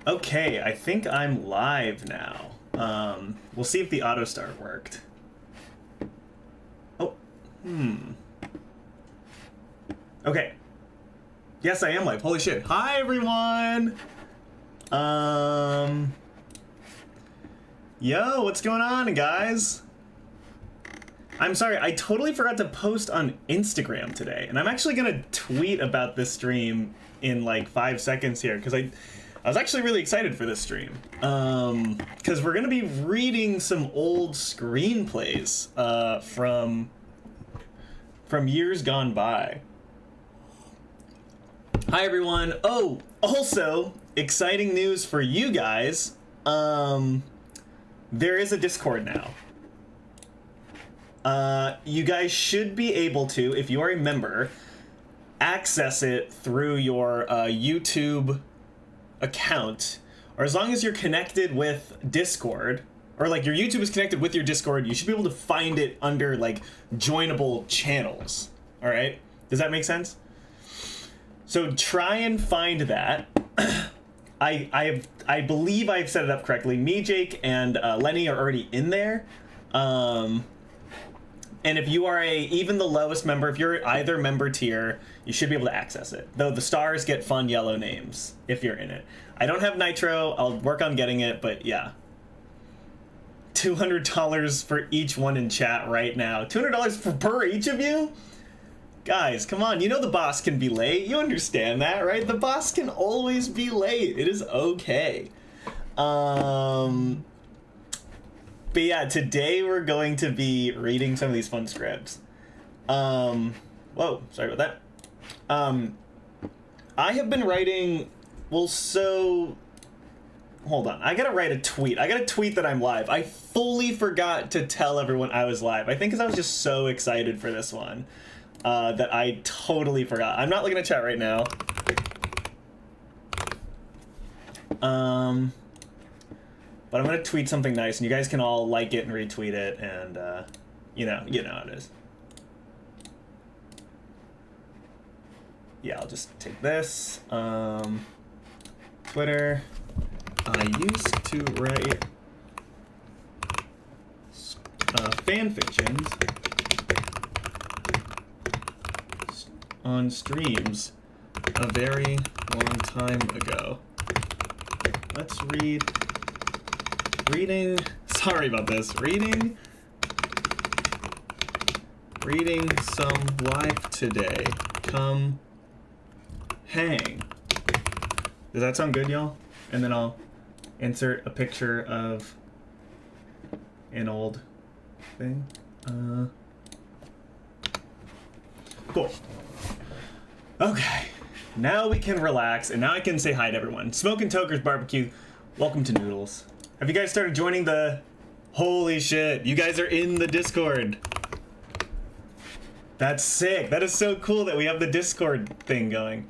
Okay, I think I'm live now. We'll see if the auto start worked. Oh, Okay. Yes, I am live. Holy shit. Hi, everyone. Yo, what's going on, guys? I'm sorry, I totally forgot to post on Instagram today, and I'm actually gonna tweet about this stream in like 5 seconds here, because I was actually really excited for this stream. Because we're gonna be reading some old screenplays from years gone by. Hi, everyone. Oh, also, exciting news for you guys. There is a Discord now. You guys should be able to, if you are a member, access it through your YouTube account, or as long as you're connected with Discord, or like your YouTube is connected with your Discord, you should be able to find it under like joinable channels. All right, does that make sense? So try and find that. I believe I've set it up correctly. Me, Jake, and Lenny are already in there. And if you are even the lowest member, if you're either member tier, you should be able to access it. Though the stars get fun yellow names if you're in it. I don't have Nitro. I'll work on getting it, but yeah. $200 for each one in chat right now. $200 per each of you? Guys, come on. You know the boss can be late. You understand that, right? The boss can always be late. It is okay. But yeah, today we're going to be reading some of these fun scripts. Whoa, sorry about that. I have been writing, hold on, I gotta write a tweet. I gotta tweet that I'm live. I fully forgot to tell everyone I was live. I think because I was just so excited for this one, that I totally forgot. I'm not looking at chat right now. But I'm gonna tweet something nice, and you guys can all like it and retweet it, and you know how it is. Yeah, I'll just take this. Twitter. I used to write fan fictions on streams a very long time ago. Let's read. Sorry about this. Reading some live today. Come hang. Does that sound good, y'all? And then I'll insert a picture of an old thing. Cool. Okay. Now we can relax, and now I can say hi to everyone. Smoking Toker's Barbecue, welcome to Noodles. Have you guys started joining the... Holy shit, you guys are in the Discord. That's sick. That is so cool that we have the Discord thing going.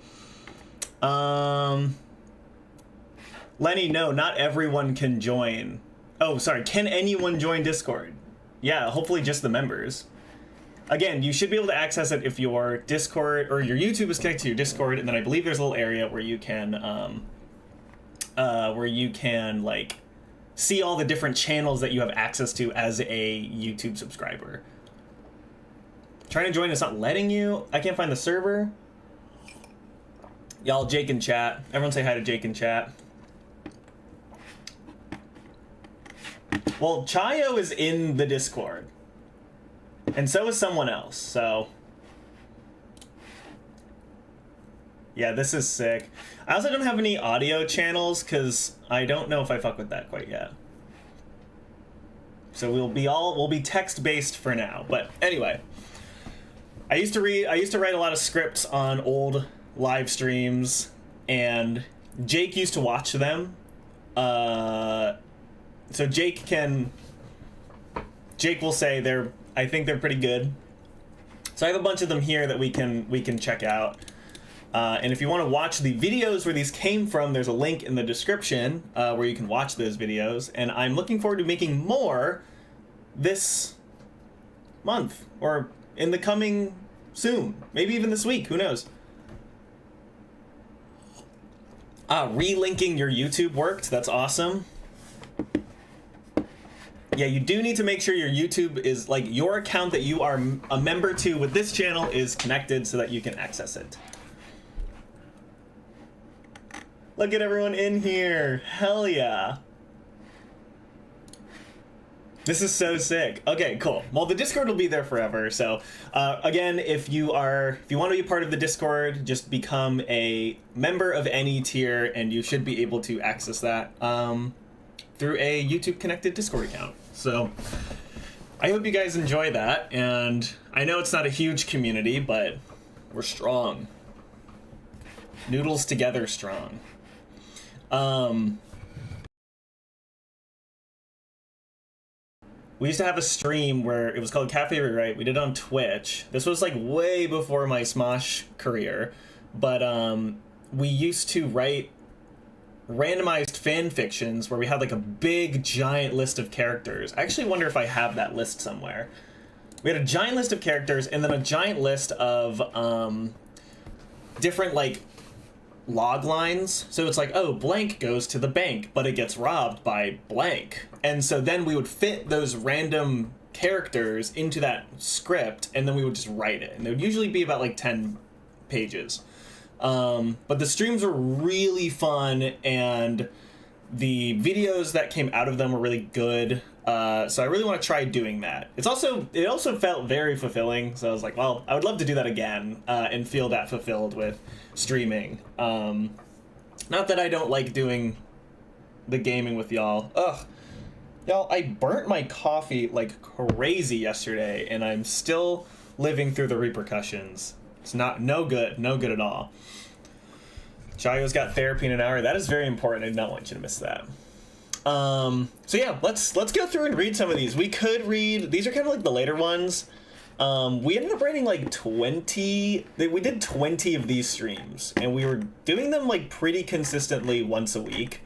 Lenny, no, not everyone can join. Oh, sorry, can anyone join Discord? Yeah, hopefully just the members. Again, you should be able to access it if your Discord, or your YouTube is connected to your Discord, and then I believe there's a little area where you can, like, see all the different channels that you have access to as a YouTube subscriber. Trying to join, it's not letting you. I can't find the server. Y'all, Jake in chat. Everyone say hi to Jake in chat. Well, Chayo is in the Discord. And so is someone else, so... Yeah, this is sick. I also don't have any audio channels because I don't know if I fuck with that quite yet. So we'll be text-based for now. But anyway, I used to write a lot of scripts on old live streams, and Jake used to watch them. So Jake will say I think they're pretty good. So I have a bunch of them here that we can check out. And if you want to watch the videos where these came from, there's a link in the description where you can watch those videos. And I'm looking forward to making more this month, or in the coming soon. Maybe even this week, who knows? Relinking your YouTube worked. That's awesome. Yeah, you do need to make sure your YouTube is, like, your account that you are a member to with this channel is connected so that you can access it. Look at everyone in here. Hell yeah. This is so sick. Okay, cool. Well, the Discord will be there forever. So, again, if you want to be part of the Discord, just become a member of any tier, and you should be able to access that through a YouTube connected Discord account. So, I hope you guys enjoy that. And I know it's not a huge community, but we're strong. Noodles together strong. We used to have a stream where it was called Cafe Rewrite. We did it on Twitch. This was like way before my Smosh career, but we used to write randomized fan fictions where we had like a big giant list of characters. I actually wonder if I have that list somewhere. We had a giant list of characters and then a giant list of different like log lines. So it's like, oh, blank goes to the bank, but it gets robbed by blank. And so then we would fit those random characters into that script, and then we would just write it. And it would usually be about like 10 pages. But the streams were really fun, and the videos that came out of them were really good. So I really want to try doing that. It also felt very fulfilling. So I was like, well, I would love to do that again and feel that fulfilled with streaming. Not that I don't like doing the gaming with y'all. Ugh. Y'all, I burnt my coffee like crazy yesterday, and I'm still living through the repercussions. It's no good at all. Chayo's got therapy in an hour. That is very important. I did not want you to miss that. So yeah, let's go through and read some of these. We could read, these are kind of like the later ones. We ended up writing like 20, we did 20 of these streams, and we were doing them like pretty consistently once a week,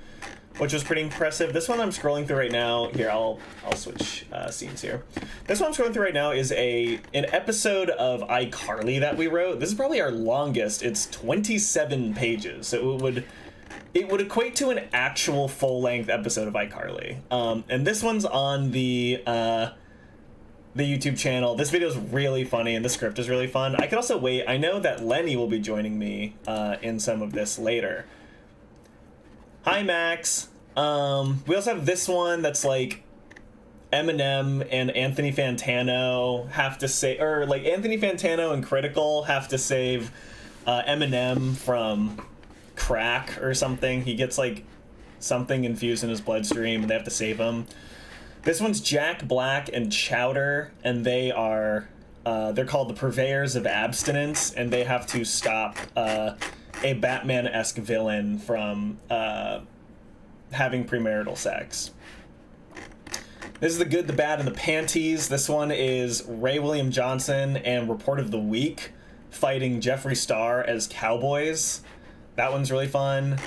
which was pretty impressive. This one I'm scrolling through right now. Here, I'll switch scenes here. This one I'm scrolling through right now is an episode of iCarly that we wrote. This is probably our longest. It's 27 pages. So it would equate to an actual full-length episode of iCarly. And this one's on the YouTube channel. This video is really funny, and the script is really fun. I could also wait. I know that Lenny will be joining me in some of this later. Hi, Max. We also have this one that's like Eminem and Anthony Fantano have to say, or like Anthony Fantano and Critical have to save Eminem from crack or something. He gets like something infused in his bloodstream, and they have to save him. This one's Jack Black and Chowder, and they are they're called the Purveyors of Abstinence, and they have to stop a Batman-esque villain from having premarital sex. This is The Good, the Bad, and the Panties. This one is Ray William Johnson and Report of the Week fighting Jeffree Star as cowboys. That one's really fun.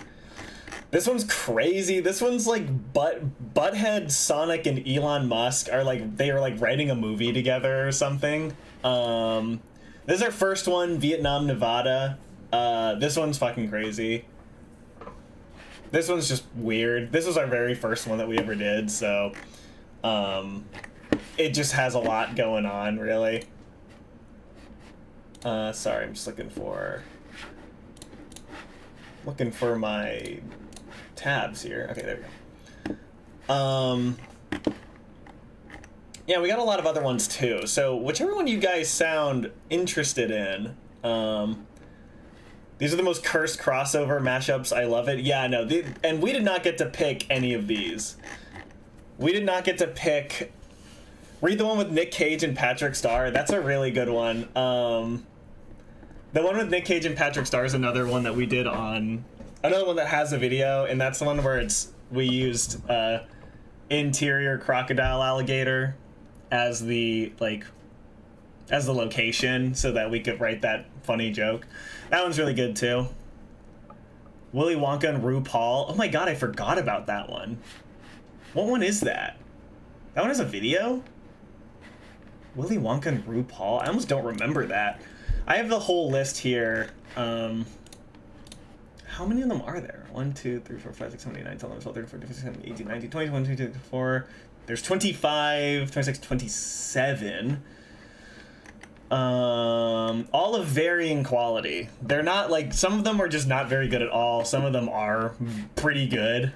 This one's crazy. This one's like Butthead, Sonic, and Elon Musk are like, they are like writing a movie together or something. This is our first one, Vietnam, Nevada. This one's fucking crazy. This one's just weird. This was our very first one that we ever did, so it just has a lot going on, really. Sorry, I'm just looking for my tabs here. Okay, there we go. Yeah, we got a lot of other ones too. So whichever one you guys sound interested in. These are the most cursed crossover mashups. I love it. Yeah, no, and we did not get to pick any of these. We did not get to pick. Read the one with Nick Cage and Patrick Star. That's a really good one. The one with Nick Cage and Patrick Star is another one that we did on. Another one that has a video, and that's the one where we used interior crocodile alligator as the location so that we could write that funny joke. That one's really good too. Willy Wonka and RuPaul. Oh my god, I forgot about that one. What one is that? That one has a video? Willy Wonka and RuPaul? I almost don't remember that. I have the whole list here. How how many of them are there? 1, 2, 3, 4, 5, 6, 7, 8, 9, 10, 11, 12, 13, 14, 15, 16, 18, 19, 20, 21, 22, 24. There's 25, 26, 27. All of varying quality. They're not like, some of them are just not very good at all. Some of them are pretty good.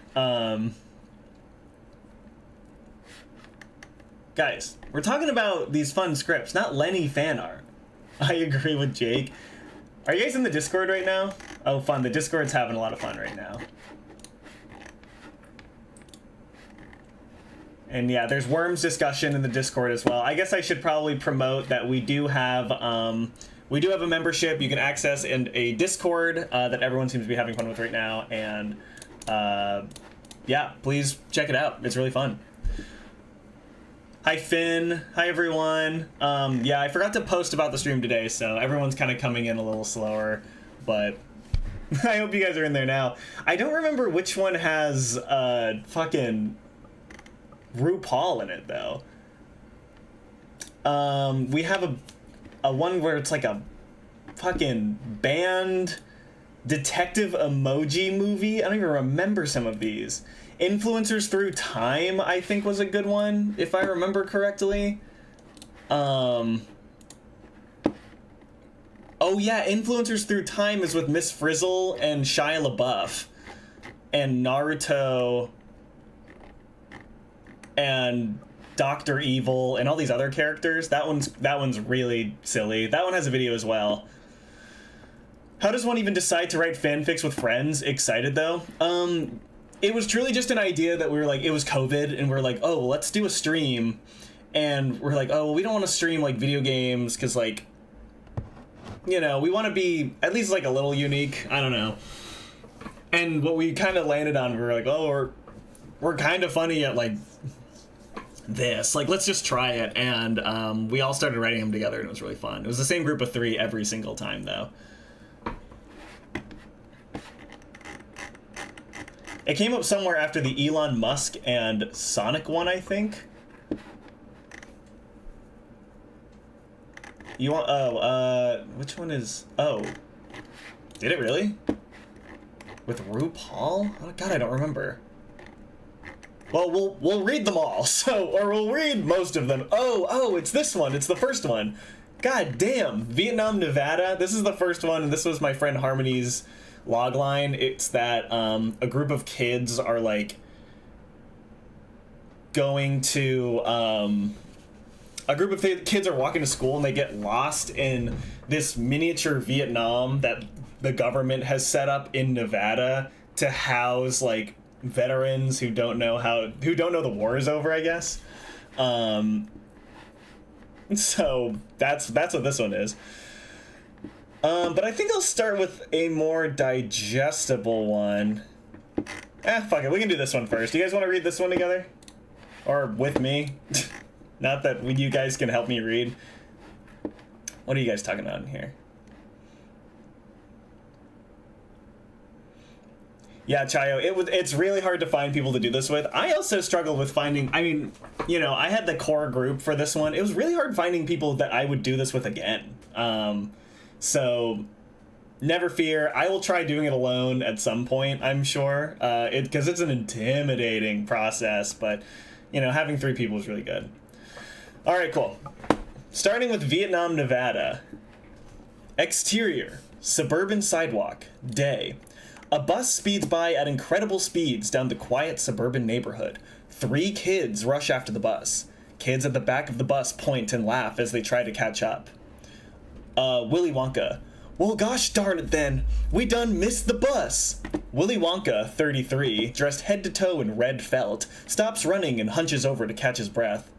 Guys, we're talking about these fun scripts, not Lenny fan art. I agree with Jake. Are you guys in the Discord right now? Oh, fun. The Discord's having a lot of fun right now. And yeah, there's Worms discussion in the Discord as well. I guess I should probably promote that we do have a membership you can access in a Discord that everyone seems to be having fun with right now. And yeah, please check it out. It's really fun. Hi, Finn. Hi, everyone. Yeah, I forgot to post about the stream today, so everyone's kind of coming in a little slower, but I hope you guys are in there now. I don't remember which one has fucking RuPaul in it, though. We have a one where it's like a fucking band detective emoji movie. I don't even remember some of these. Influencers Through Time, I think, was a good one, if I remember correctly. Oh yeah, Influencers Through Time is with Miss Frizzle and Shia LaBeouf and Naruto and Dr. Evil and all these other characters. That one's really silly. That one has a video as well. How does one even decide to write fanfics with friends? Excited though. It was truly just an idea that we were like, it was COVID, and we're like, oh, well, let's do a stream. And we're like, oh, well, we don't want to stream, like, video games, because, like, you know, we want to be at least, like, a little unique. I don't know. And what we kind of landed on, we were like, oh, we're kind of funny at, like, this. Like, let's just try it. And we all started writing them together, and it was really fun. It was the same group of 3 every single time, though. It came up somewhere after the Elon Musk and Sonic one, I think. You want, which one is, oh. Did it really? With RuPaul? Oh, God, I don't remember. Well, we'll read them all, so, or we'll read most of them. Oh, it's this one, it's the first one. God damn, Vietnam, Nevada, this is the first one, and this was my friend Harmony's logline. It's that a group of kids are like going to a group of kids are walking to school and they get lost in this miniature Vietnam that the government has set up in Nevada to house like veterans who don't know the war is over, I guess. So that's what this one is. But I think I'll start with a more digestible one. Fuck it, we can do this one first. Do you guys want to read this one together? Or with me? Not that you guys can help me read. What are you guys talking about in here? Yeah, Chayo, it's really hard to find people to do this with. I also struggled with finding, I mean, you know, I had the core group for this one. It was really hard finding people that I would do this with again. So never fear. I will try doing it alone at some point, I'm sure. Because it's an intimidating process, but, you know, having 3 people is really good. All right, cool. Starting with Vietnam, Nevada. Exterior, suburban sidewalk, day. A bus speeds by at incredible speeds down the quiet suburban neighborhood. 3 kids rush after the bus. Kids at the back of the bus point and laugh as they try to catch up. Willy Wonka. Well, gosh darn it then. We done missed the bus. Willy Wonka, 33, dressed head to toe in red felt, stops running and hunches over to catch his breath.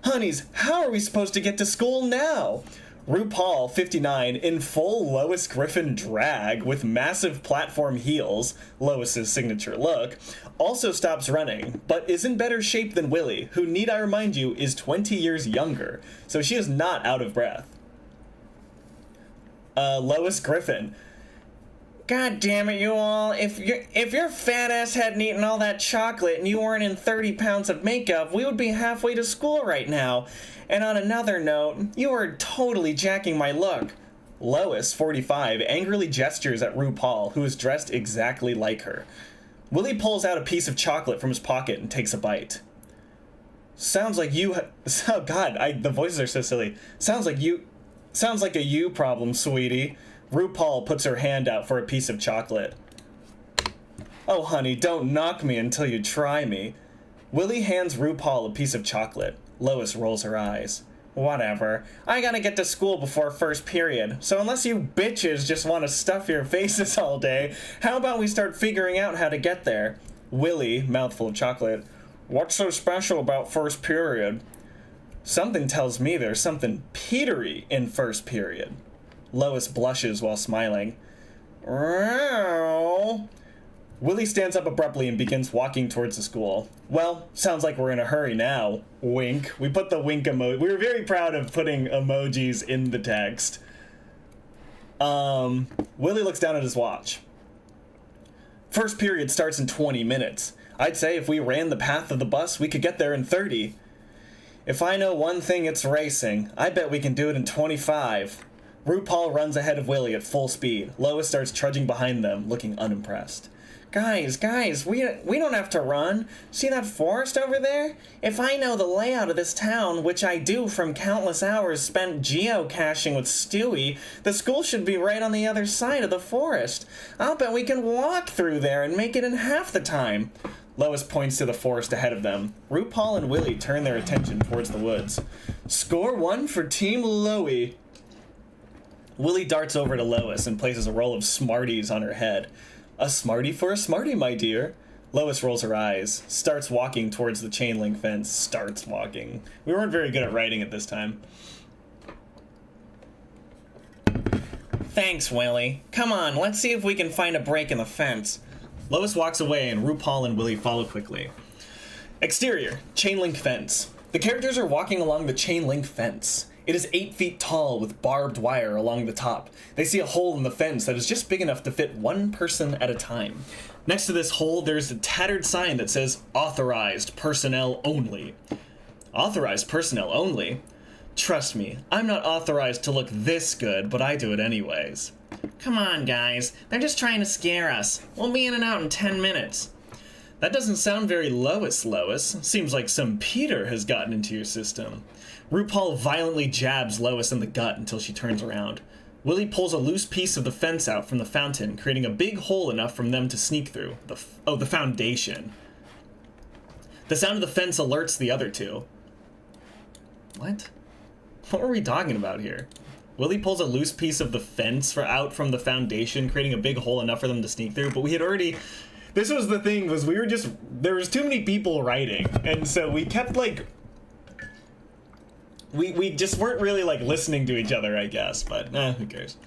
Honeys, how are we supposed to get to school now? RuPaul, 59, in full Lois Griffin drag with massive platform heels, Lois's signature look, also stops running, but is in better shape than Willy, who, need I remind you, is 20 years younger, so she is not out of breath. Lois Griffin. God damn it, you all. If your fat ass hadn't eaten all that chocolate and you weren't in 30 pounds of makeup, we would be halfway to school right now. And on another note, you are totally jacking my look. Lois, 45, angrily gestures at RuPaul, who is dressed exactly like her. Willie pulls out a piece of chocolate from his pocket and takes a bite. Sounds like you... Oh, God, the voices are so silly. Sounds like a you problem, sweetie. RuPaul puts her hand out for a piece of chocolate. Oh, honey, don't knock me until you try me. Willie hands RuPaul a piece of chocolate. Lois rolls her eyes. Whatever. I gotta get to school before first period, so unless you bitches just want to stuff your faces all day, how about we start figuring out how to get there? Willie, mouthful of chocolate. What's so special about first period? Something tells me there's something Petery in first period. Lois blushes while smiling. Willie stands up abruptly and begins walking towards the school. Well, sounds like we're in a hurry now. Wink. We put the wink emoji. We were very proud of putting emojis in the text. Willie looks down at his watch. First period starts in 20 minutes. I'd say if we ran the path of the bus, we could get there in 30. If I know one thing, it's racing. I bet we can do it in 25. RuPaul runs ahead of Willie at full speed. Lois starts trudging behind them, looking unimpressed. Guys, we don't have to run. See that forest over there? If I know the layout of this town, which I do from countless hours spent geocaching with Stewie, the school should be right on the other side of the forest. I'll bet we can walk through there and make it in half the time. Lois points to the forest ahead of them. RuPaul and Willie turn their attention towards the woods. Score 1 for Team Loey. Willie darts over to Lois and places a roll of Smarties on her head. A Smartie for a Smartie, my dear. Lois rolls her eyes, starts walking towards the chain link fence. Starts walking. We weren't very good at writing at this time. Thanks, Willie. Come on, let's see if we can find a break in the fence. Lois walks away and RuPaul and Willie follow quickly. Exterior, chain link fence. The characters are walking along the chain link fence. It is 8 feet tall with barbed wire along the top. They see a hole in the fence that is just big enough to fit one person at a time. Next to this hole, there's a tattered sign that says, Authorized Personnel Only. Authorized Personnel Only? Trust me, I'm not authorized to look this good, but I do it anyways. Come on, guys. They're just trying to scare us. We'll be in and out in 10 minutes. That doesn't sound very Lois. Seems like some Peter has gotten into your system. RuPaul violently jabs Lois in the gut until she turns around. Willie pulls a loose piece of the fence out from the fountain, creating a big hole enough for them to sneak through. The foundation. The sound of the fence alerts the other two. What? What were we talking about here? Willie pulls a loose piece of the fence out from the foundation, creating a big hole enough for them to sneak through, but we had already... This was the thing, was we were just... There was too many people writing, and so we kept, like... We just weren't really, like, listening to each other, I guess, but, who cares?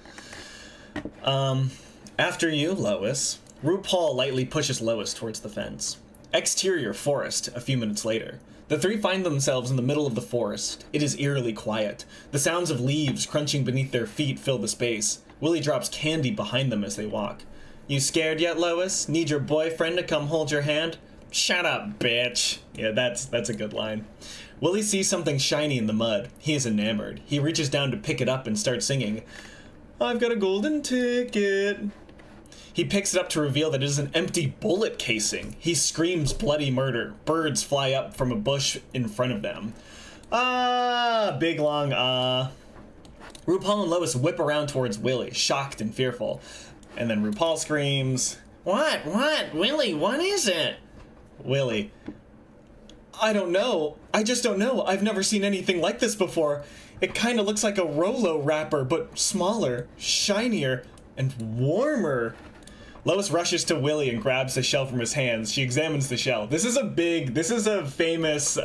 After you, Lois. RuPaul lightly pushes Lois towards the fence. Exterior forest, a few minutes later. The three find themselves in the middle of the forest. It is eerily quiet. The sounds of leaves crunching beneath their feet fill the space. Willie drops candy behind them as they walk. You scared yet, Lois? Need your boyfriend to come hold your hand? Shut up, bitch. Yeah, that's a good line. Willie sees something shiny in the mud. He is enamored. He reaches down to pick it up and starts singing, I've got a golden ticket. He picks it up to reveal that it is an empty bullet casing. He screams bloody murder. Birds fly up from a bush in front of them. Big long RuPaul and Lois whip around towards Willie, shocked and fearful. And then RuPaul screams, What? Willie, what is it? Willie, I don't know. I just don't know. I've never seen anything like this before. It kind of looks like a Rolo wrapper, but smaller, shinier, and warmer. Lois rushes to Willie and grabs the shell from his hands. She examines the shell. This is a famous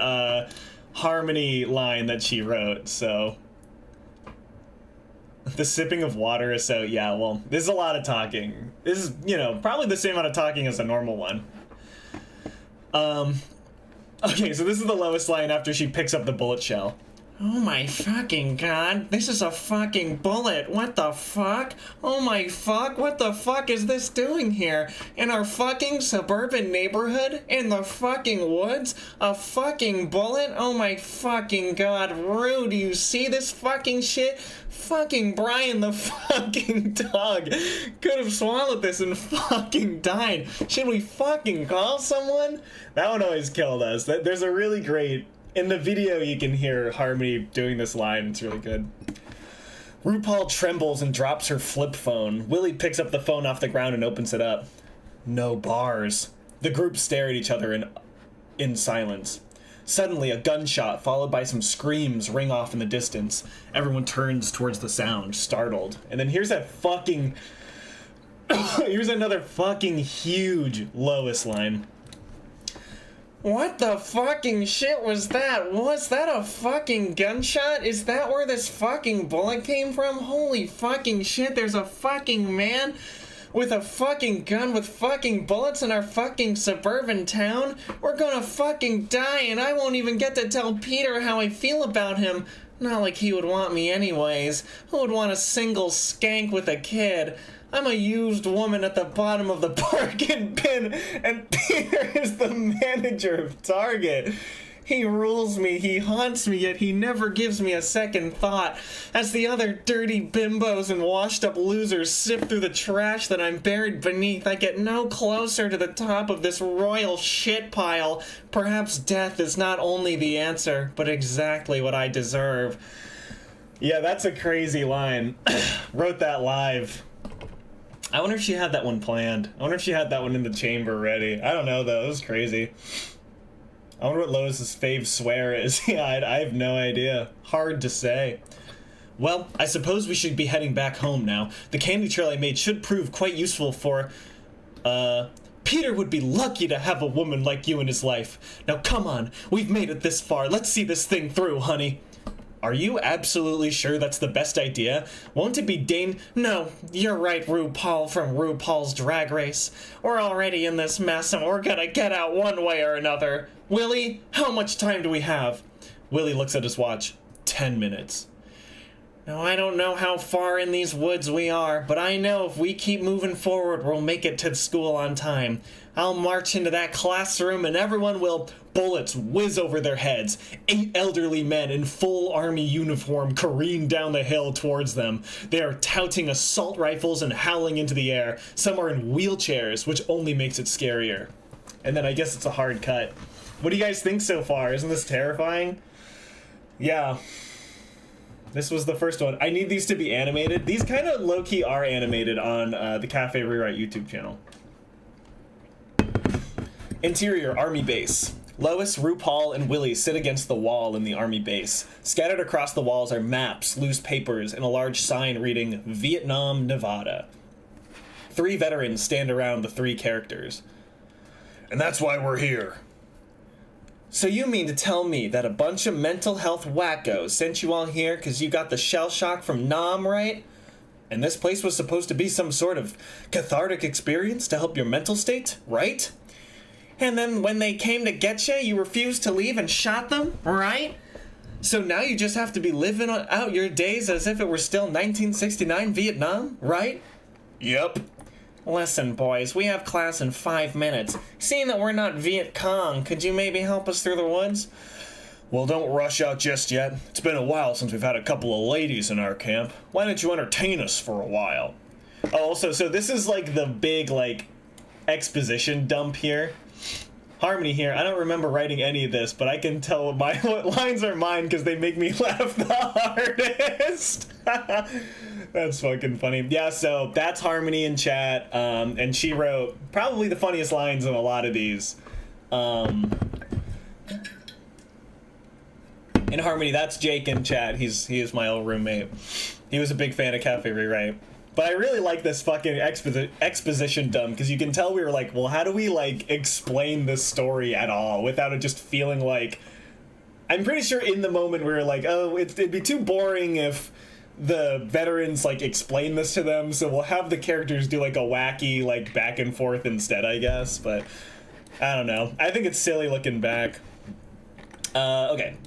harmony line that she wrote, so... The sipping of water is so... Yeah, well, this is a lot of talking. This is, probably the same amount of talking as a normal one. Okay, so this is the Lois line after she picks up the bullet shell. Oh my fucking god, this is a fucking bullet. What the fuck? Oh my fuck, what the fuck is this doing here? In our fucking suburban neighborhood? In the fucking woods? A fucking bullet? Oh my fucking god, Rue, do you see this fucking shit? Fucking Brian the fucking dog could have swallowed this and fucking died. Should we fucking call someone? That one always killed us. There's a really great... In the video, you can hear Harmony doing this line. It's really good. RuPaul trembles and drops her flip phone. Willie picks up the phone off the ground and opens it up. No bars. The group stare at each other in silence. Suddenly, a gunshot, followed by some screams, ring off in the distance. Everyone turns towards the sound, startled. And then here's that fucking... here's another fucking huge Lois line. What the fucking shit was that? Was that a fucking gunshot? Is that where this fucking bullet came from? Holy fucking shit, there's a fucking man with a fucking gun with fucking bullets in our fucking suburban town? We're gonna fucking die, and I won't even get to tell Peter how I feel about him. Not like he would want me anyways. Who would want a single skank with a kid? I'm a used woman at the bottom of the bargain bin, and Peter is the manager of Target. He rules me, he haunts me, yet he never gives me a second thought. As the other dirty bimbos and washed-up losers sift through the trash that I'm buried beneath, I get no closer to the top of this royal shit pile. Perhaps death is not only the answer, but exactly what I deserve. Yeah, that's a crazy line. Wrote that live. I wonder if she had that one planned. I wonder if she had that one in the chamber ready. I don't know, though. It was crazy. I wonder what Lois's fave swear is. Yeah, I have no idea. Hard to say. Well, I suppose we should be heading back home now. The candy trail I made should prove quite useful for... Peter would be lucky to have a woman like you in his life. Now come on, we've made it this far. Let's see this thing through, honey. Are you absolutely sure that's the best idea? Won't it be No, you're right, RuPaul from RuPaul's Drag Race. We're already in this mess and we're gonna get out one way or another. Willie, how much time do we have? Willie looks at his watch. 10 minutes. Now, I don't know how far in these woods we are, but I know if we keep moving forward, we'll make it to school on time. I'll march into that classroom and everyone will... Bullets whiz over their heads. 8 elderly men in full army uniform careen down the hill towards them. They are touting assault rifles and howling into the air. Some are in wheelchairs, which only makes it scarier. And then I guess it's a hard cut. What do you guys think so far? Isn't this terrifying? Yeah. This was the first one. I need these to be animated. These kind of low-key are animated on the Cafe Rewrite YouTube channel. Interior Army Base. Lois, RuPaul, and Willie sit against the wall in the army base. Scattered across the walls are maps, loose papers, and a large sign reading, Vietnam, Nevada. 3 veterans stand around the 3 characters. And that's why we're here. So you mean to tell me that a bunch of mental health wackos sent you all here because you got the shell shock from Nam, right? And this place was supposed to be some sort of cathartic experience to help your mental state, right? And then when they came to get you, you refused to leave and shot them, right? So now you just have to be living out your days as if it were still 1969 Vietnam, right? Yep. Listen, boys, we have class in 5 minutes. Seeing that we're not Viet Cong, could you maybe help us through the woods? Well, don't rush out just yet. It's been a while since we've had a couple of ladies in our camp. Why don't you entertain us for a while? Oh, also, so this is like the big, like, exposition dump here. Harmony here, I don't remember writing any of this, but I can tell what lines are mine because they make me laugh the hardest. That's fucking funny. Yeah, so that's Harmony in chat, and she wrote probably the funniest lines in a lot of these. In Harmony, that's Jake in chat. He is my old roommate. He was a big fan of Cafe Rewrite. But I really like this fucking exposition dump, because you can tell we were like, well, how do we, like, explain this story at all without it just feeling like... I'm pretty sure in the moment we were like, oh, it'd be too boring if the veterans, like, explain this to them, so we'll have the characters do, like, a wacky, like, back and forth instead, I guess, but I don't know. I think it's silly looking back. Okay.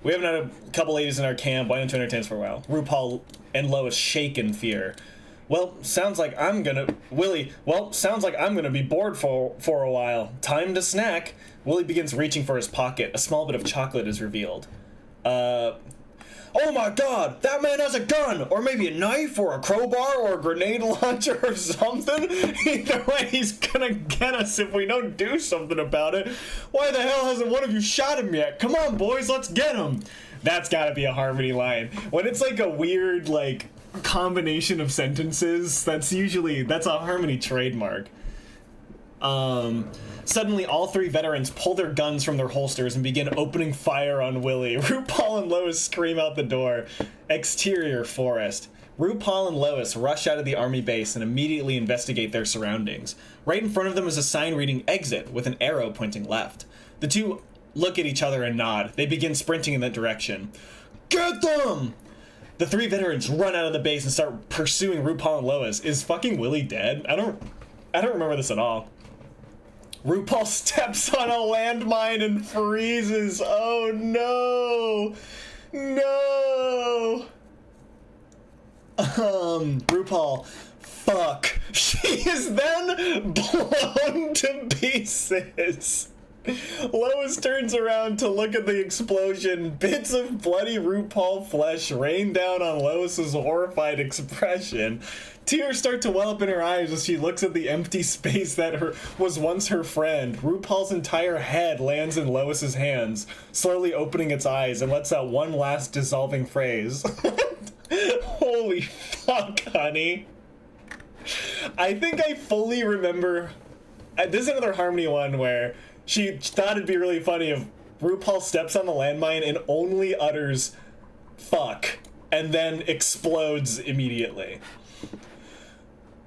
We haven't had a couple ladies in our camp. Why don't you entertain us for a while? RuPaul and Lois shake in fear. Well, sounds like I'm gonna... Willie, well, sounds like I'm gonna be bored for a while. Time to snack. Willie begins reaching for his pocket. A small bit of chocolate is revealed. Oh my god, that man has a gun! Or maybe a knife, or a crowbar, or a grenade launcher, or something? Either way, he's gonna get us if we don't do something about it. Why the hell hasn't one of you shot him yet? Come on, boys, let's get him! That's gotta be a Harmony line. When it's like a weird, like, combination of sentences, that's a Harmony trademark. Suddenly, all three veterans pull their guns from their holsters and begin opening fire on Willie. RuPaul and Lois scream out the door. Exterior forest. RuPaul and Lois rush out of the army base and immediately investigate their surroundings. Right in front of them is a sign reading exit with an arrow pointing left. The two look at each other and nod. They begin sprinting in that direction. Get them! The three veterans run out of the base and start pursuing RuPaul and Lois. Is fucking Willie dead? I don't remember this at all. RuPaul steps on a landmine and freezes. Oh no! No! RuPaul, fuck. She is then blown to pieces. Lois turns around to look at the explosion. Bits of bloody RuPaul flesh rain down on Lois's horrified expression. Tears start to well up in her eyes as she looks at the empty space that was once her friend. RuPaul's entire head lands in Lois's hands, slowly opening its eyes, and lets out one last dissolving phrase. Holy fuck, honey. I think I fully remember... This is another Harmony one where she thought it'd be really funny if RuPaul steps on the landmine and only utters fuck, and then explodes immediately.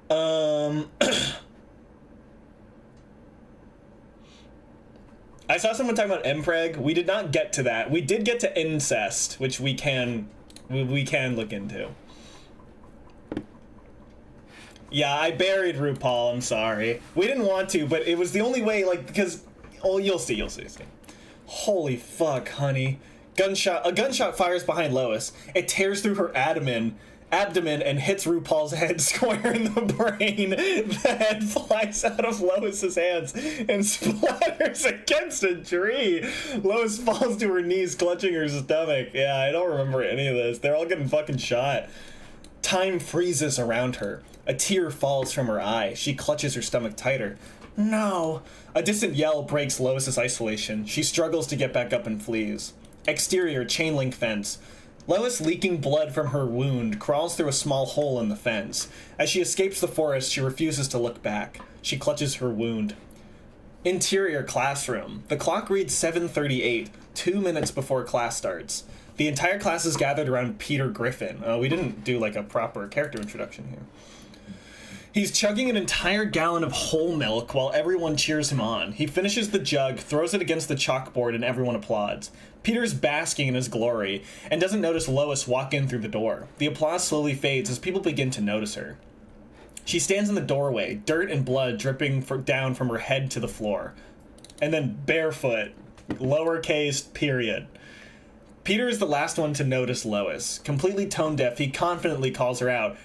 I saw someone talking about MPreg. We did not get to that. We did get to incest, which we can look into. Yeah, I buried RuPaul, I'm sorry. We didn't want to, but it was the only way, like, because... Oh, you'll see. Holy fuck, honey. A gunshot fires behind Lois. It tears through her abdomen and hits RuPaul's head square in the brain. The head flies out of Lois's hands and splatters against a tree. Lois falls to her knees, clutching her stomach. Yeah, I don't remember any of this. They're all getting fucking shot. Time freezes around her. A tear falls from her eye. She clutches her stomach tighter. No. A distant yell breaks Lois's isolation. She struggles to get back up and flees. Exterior chain link fence. Lois, leaking blood from her wound, crawls through a small hole in the fence. As she escapes the forest, she refuses to look back. She clutches her wound. Interior classroom. The clock reads 7:38, 2 minutes before class starts. The entire class is gathered around Peter Griffin. We didn't do like a proper character introduction here. He's chugging an entire gallon of whole milk while everyone cheers him on. He finishes the jug, throws it against the chalkboard, and everyone applauds. Peter's basking in his glory and doesn't notice Lois walk in through the door. The applause slowly fades as people begin to notice her. She stands in the doorway, dirt and blood dripping down from her head to the floor. And then barefoot, lowercase, period. Peter is the last one to notice Lois. Completely tone deaf, he confidently calls her out.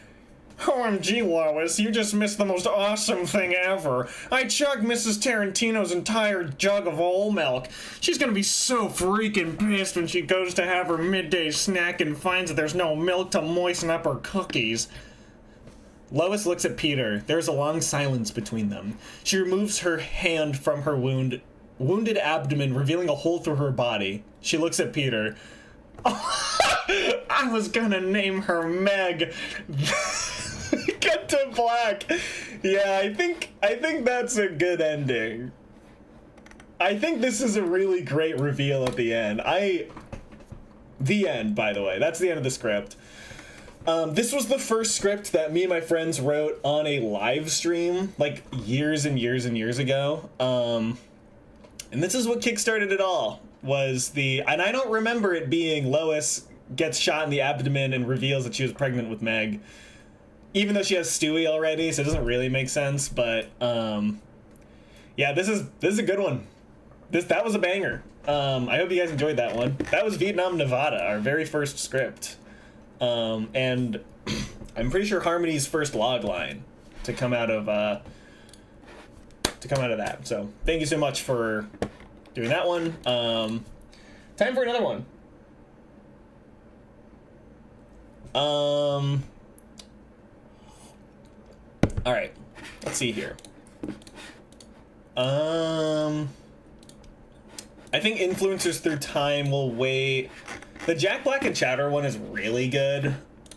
OMG, Lois, you just missed the most awesome thing ever. I chugged Mrs. Tarantino's entire jug of whole milk. She's gonna be so freaking pissed when she goes to have her midday snack and finds that there's no milk to moisten up her cookies. Lois looks at Peter. There's a long silence between them. She removes her hand from her wounded abdomen, revealing a hole through her body. She looks at Peter. I was gonna name her Meg. Cut to black. Yeah, I think that's a good ending. I think this is a really great reveal at the end. The end, by the way. That's the end of the script. This was the first script that me and my friends wrote on a live stream, like years and years and years ago. And this is what kickstarted it all. And I don't remember it being Lois gets shot in the abdomen and reveals that she was pregnant with Meg. Even though she has Stewie already, so it doesn't really make sense, but yeah, this is a good one. That was a banger. I hope you guys enjoyed that one. That was Vietnam, Nevada, our very first script. And I'm pretty sure Harmony's first log line to come out of that. So thank you so much for doing that one. Time for another one. All right, let's see here. I think Influencers Through Time will wait. The Jack Black and Chowder one is really good.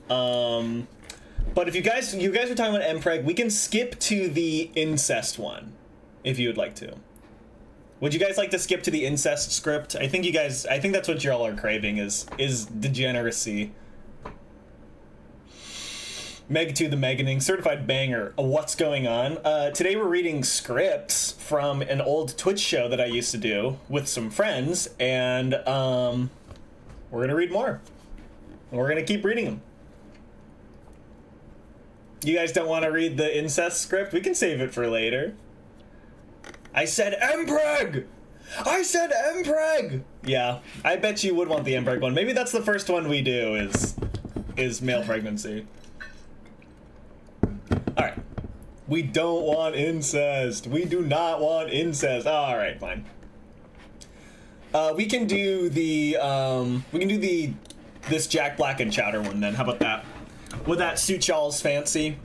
But if you guys were talking about Mpreg, we can skip to the incest one, if you would like to. Would you guys like to skip to the incest script? I think that's what y'all are craving is degeneracy. Meg 2 the Meganing, certified banger. What's going on? Today we're reading scripts from an old Twitch show that I used to do with some friends, and we're gonna read more. We're gonna keep reading them. You guys don't want to read the incest script? We can save it for later. I said Mpreg! I said Mpreg! Yeah, I bet you would want the Mpreg one. Maybe that's the first one we do is male pregnancy. Alright. We don't want incest. We do not want incest. Alright, fine. We can do this Jack Black and Chowder one then. How about that? Would that suit y'all's fancy?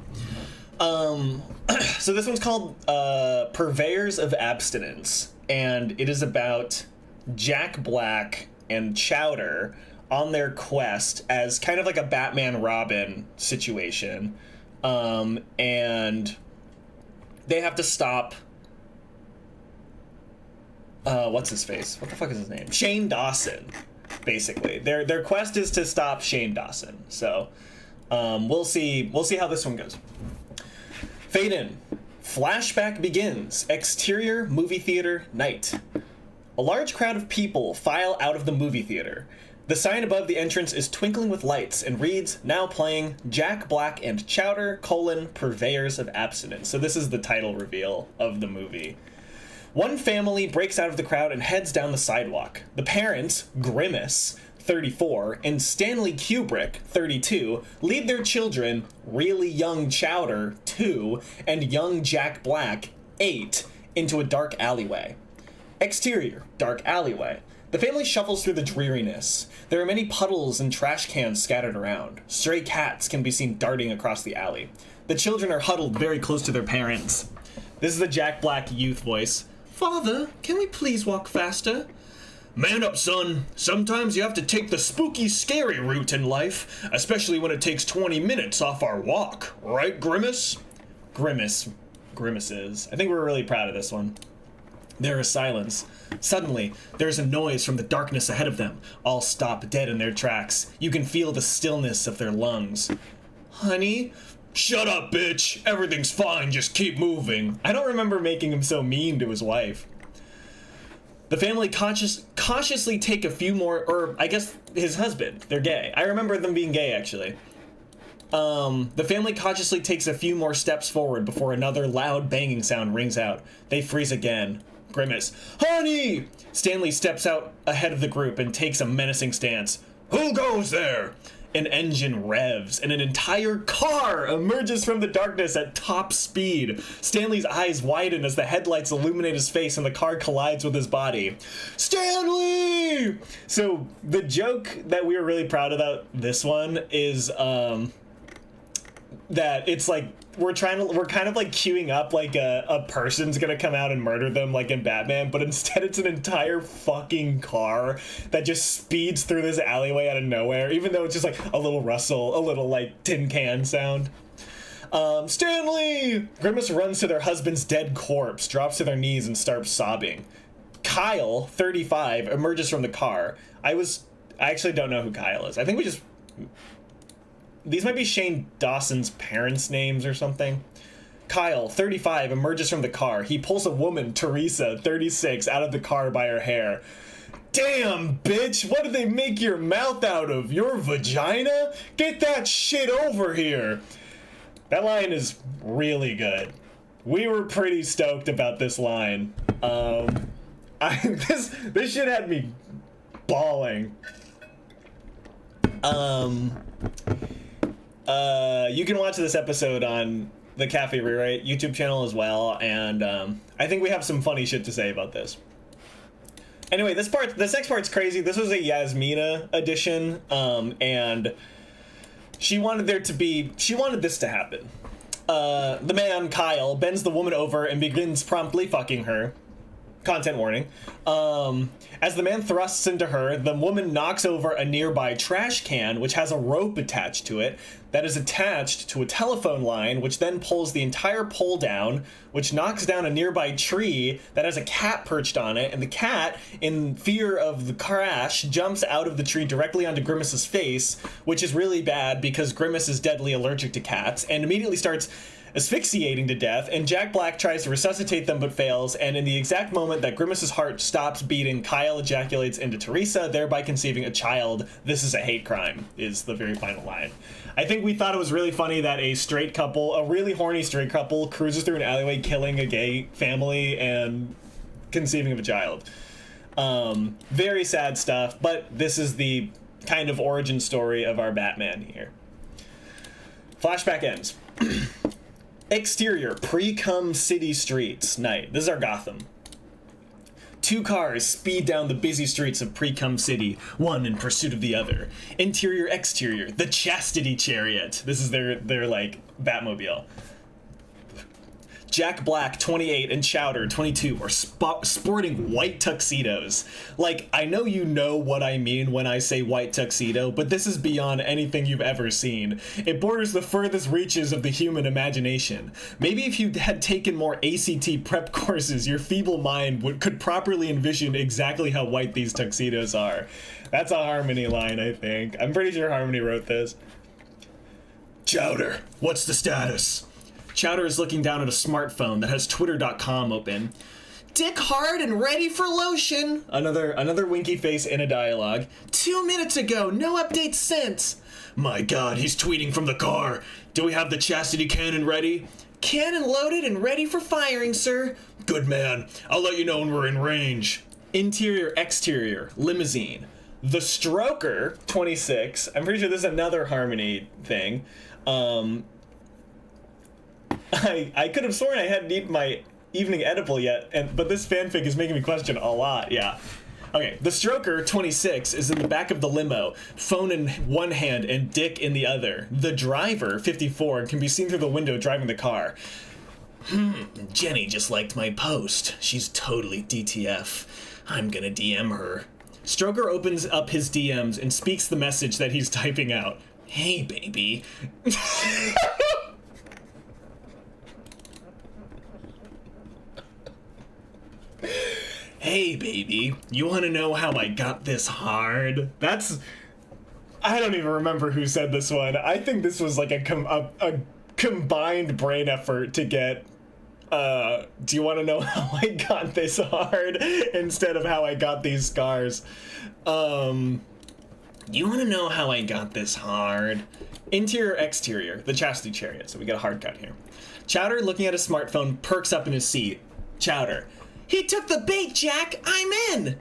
So this one's called Purveyors of Abstinence, and it is about Jack Black and Chowder on their quest as kind of like a Batman Robin situation. And they have to stop what's his face? What the fuck is his name? Shane Dawson, basically. Their quest is to stop Shane Dawson. So we'll see how this one goes. Fade in. Flashback begins. Exterior movie theater night. A large crowd of people file out of the movie theater. The sign above the entrance is twinkling with lights and reads, now playing, Jack Black and Chowder, Purveyors of Abstinence. So this is the title reveal of the movie. One family breaks out of the crowd and heads down the sidewalk. The parents, Grimace, 34, and Stanley Kubrick, 32, lead their children, really young Chowder, 2, and young Jack Black, 8, into a dark alleyway. Exterior, dark alleyway. The family shuffles through the dreariness. There are many puddles and trash cans scattered around. Stray cats can be seen darting across the alley. The children are huddled very close to their parents. This is the Jack Black youth voice. Father, can we please walk faster? Man up, son. Sometimes you have to take the spooky, scary route in life, especially when it takes 20 minutes off our walk. Right, Grimace? Grimaces. I think we're really proud of this one. There is silence. Suddenly, there's a noise from the darkness ahead of them. All stop dead in their tracks. You can feel the stillness of their lungs. Honey? Shut up, bitch! Everything's fine, just keep moving. I don't remember making him so mean to his wife. The family cautiously take a few more, or I guess his husband. They're gay. I remember them being gay, actually. The family cautiously takes a few more steps forward before another loud banging sound rings out. They freeze again. Grimace. Honey! Stanley steps out ahead of the group and takes a menacing stance. Who goes there? An engine revs, and an entire car emerges from the darkness at top speed. Stanley's eyes widen as the headlights illuminate his face and the car collides with his body. Stanley! So, the joke that we were really proud about this one is, that it's like, we're kind of like queuing up like a person's gonna come out and murder them like in Batman, but instead it's an entire fucking car that just speeds through this alleyway out of nowhere, even though it's just like a little rustle, a little like tin can sound. Stanley! Grimace runs to their husband's dead corpse, drops to their knees and starts sobbing. Kyle, 35, emerges from the car. I actually don't know who Kyle is. I think these might be Shane Dawson's parents' names or something. Kyle, 35, emerges from the car. He pulls a woman, Teresa, 36, out of the car by her hair. Damn, bitch, what did they make your mouth out of? Your vagina? Get that shit over here. That line is really good. We were pretty stoked about this line. This shit had me bawling. You can watch this episode on the Cafe Rewrite YouTube channel as well, and I think we have some funny shit to say about this. Anyway, this next part's crazy. This was a Yasmina edition, and she wanted this to happen. The man, Kyle, bends the woman over and begins promptly fucking her. Content warning. As the man thrusts into her, the woman knocks over a nearby trash can, which has a rope attached to it that is attached to a telephone line, which then pulls the entire pole down, which knocks down a nearby tree that has a cat perched on it, and the cat, in fear of the crash, jumps out of the tree directly onto Grimace's face, which is really bad because Grimace is deadly allergic to cats, and immediately starts asphyxiating to death, and Jack Black tries to resuscitate them but fails, and in the exact moment that Grimace's heart stops beating, Kyle ejaculates into Teresa, thereby conceiving a child. This is a hate crime, is the very final line. I think we thought it was really funny that a straight couple, a really horny straight couple, cruises through an alleyway killing a gay family and conceiving of a child. Very sad stuff, but this is the kind of origin story of our Batman here. Flashback ends. Exterior, pre-cum city streets, night. This is our Gotham. Two cars speed down the busy streets of pre-cum city, one in pursuit of the other. Interior, exterior, the chastity chariot. This is their like, Batmobile. Jack Black, 28, and Chowder, 22, are sporting white tuxedos. Like, I know you know what I mean when I say white tuxedo, but this is beyond anything you've ever seen. It borders the furthest reaches of the human imagination. Maybe if you had taken more ACT prep courses, your feeble mind could properly envision exactly how white these tuxedos are. That's a Harmony line, I think. I'm pretty sure Harmony wrote this. Chowder, what's the status? Chowder is looking down at a smartphone that has twitter.com open. Dick hard and ready for lotion. Another winky face in a dialogue. 2 minutes ago, no updates since. My god, he's tweeting from the car. Do we have the chastity cannon ready? Cannon loaded and ready for firing, sir. Good man. I'll let you know when we're in range. Interior, exterior, limousine. The Stroker, 26. I'm pretty sure this is another Harmony thing. I could have sworn I hadn't eaten my evening edible yet, but this fanfic is making me question a lot, yeah. Okay, the Stroker, 26, is in the back of the limo, phone in one hand and dick in the other. The driver, 54, can be seen through the window driving the car. Jenny just liked my post. She's totally DTF. I'm gonna DM her. Stroker opens up his DMs and speaks the message that he's typing out. Hey, baby. Hey, baby, you want to know how I got this hard? I don't even remember who said this one. I think this was like a combined brain effort to get, do you want to know how I got this hard? Instead of how I got these scars. You want to know how I got this hard? Interior, exterior, the chastity chariot. So we get a hard cut here. Chowder, looking at his smartphone, perks up in his seat. Chowder. He took the bait, Jack! I'm in!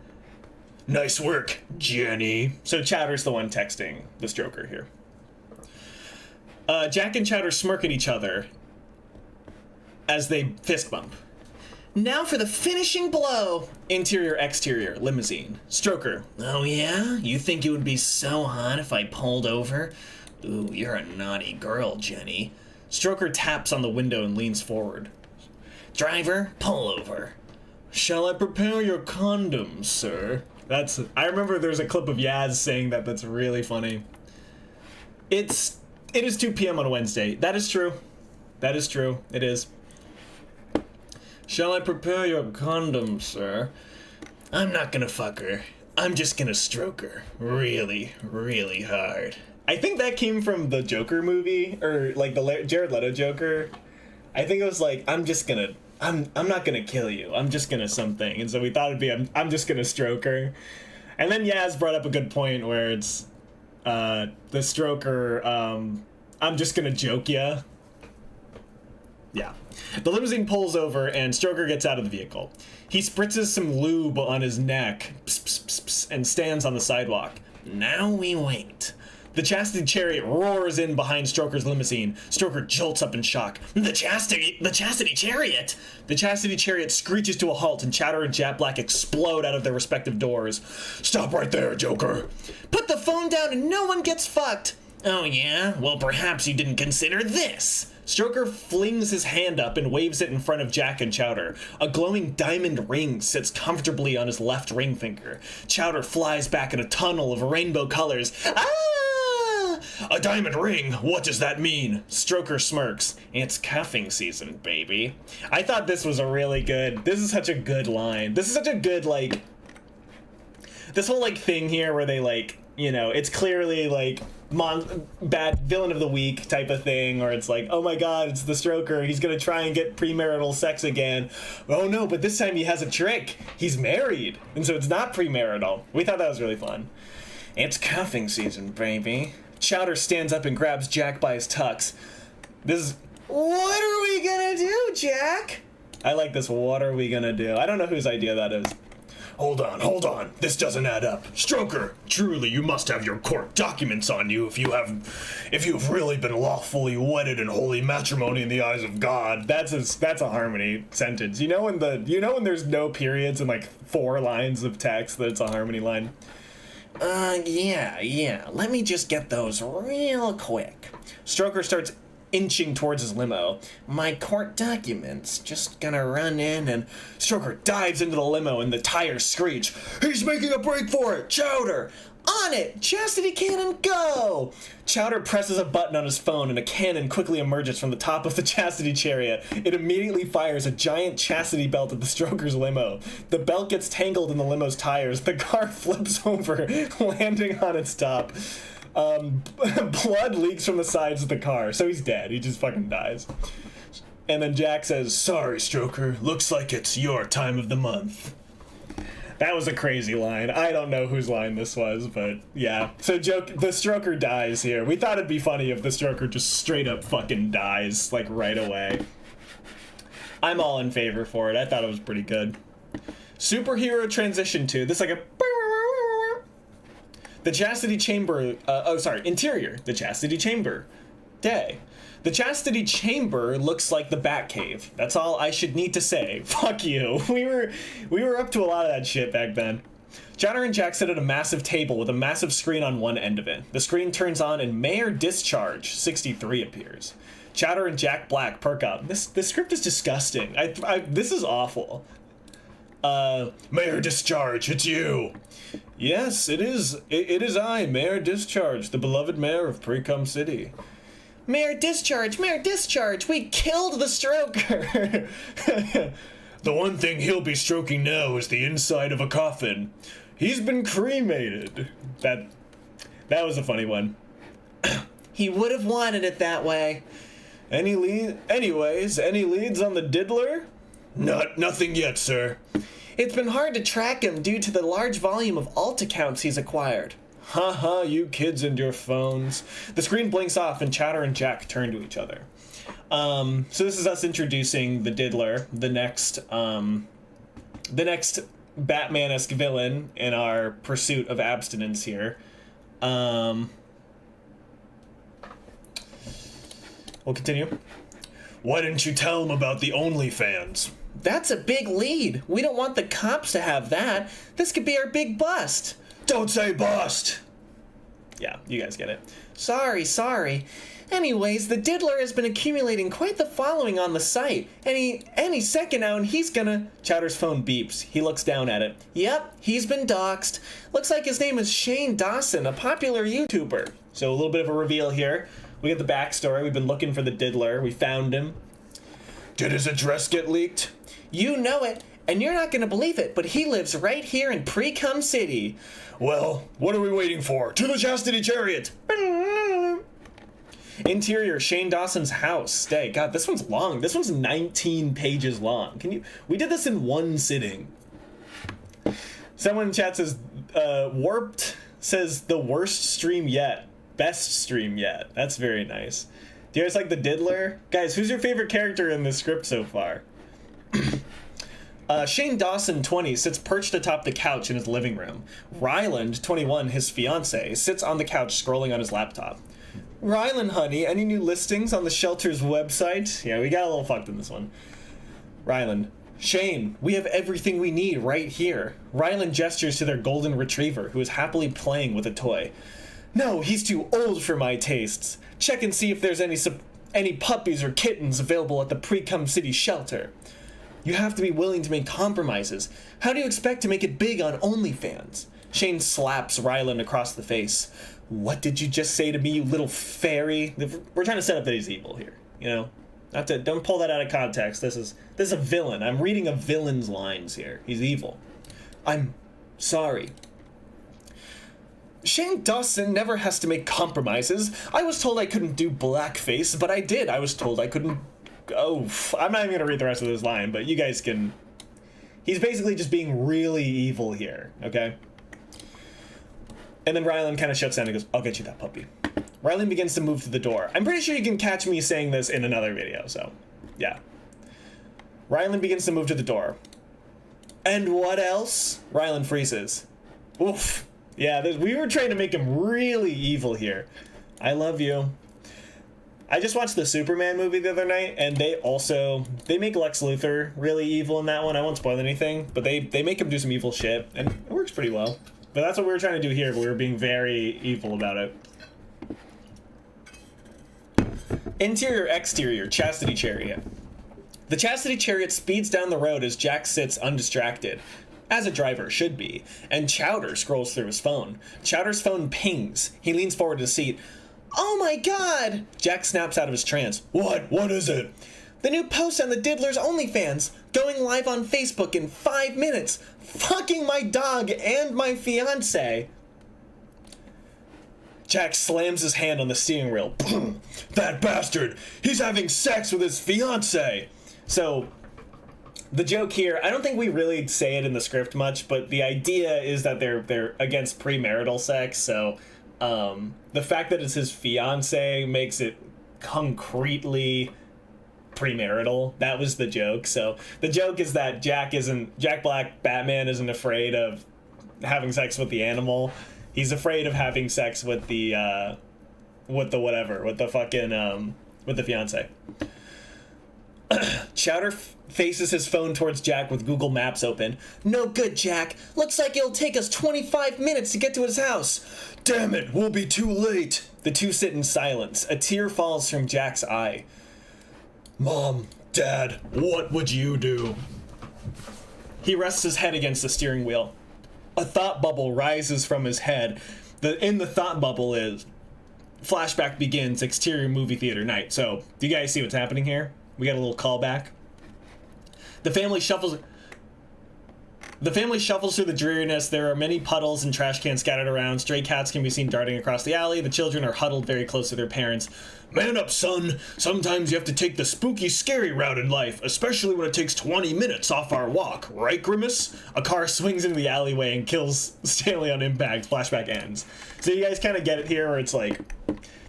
Nice work, Jenny. So Chowder's the one texting the Stroker here. Jack and Chowder smirk at each other as they fist bump. Now for the finishing blow. Interior, exterior, limousine. Stroker. Oh yeah? You think it would be so hot if I pulled over? Ooh, you're a naughty girl, Jenny. Stroker taps on the window and leans forward. Driver, pull over. Shall I prepare your condoms, sir? I remember there's a clip of Yaz saying that. That's really funny. It is 2 p.m. on a Wednesday. That is true. That is true. It is. Shall I prepare your condoms, sir? I'm not gonna fuck her. I'm just gonna stroke her. Really, really hard. I think that came from the Joker movie, or like the Jared Leto Joker. I think it was like, I'm not gonna kill you. I'm just gonna something. And so we thought it'd be, I'm just gonna stroke her. And then Yaz brought up a good point where it's, the stroker, I'm just gonna joke ya. Yeah. The limousine pulls over and Stroker gets out of the vehicle. He spritzes some lube on his neck and stands on the sidewalk. Now we wait. The Chastity Chariot roars in behind Stroker's limousine. Stroker jolts up in shock. The Chastity Chariot! The Chastity Chariot screeches to a halt and Chowder and Jack Black explode out of their respective doors. Stop right there, Joker. Put the phone down and no one gets fucked. Oh yeah? Well, perhaps you didn't consider this. Stroker flings his hand up and waves it in front of Jack and Chowder. A glowing diamond ring sits comfortably on his left ring finger. Chowder flies back in a tunnel of rainbow colors. Ah! A diamond ring? What does that mean? Stroker smirks. It's cuffing season, baby. I thought this was a really good... This is such a good line. This is such a good, like... This whole, like, thing here where they, like, you know, it's clearly, like... bad villain of the week type of thing, or it's like, oh my god, it's the Stroker, he's gonna try and get premarital sex again. Oh no, but this time he has a trick. He's married, and so it's not premarital. We thought that was really fun. It's cuffing season, baby. Chowder stands up and grabs Jack by his tux. What are we gonna do, Jack? I like this, what are we gonna do? I don't know whose idea that is. Hold on. This doesn't add up. Stroker, truly you must have your court documents on you if you've really been lawfully wedded in holy matrimony in the eyes of God. That's a harmony sentence. You know when there's no periods and like 4 lines of text that it's a harmony line? Yeah. Let me just get those real quick. Stroker starts inching towards his limo. My court documents. Just gonna run in and... Stroker dives into the limo and the tires screech. He's making a break for it! Chowder! On it! Chastity cannon, go! Chowder presses a button on his phone and a cannon quickly emerges from the top of the Chastity Chariot. It immediately fires a giant chastity belt at the Stroker's limo. The belt gets tangled in the limo's tires. The car flips over, landing on its top. Blood leaks from the sides of the car, so he's dead. He just fucking dies. And then Jack says, sorry, Stroker. Looks like it's your time of the month. That was a crazy line. I don't know whose line this was, but yeah. So the Stroker dies here. We thought it'd be funny if the Stroker just straight up fucking dies, like, right away. I'm all in favor for it. I thought it was pretty good. Superhero transition to... This like a... The Chastity Chamber... Interior. The Chastity Chamber. Day. The Chastity Chamber looks like the Batcave. That's all I should need to say. Fuck you. We were up to a lot of that shit back then. Chowder and Jack sit at a massive table with a massive screen on one end of it. The screen turns on and Mayor Discharge 63 appears. Chowder and Jack Black perk up. This script is disgusting. This is awful. Mayor Discharge, it's you. Yes, it is. It is I, Mayor Discharge, the beloved mayor of Precum City. Mayor Discharge, we killed the Stroker. The one thing he'll be stroking now is the inside of a coffin. He's been cremated. That was a funny one. He would have wanted it that way. Any leads on the diddler? Nothing yet, sir. It's been hard to track him due to the large volume of alt accounts he's acquired. Haha, you kids and your phones. The screen blinks off and Chowder and Jack turn to each other. So this is us introducing the diddler, the next Batman-esque villain in our pursuit of abstinence here. We'll continue. Why didn't you tell him about the OnlyFans? That's a big lead. We don't want the cops to have that. This could be our big bust. Don't say bust! Yeah, you guys get it. Sorry. Anyways, the diddler has been accumulating quite the following on the site. Any second now and he's gonna... Chowder's phone beeps. He looks down at it. Yep, he's been doxxed. Looks like his name is Shane Dawson, a popular YouTuber. So a little bit of a reveal here. We get the backstory. We've been looking for the diddler. We found him. Did his address get leaked? You know it, and you're not gonna believe it, but he lives right here in Precum City. Well, what are we waiting for? To the Chastity Chariot! Interior, Shane Dawson's house. Stay. God, this one's long. This one's 19 pages long. We did this in one sitting. Someone in chat says, Warped says the worst stream yet. Best stream yet. That's very nice. Do you guys like the diddler? Guys, who's your favorite character in this script so far? Shane Dawson, 20, sits perched atop the couch in his living room. Ryland, 21, his fiance, sits on the couch scrolling on his laptop. Ryland, honey, any new listings on the shelter's website? Yeah, we got a little fucked in this one. Ryland, Shane, we have everything we need right here. Ryland gestures to their golden retriever, who is happily playing with a toy. No, he's too old for my tastes. Check and see if there's any puppies or kittens available at the Precum City shelter. You have to be willing to make compromises. How do you expect to make it big on OnlyFans? Shane slaps Ryland across the face. What did you just say to me, you little fairy? We're trying to set up that he's evil here, you know? Don't pull that out of context. This is a villain. I'm reading a villain's lines here. He's evil. I'm sorry. Shane Dawson never has to make compromises. I was told I couldn't do blackface, but I did. I was told I couldn't... Oh, I'm not even going to read the rest of this line, but you guys can... He's basically just being really evil here, okay? And then Ryland kind of shuts down and goes, I'll get you that puppy. Ryland begins to move to the door. I'm pretty sure you can catch me saying this in another video, so yeah. Ryland begins to move to the door. And what else? Ryland freezes. Oof. Yeah, we were trying to make him really evil here. I love you. I just watched the Superman movie the other night, and they make Lex Luthor really evil in that one. I won't spoil anything, but they make him do some evil shit, and it works pretty well. But that's what we were trying to do here, but we were being very evil about it. Interior, exterior, Chastity Chariot. The Chastity Chariot speeds down the road as Jack sits undistracted, as a driver should be, and Chowder scrolls through his phone. Chowder's phone pings. He leans forward to the seat. Oh my god! Jack snaps out of his trance. What? What is it? The new post on the Diddler's OnlyFans, going live on Facebook in 5 minutes. Fucking my dog and my fiance. Jack slams his hand on the steering wheel. That bastard! He's having sex with his fiance! So, the joke here, I don't think we really say it in the script much, but the idea is that they're against premarital sex, so the fact that it's his fiance makes it concretely premarital. That was the joke. So the joke is that Jack Black Batman isn't afraid of having sex with the animal. He's afraid of having sex with the fiance. Chowder faces his phone towards Jack with Google Maps open. No good, Jack. Looks like it'll take us 25 minutes to get to his house. Damn it, we'll be too late. The two sit in silence. A tear falls from Jack's eye. Mom, Dad, what would you do? He rests his head against the steering wheel. A thought bubble rises from his head. In the thought bubble is flashback begins, exterior movie theater night. So, do you guys see what's happening here? We got a little callback. The family shuffles through the dreariness. There are many puddles and trash cans scattered around. Stray cats can be seen darting across the alley. The children are huddled very close to their parents. Man up, son. Sometimes you have to take the spooky, scary route in life, especially when it takes 20 minutes off our walk. Right, Grimace? A car swings into the alleyway and kills Stanley on impact. Flashback ends. So you guys kind of get it here where it's like,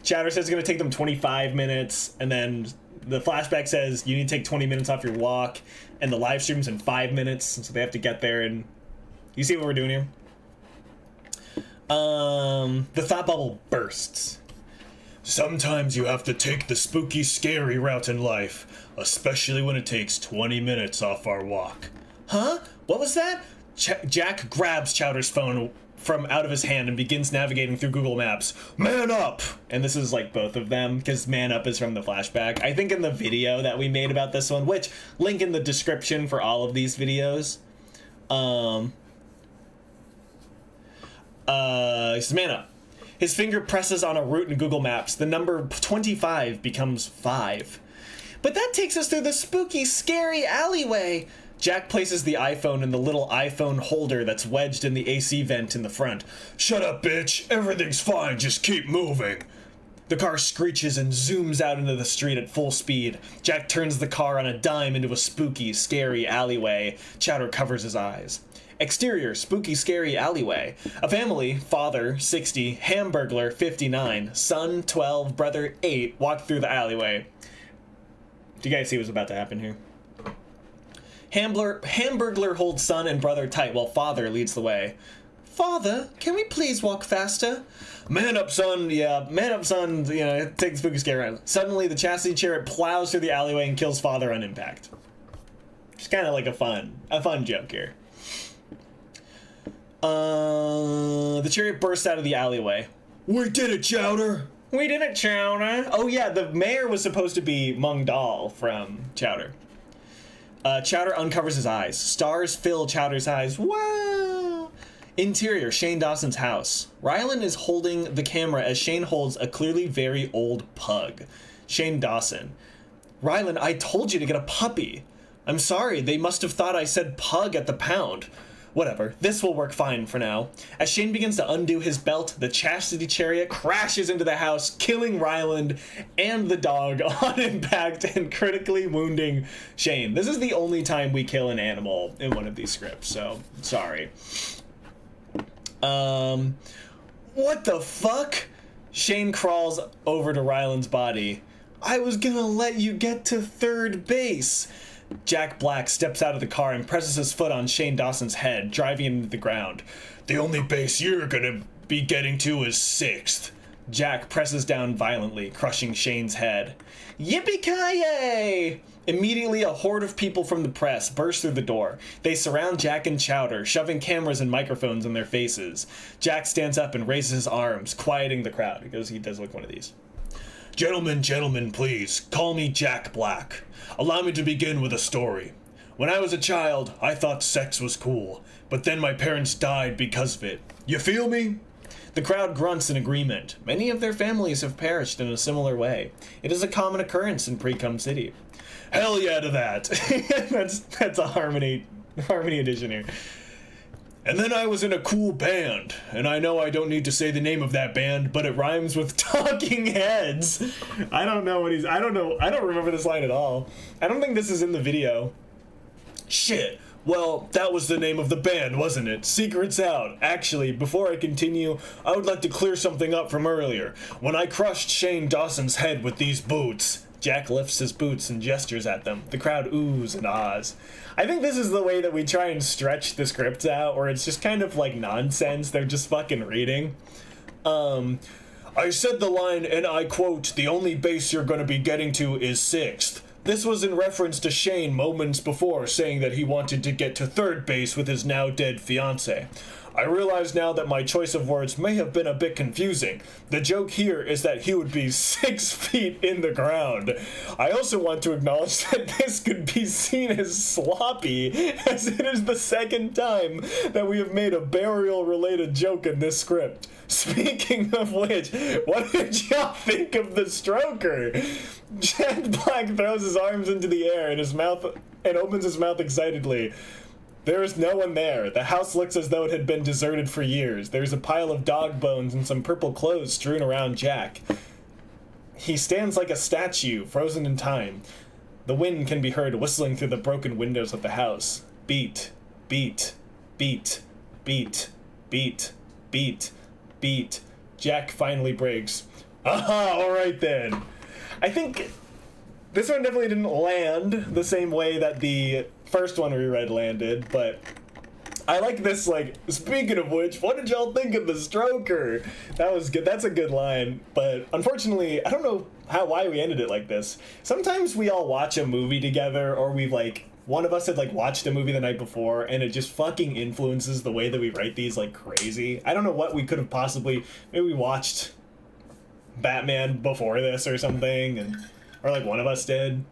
Chowder says it's going to take them 25 minutes, and then the flashback says you need to take 20 minutes off your walk, and the live stream's in 5 minutes, so they have to get there. And you see what we're doing here? The thought bubble bursts. Sometimes you have to take the spooky, scary route in life, especially when it takes 20 minutes off our walk. Huh? What was that? Jack grabs Chowder's phone from out of his hand and begins navigating through Google Maps. Man up! And this is like both of them, because man up is from the flashback. I think in the video that we made about this one, which link in the description for all of these videos, he says man up. His finger presses on a route in Google Maps. The number 25 becomes 5. But that takes us through the spooky, scary alleyway. Jack places the iPhone in the little iPhone holder that's wedged in the AC vent in the front. Shut up, bitch. Everything's fine. Just keep moving. The car screeches and zooms out into the street at full speed. Jack turns the car on a dime into a spooky, scary alleyway. Chowder covers his eyes. Exterior, spooky, scary alleyway. A family, father, 60, hamburglar, 59, son, 12, brother, 8, walk through the alleyway. Do you guys see what's about to happen here? Hamburglar holds son and brother tight while father leads the way. Father, can we please walk faster? Man up, son. Yeah, man up, son. You know, take the spooky scare out. Suddenly, the chastity chariot plows through the alleyway and kills father on impact. It's kind of like a fun joke here. The chariot bursts out of the alleyway. We did it, Chowder! We did it, Chowder! Oh yeah, the mayor was supposed to be Mung Dal from Chowder. Chowder uncovers his eyes. Stars fill Chowder's eyes. Wow! Interior, Shane Dawson's house. Rylan is holding the camera as Shane holds a clearly very old pug. Shane Dawson. Rylan, I told you to get a puppy. I'm sorry, they must have thought I said pug at the pound. Whatever, this will work fine for now. As Shane begins to undo his belt, the chastity chariot crashes into the house, killing Ryland and the dog on impact and critically wounding Shane. This is the only time we kill an animal in one of these scripts, so sorry. What the fuck? Shane crawls over to Ryland's body. I was gonna let you get to third base. Jack Black steps out of the car and presses his foot on Shane Dawson's head, driving him into the ground. The only base you're gonna be getting to is 6th. Jack presses down violently, crushing Shane's head. Yippee-ki-yay! Immediately, a horde of people from the press burst through the door. They surround Jack and Chowder, shoving cameras and microphones in their faces. Jack stands up and raises his arms, quieting the crowd. He does look one of these. Gentlemen, please, call me Jack Black. Allow me to begin with a story. When I was a child, I thought sex was cool, but then my parents died because of it. You feel me? The crowd grunts in agreement. Many of their families have perished in a similar way. It is a common occurrence in Pre-Cum City. Hell yeah to that. that's a Harmony edition here. And then I was in a cool band, and I know I don't need to say the name of that band, but it rhymes with Talking Heads. I don't remember this line at all. I don't think this is in the video. Shit. Well, that was the name of the band, wasn't it? Secret's out. Actually, before I continue, I would like to clear something up from earlier. When I crushed Shane Dawson's head with these boots... Jack lifts his boots and gestures at them. The crowd oohs and ahs. I think this is the way that we try and stretch the scripts out, or it's just kind of like nonsense. They're just fucking reading. I said the line, and I quote, the only base you're going to be getting to is 6th. This was in reference to Shane moments before saying that he wanted to get to third base with his now dead fiancée. I realize now that my choice of words may have been a bit confusing. The joke here is that he would be 6 feet in the ground. I also want to acknowledge that this could be seen as sloppy, as it is the second time that we have made a burial-related joke in this script. Speaking of which, what did y'all think of the stroker? Jack Black throws his arms into the air and opens his mouth excitedly. There is no one there. The house looks as though it had been deserted for years. There's a pile of dog bones and some purple clothes strewn around Jack. He stands like a statue, frozen in time. The wind can be heard whistling through the broken windows of the house. Beat, beat, beat, beat, beat, beat, beat. Jack finally breaks. Aha, all right then. I think this one definitely didn't land the same way that the first one we read landed, but I like this, like, speaking of which, what did y'all think of the stroker? That was good. That's a good line, but unfortunately, I don't know why we ended it like this. Sometimes we all watch a movie together, or we've, like, one of us had, like, watched a movie the night before, and it just fucking influences the way that we write these like crazy. I don't know what we could have possibly, maybe we watched Batman before this or something, or like one of us did.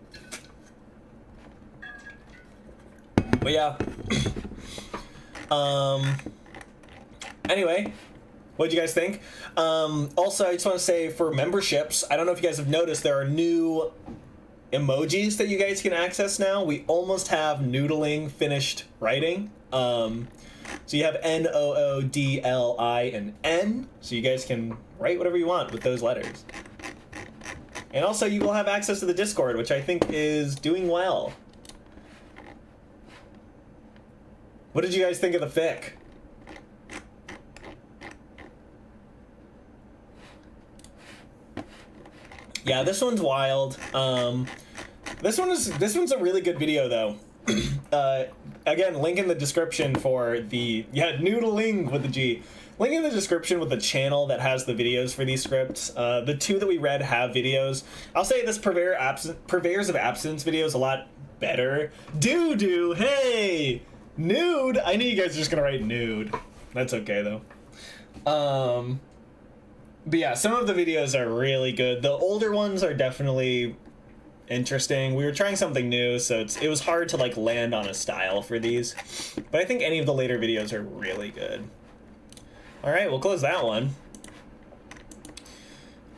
But yeah. Anyway, what'd you guys think? Also, I just want to say for memberships, I don't know if you guys have noticed, there are new emojis that you guys can access now. We almost have noodling finished writing. So you have Noodli and N, so you guys can write whatever you want with those letters. And also, you will have access to the Discord, which I think is doing well. What did you guys think of the fic? Yeah, this one's wild. This one's a really good video though. Again, link in the description for the noodling with the G. Link in the description with the channel that has the videos for these scripts. The two that we read have videos. I'll say this Purveyors of Abstinence video is a lot better. Doo-doo, hey! Nude! I knew you guys were just gonna write nude. That's okay though. But yeah, some of the videos are really good. The older ones are definitely interesting. We were trying something new, so it was hard to like land on a style for these. But I think any of the later videos are really good. All right, we'll close that one.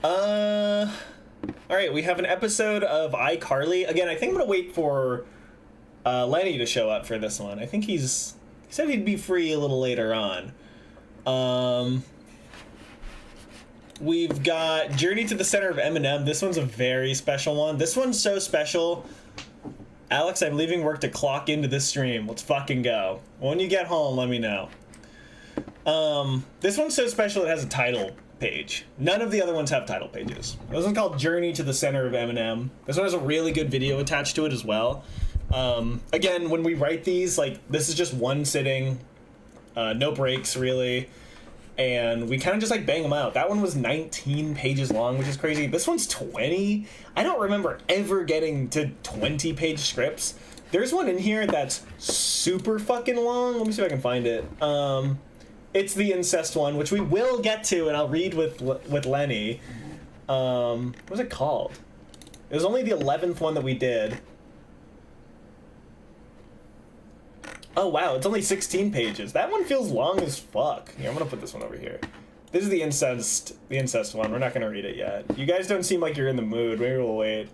All right, we have an episode of iCarly. Again, I think I'm gonna wait for Lenny to show up for this one. I think he said he'd be free a little later on. We've got Journey to the Center of M&M. This one's a very special one. This one's so special. Alex, I'm leaving work to clock into this stream. Let's fucking go. When you get home, let me know. This one's so special it has a title page. None of the other ones have title pages. This one's called Journey to the Center of M&M. This one has a really good video attached to it as well. Again, when we write these, like, this is just one sitting, no breaks really. And we kind of just like bang them out. That one was 19 pages long, which is crazy. This one's 20. I don't remember ever getting to 20-page scripts. There's one in here that's super fucking long. Let me see if I can find it. It's the incest one, which we will get to, and I'll read with Lenny. What was it called? It was only the 11th one that we did. Oh wow, it's only 16 pages. That one feels long as fuck. Here, I'm gonna put this one over here. This is the incest one. We're not gonna read it yet. You guys don't seem like you're in the mood. Maybe we'll wait.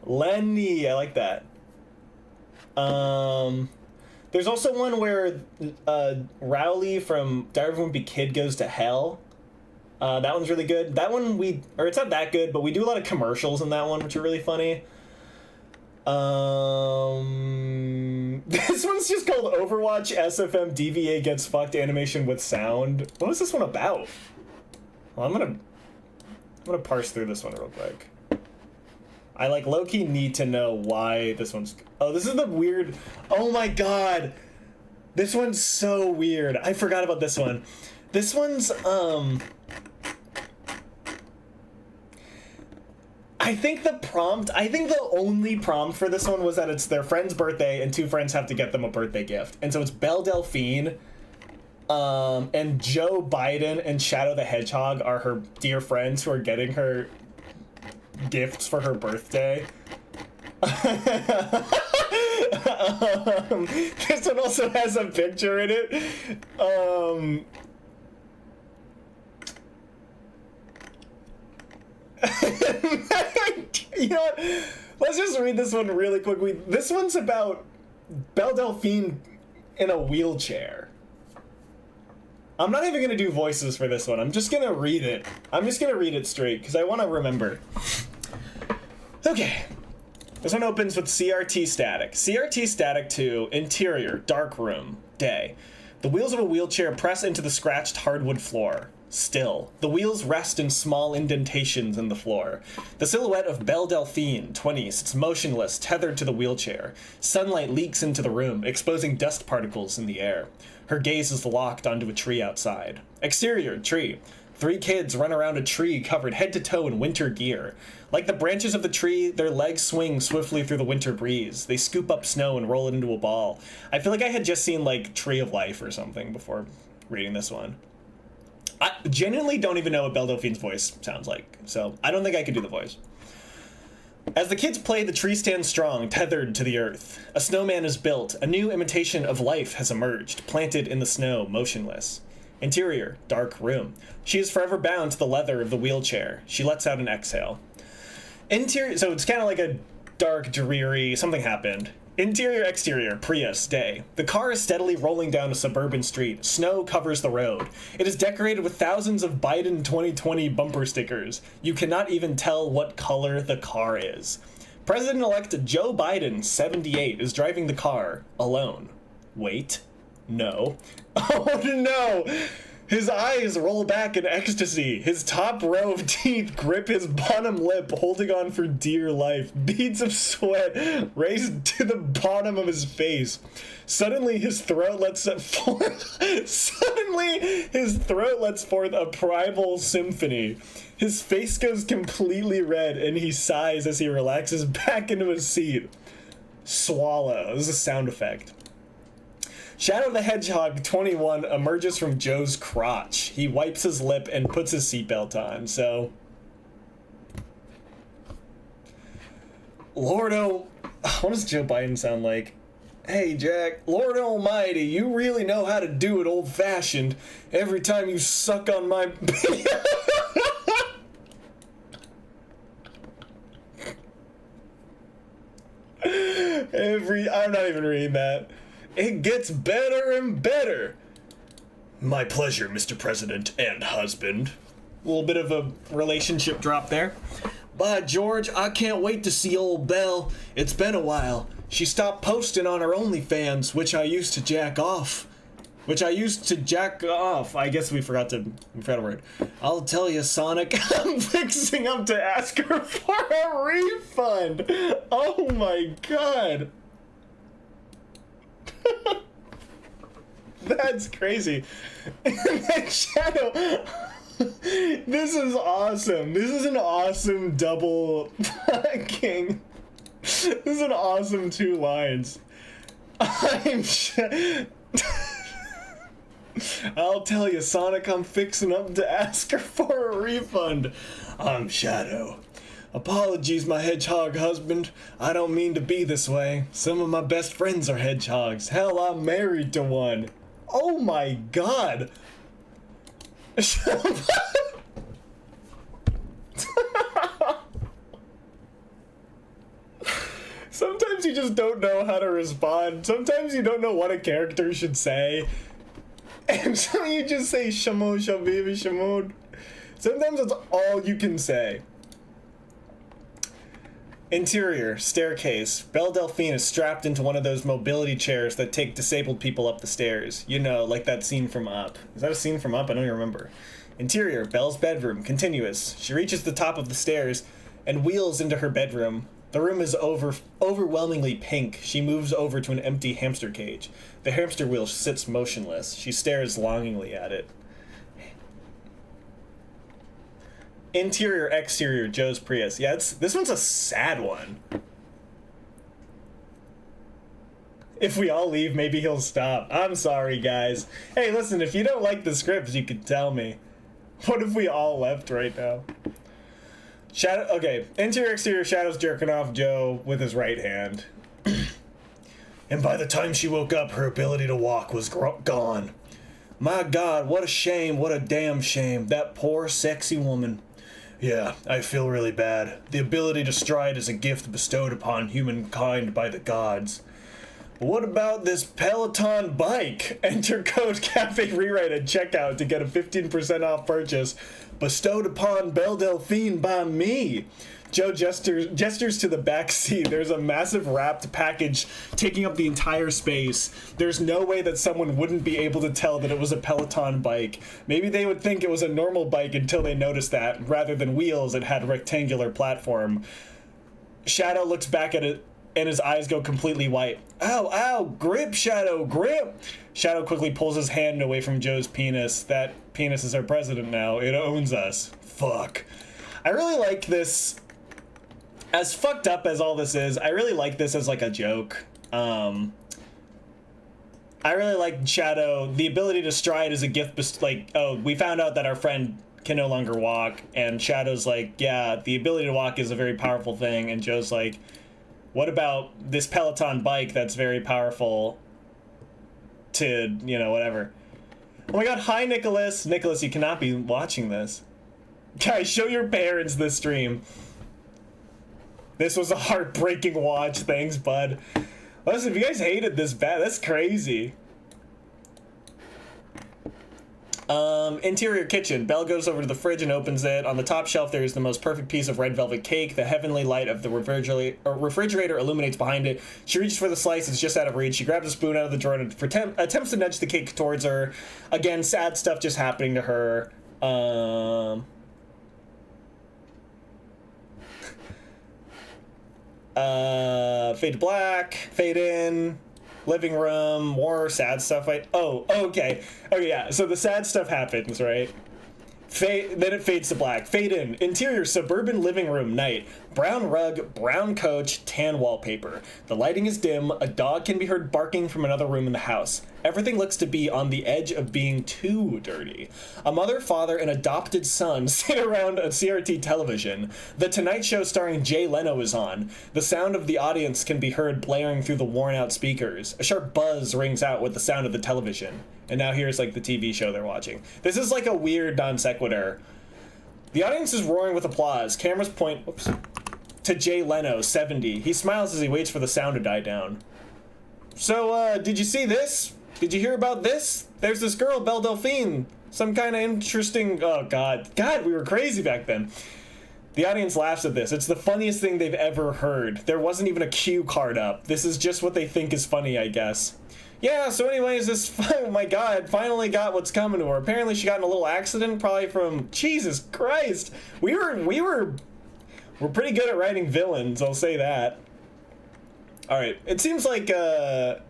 Lenny, I like that. There's also one where Rowley from Diary of a Wimpy Kid goes to hell. That one's really good. That one it's not that good, but we do a lot of commercials in that one, which are really funny. This one's just called Overwatch SFM DVA Gets Fucked Animation with Sound. What was this one about? Well, I'm gonna parse through this one real quick. I like low-key need to know why this one's... Oh, this is the weird... Oh my god! This one's so weird. I forgot about this one. This one's, I think the only prompt for this one was that it's their friend's birthday and two friends have to get them a birthday gift. And so it's Belle Delphine, and Joe Biden and Shadow the Hedgehog are her dear friends who are getting her gifts for her birthday. This one also has a picture in it. You know what? Let's just read this one really quickly. This one's about Belle Delphine in a wheelchair. I'm not even gonna do voices for this one. I'm just gonna read it. I'm just gonna read it straight because I want to remember. Okay. This one opens with CRT static. CRT static 2, interior, dark room, day. The wheels of a wheelchair press into the scratched hardwood floor. Still. The wheels rest in small indentations in the floor. The silhouette of Belle Delphine, 20, sits motionless, tethered to the wheelchair. Sunlight leaks into the room, exposing dust particles in the air. Her gaze is locked onto a tree outside. Exterior, tree. 3 kids run around a tree covered head to toe in winter gear. Like the branches of the tree, their legs swing swiftly through the winter breeze. They scoop up snow and roll it into a ball. I feel like I had just seen, like, Tree of Life or something before reading this one. I genuinely don't even know what Belle Delphine's voice sounds like, so I don't think I could do the voice. As the kids play, the tree stands strong, tethered to the earth. A snowman is built. A new imitation of life has emerged, planted in the snow, motionless. Interior, dark room. She is forever bound to the leather of the wheelchair. She lets out an exhale. Interior, so it's kind of like a dark, dreary, something happened. Interior, exterior, Prius, day. The car is steadily rolling down a suburban street. Snow covers the road. It is decorated with thousands of Biden 2020 bumper stickers. You cannot even tell what color the car is. President-elect Joe Biden, 78, is driving the car alone. Wait. No. Oh no! His eyes roll back in ecstasy. His top row of teeth grip his bottom lip, holding on for dear life. Beads of sweat race to the bottom of his face. Suddenly, his throat lets forth a primal symphony. His face goes completely red, and he sighs as he relaxes back into his seat. Swallow. This is a sound effect. Shadow the Hedgehog 21 emerges from Joe's crotch. He wipes his lip and puts his seatbelt on, so... What does Joe Biden sound like? Hey, Jack, Lord Almighty, you really know how to do it old-fashioned. Every time you suck on my... I'm not even reading that. It gets better and better. My pleasure, Mr. President and husband. A little bit of a relationship drop there. By George, I can't wait to see old Belle. It's been a while. She stopped posting on her OnlyFans, which I used to jack off. I guess we forgot a word. I'll tell you, Sonic, I'm fixing up to ask her for a refund. Oh my god. That's crazy. Shadow. This is awesome. This is an awesome double fucking. This is an awesome 2 lines. I'll tell you, Sonic, I'm fixing up to ask her for a refund. I'm Shadow. Apologies, my hedgehog husband. I don't mean to be this way. Some of my best friends are hedgehogs. Hell, I'm married to one. Oh my god. Sometimes you just don't know how to respond. Sometimes you don't know what a character should say. And so you just say, Shamo, Shabibi, Shamod. Sometimes that's all you can say. Interior, staircase. Belle Delphine is strapped into one of those mobility chairs that take disabled people up the stairs. You know, like that scene from Up. Is that a scene from Up? I don't even remember. Interior, Belle's bedroom, continuous. She reaches the top of the stairs and wheels into her bedroom. The room is overwhelmingly pink. She moves over to an empty hamster cage. The hamster wheel sits motionless. She stares longingly at it. Interior, exterior, Joe's Prius. Yeah, this one's a sad one. If we all leave, maybe he'll stop. I'm sorry, guys. Hey, listen, if you don't like the scripts, you could tell me. What if we all left right now? Shadow. Okay, interior, exterior, Shadow's jerking off Joe with his right hand. And by the time she woke up, her ability to walk was gone. My God, what a shame, what a damn shame. That poor, sexy woman. Yeah, I feel really bad. The ability to stride is a gift bestowed upon humankind by the gods. What about this Peloton bike? Enter code Cafe Rewrite at checkout to get a 15% off purchase bestowed upon Belle Delphine by me. Joe gestures to the back seat. There's a massive wrapped package taking up the entire space. There's no way that someone wouldn't be able to tell that it was a Peloton bike. Maybe they would think it was a normal bike until they noticed that, rather than wheels, it had a rectangular platform. Shadow looks back at it, and his eyes go completely white. Ow, ow, grip, Shadow, grip! Shadow quickly pulls his hand away from Joe's penis. That penis is our president now. It owns us. Fuck. I really like this. As fucked up as all this is, I really like this as like a joke. I really like Shadow. The ability to stride is a gift, we found out that our friend can no longer walk, and Shadow's like, yeah, the ability to walk is a very powerful thing, and Joe's like, what about this Peloton bike that's very powerful to, you know, whatever. Oh my god, hi Nicholas. Nicholas, you cannot be watching this. Guys, show your parents this stream. This was a heartbreaking watch, thanks, bud. Listen, if you guys hated this bad, that's crazy. Interior kitchen. Belle goes over to the fridge and opens it. On the top shelf, there is the most perfect piece of red velvet cake. The heavenly light of the refrigerator illuminates behind it. She reaches for the slice. It's just out of reach. She grabs a spoon out of the drawer and attempts to nudge the cake towards her. Again, sad stuff just happening to her. Fade to black. Fade in. Living room, more sad stuff. Okay, yeah. So the sad stuff happens, right? Then it fades to black. Fade in. Interior suburban living room, night. Brown rug, brown coach, tan wallpaper. The lighting is dim. A dog can be heard barking from another room in the house. Everything looks to be on the edge of being too dirty. A mother, father, and adopted son sit around a CRT television. The Tonight Show starring Jay Leno is on. The sound of the audience can be heard blaring through the worn-out speakers. A sharp buzz rings out with the sound of the television. And now here's like the TV show they're watching. This is like a weird non sequitur. The audience is roaring with applause. Cameras point to Jay Leno, 70. He smiles as he waits for the sound to die down. So, did you see this? Did you hear about this? There's this girl, Belle Delphine. Some kind of interesting... Oh, God. God, we were crazy back then. The audience laughs at this. It's the funniest thing they've ever heard. There wasn't even a cue card up. This is just what they think is funny, I guess. Yeah, so anyways, oh my God, finally got what's coming to her. Apparently she got in a little accident, probably from... Jesus Christ. We're pretty good at writing villains, I'll say that. Alright, it seems like, y'all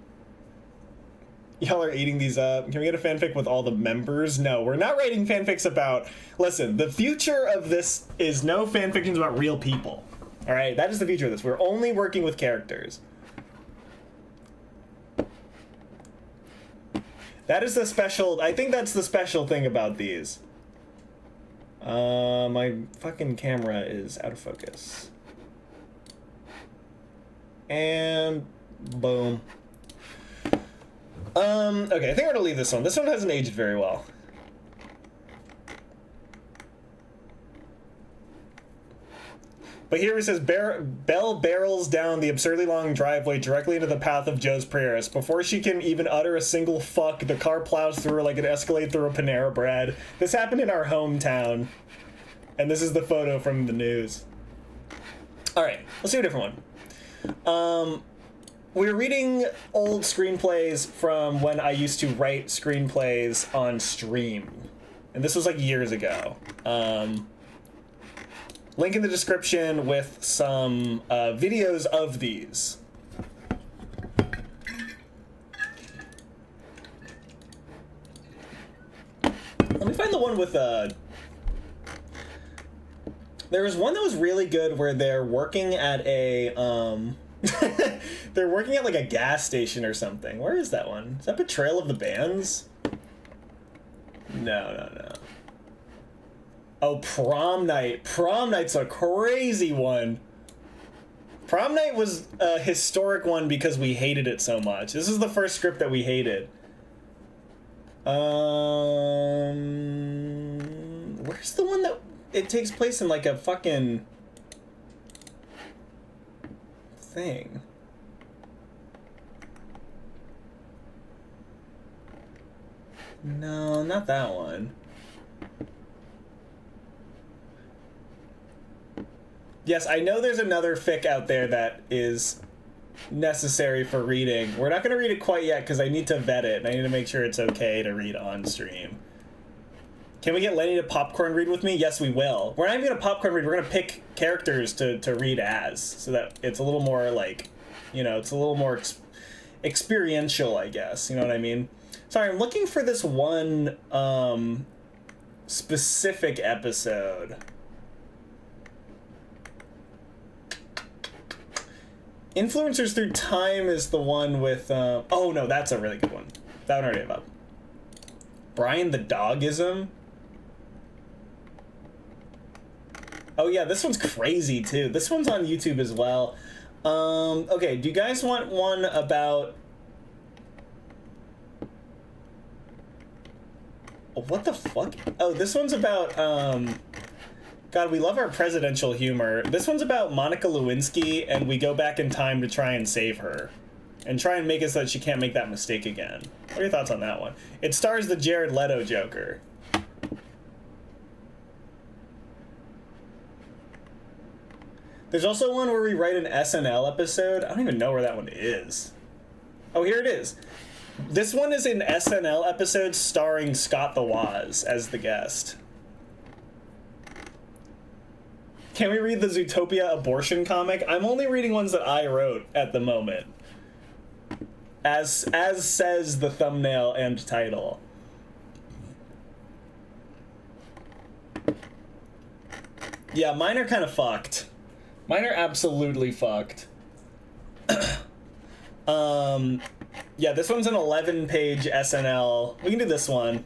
are eating these up. Can we get a fanfic with all the members? No, we're not writing fanfics about... Listen, the future of this is no fanfictions about real people. Alright, that is the future of this. We're only working with characters. That is the special... I think that's the special thing about these. My fucking camera is out of focus. And... boom. Okay, I think I'm gonna leave this one. This one hasn't aged very well. But here he says, Belle barrels down the absurdly long driveway directly into the path of Joe's Prayers. Before she can even utter a single fuck, the car plows through her like an Escalade through a Panera Bread. This happened in our hometown. And this is the photo from the news. Alright, let's do a different one. We're reading old screenplays from when I used to write screenplays on stream. And this was like years ago. Link in the description with some videos of these. Let me find the one with there was one that was really good where they're working at a they're working at like a gas station or something. Where is that one? Is that Betrayal of the Bands? No. Oh, Prom Night. Prom Night's a crazy one. Prom Night was a historic one because we hated it so much. This is the first script that we hated. Where's the one that it takes place in like a fucking thing? No, not that one. Yes, I know there's another fic out there that is necessary for reading. We're not going to read it quite yet because I need to vet it, and I need to make sure it's okay to read on stream. Can we get Lenny to popcorn read with me? Yes, we will. We're not even going to popcorn read. We're going to pick characters to read as, so that it's a little more, like, you know, it's a little more experiential, I guess. You know what I mean? Sorry, I'm looking for this one specific episode. Influencers Through Time is the one with, oh no, that's a really good one. That one already have up. Brian the Dogism? Oh yeah, this one's crazy too. This one's on YouTube as well. Okay, do you guys want one about... What the fuck? Oh, this one's about, God, we love our presidential humor. This one's about Monica Lewinsky, and we go back in time to try and save her. and try and make it so that she can't make that mistake again. What are your thoughts on that one? It stars the Jared Leto Joker. There's also one where we write an SNL episode. I don't even know where that one is. Oh, here it is. This one is an SNL episode starring Scott the Woz as the guest. Can we read the Zootopia abortion comic? I'm only reading ones that I wrote at the moment. As says the thumbnail and title. Yeah, mine are kind of fucked. Mine are absolutely fucked. Yeah, this one's an 11-page SNL. We can do this one.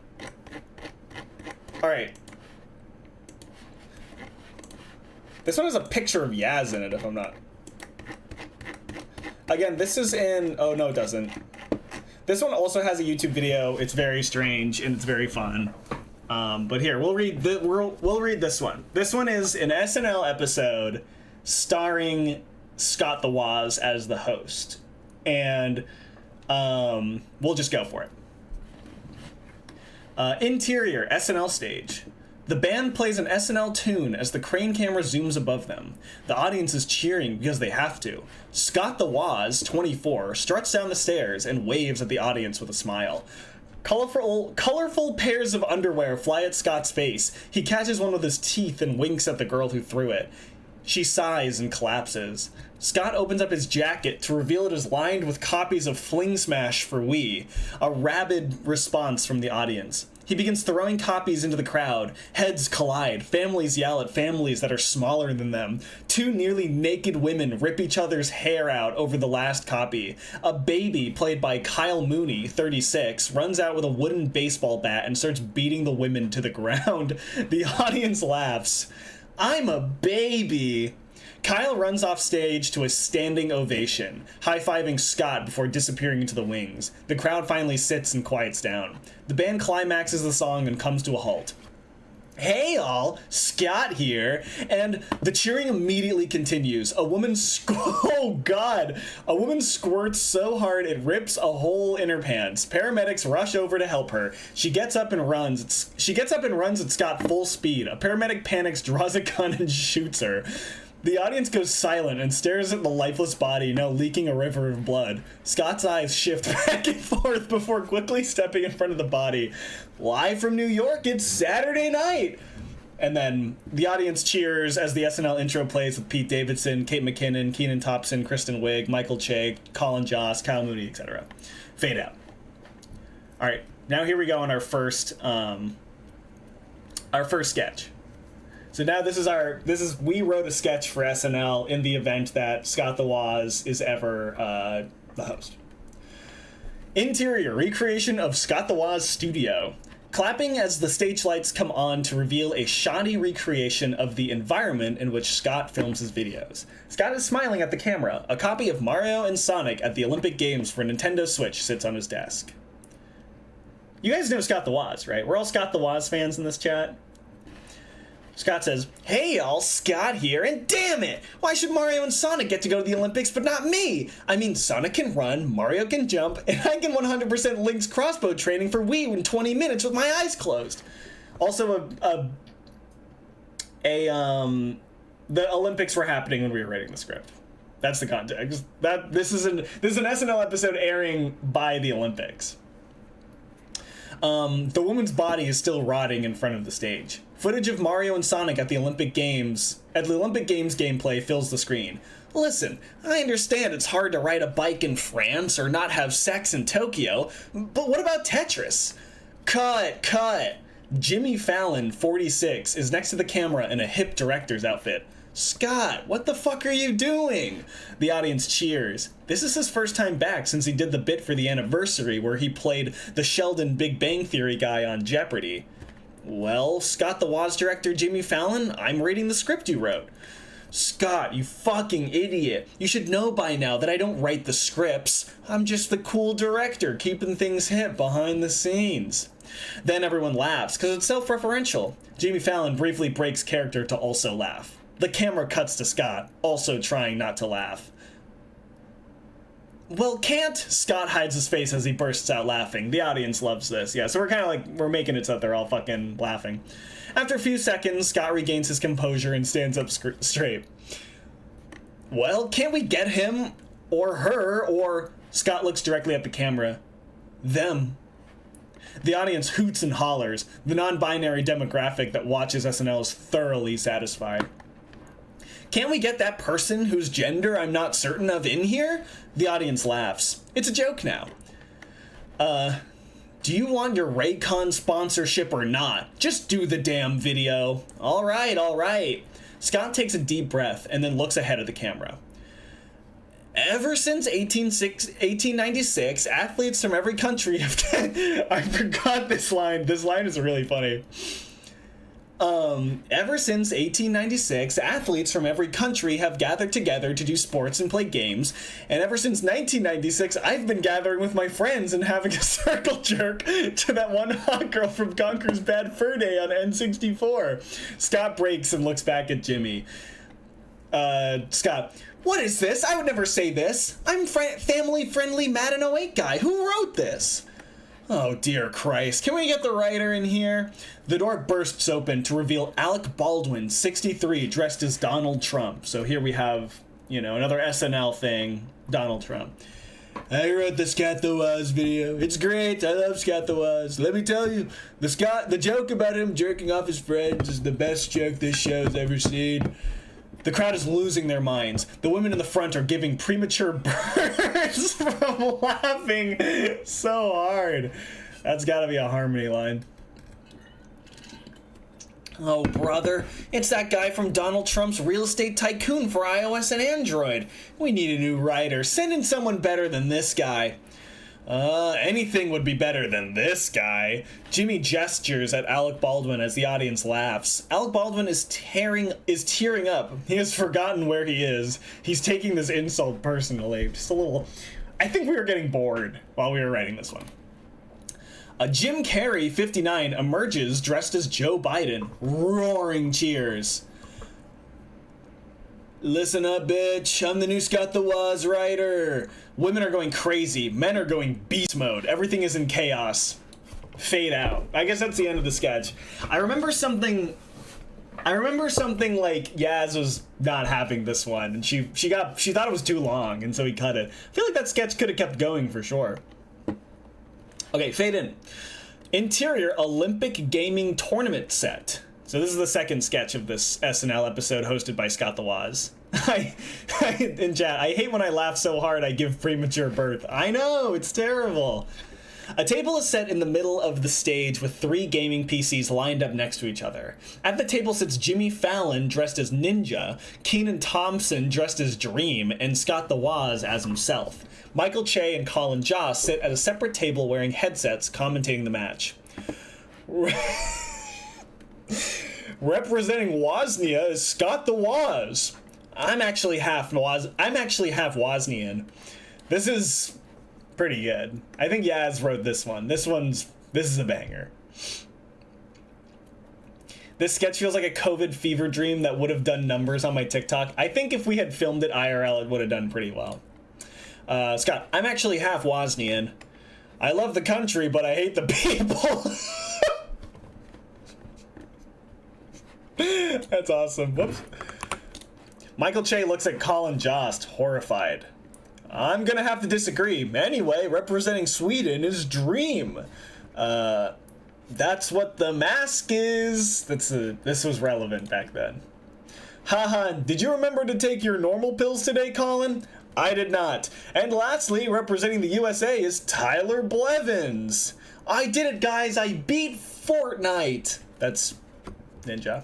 All right. This one has a picture of Yaz in it, if I'm not... Again, this is in... Oh, no, it doesn't. This one also has a YouTube video. It's very strange, and it's very fun. But here, we'll read this one. This one is an SNL episode starring Scott the Woz as the host. And we'll just go for it. Interior, SNL stage. The band plays an SNL tune as the crane camera zooms above them. The audience is cheering because they have to. Scott the Woz, 24, struts down the stairs and waves at the audience with a smile. Colorful pairs of underwear fly at Scott's face. He catches one with his teeth and winks at the girl who threw it. She sighs and collapses. Scott opens up his jacket to reveal it is lined with copies of Fling Smash for Wii, a rabid response from the audience. He begins throwing copies into the crowd. Heads collide. Families yell at families that are smaller than them. Two nearly naked women rip each other's hair out over the last copy. A baby, played by Kyle Mooney, 36, runs out with a wooden baseball bat and starts beating the women to the ground. The audience laughs. I'm a baby. Kyle runs off stage to a standing ovation, high-fiving Scott before disappearing into the wings. The crowd finally sits and quiets down. The band climaxes the song and comes to a halt. Hey all, Scott here, and the cheering immediately continues. A woman oh god, a woman squirts so hard it rips a hole in her pants. Paramedics rush over to help her. She gets up and runs at Scott full speed. A paramedic panics, draws a gun, and shoots her. The audience goes silent and stares at the lifeless body, now leaking a river of blood. Scott's eyes shift back and forth before quickly stepping in front of the body. Live from New York, it's Saturday night! And then the audience cheers as the SNL intro plays with Pete Davidson, Kate McKinnon, Kenan Thompson, Kristen Wiig, Michael Che, Colin Jost, Kyle Mooney, etc. Fade out. Alright, now here we go on our first sketch. So now we wrote a sketch for SNL in the event that Scott the Woz is ever the host. Interior, recreation of Scott the Woz studio. Clapping as the stage lights come on to reveal a shoddy recreation of the environment in which Scott films his videos. Scott is smiling at the camera. A copy of Mario and Sonic at the Olympic Games for Nintendo Switch sits on his desk. You guys know Scott the Woz, right? We're all Scott the Woz fans in this chat. Scott says, hey y'all, Scott here, and damn it! Why should Mario and Sonic get to go to the Olympics but not me? I mean, Sonic can run, Mario can jump, and I can 100% Link's crossbow training for Wii in 20 minutes with my eyes closed. Also, the Olympics were happening when we were writing the script. That's the context. This is an SNL episode airing by the Olympics. The woman's body is still rotting in front of the stage. Footage of Mario and Sonic at the Olympic Games gameplay fills the screen. Listen, I understand it's hard to ride a bike in France or not have sex in Tokyo, but what about Tetris? Cut. Jimmy Fallon, 46, is next to the camera in a hip director's outfit. Scott, what the fuck are you doing? The audience cheers. This is his first time back since he did the bit for the anniversary where he played the Sheldon Big Bang Theory guy on Jeopardy. Well, Scott the Woz director Jimmy Fallon, I'm reading the script you wrote. Scott, you fucking idiot. You should know by now that I don't write the scripts. I'm just the cool director keeping things hip behind the scenes. Then everyone laughs because it's self-referential. Jimmy Fallon briefly breaks character to also laugh. The camera cuts to Scott, also trying not to laugh. well, can't. Scott hides his face as he bursts out laughing. The audience loves this. Yeah, so we're kind of like, we're making it so that they're all fucking laughing. After a few seconds, Scott regains his composure and stands up straight. Well, can't we get him or her or... Scott looks directly at the camera. Them. The audience hoots and hollers. The non-binary demographic that watches SNL is thoroughly satisfied. Can't we get that person whose gender I'm not certain of in here? The audience laughs. It's a joke now. Do you want your Raycon sponsorship or not? Just do the damn video. All right. Scott takes a deep breath and then looks ahead of the camera. Ever since 1896, athletes from every country have... I forgot this line. This line is really funny. Ever since 1896, athletes from every country have gathered together to do sports and play games. And ever since 1996, I've been gathering with my friends and having a circle jerk to that one hot girl from Conker's Bad Fur Day on N64. Scott breaks and looks back at Jimmy. Scott, what is this? I would never say this. I'm family-friendly Madden 08 guy. Who wrote this? Oh, dear Christ. Can we get the writer in here? The door bursts open to reveal Alec Baldwin, 63, dressed as Donald Trump. So here we have, you know, another SNL thing, Donald Trump. I wrote the Scott the Woz video. It's great. I love Scott the Woz. Let me tell you, the joke about him jerking off his friends is the best joke this show's ever seen. The crowd is losing their minds. The women in the front are giving premature births from laughing so hard. That's gotta be a Harmony line. Oh, brother. It's that guy from Donald Trump's Real Estate Tycoon for iOS and Android. We need a new writer. Send in someone better than this guy. Anything would be better than this guy. Jimmy gestures at Alec Baldwin as the audience laughs. Alec Baldwin is tearing up. He has forgotten where he is. He's taking this insult personally. Just a little... I think we were getting bored while we were writing this one. Jim Carrey, 59, emerges dressed as Joe Biden. Roaring cheers. Listen up, bitch. I'm the new Scott the Woz writer. Women are going crazy. Men are going beast mode. Everything is in chaos. Fade out. I guess that's the end of the sketch. I remember something like Yaz was not having this one, and she thought it was too long, and so he cut it. I feel like that sketch could have kept going for sure. Okay, fade in. Interior Olympic Gaming Tournament set. So this is the second sketch of this SNL episode hosted by Scott the Woz. In chat, I hate when I laugh so hard I give premature birth. I know, it's terrible. A table is set in the middle of the stage with 3 gaming PCs lined up next to each other. At the table sits Jimmy Fallon dressed as Ninja, Kenan Thompson dressed as Dream, and Scott the Woz as himself. Michael Che and Colin Jost sit at a separate table wearing headsets commentating the match. Representing Woznia is Scott the Woz. I'm actually half Woznian. This is pretty good. I think Yaz wrote this one. This is a banger. This sketch feels like a COVID fever dream that would have done numbers on my TikTok. I think if we had filmed it IRL, it would have done pretty well. Scott, I'm actually half Woznian. I love the country, but I hate the people. That's awesome. Whoops. Michael Che looks at Colin Jost, horrified. I'm gonna have to disagree. Anyway, representing Sweden is Dream. That's what the mask is. This was relevant back then. Haha, did you remember to take your normal pills today, Colin? I did not. And lastly, representing the USA is Tyler Blevins. I did it, guys. I beat Fortnite. That's Ninja.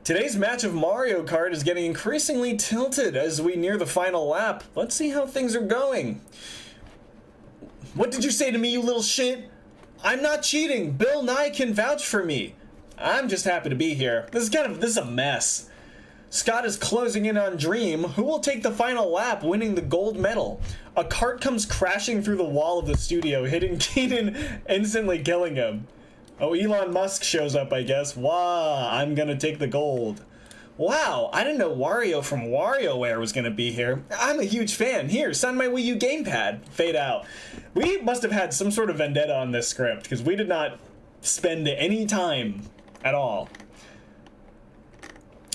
Today's match of Mario Kart is getting increasingly tilted as we near the final lap. Let's see how things are going. What did you say to me, you little shit? I'm not cheating. Bill Nye can vouch for me. I'm just happy to be here. This is a mess. Scott is closing in on Dream, who will take the final lap, winning the gold medal. A cart comes crashing through the wall of the studio, hitting Keenan, instantly killing him. Oh, Elon Musk shows up, I guess. Wah, I'm gonna take the gold. Wow, I didn't know Wario from WarioWare was gonna be here. I'm a huge fan. Here, sign my Wii U gamepad. Fade out. We must have had some sort of vendetta on this script, because we did not spend any time at all.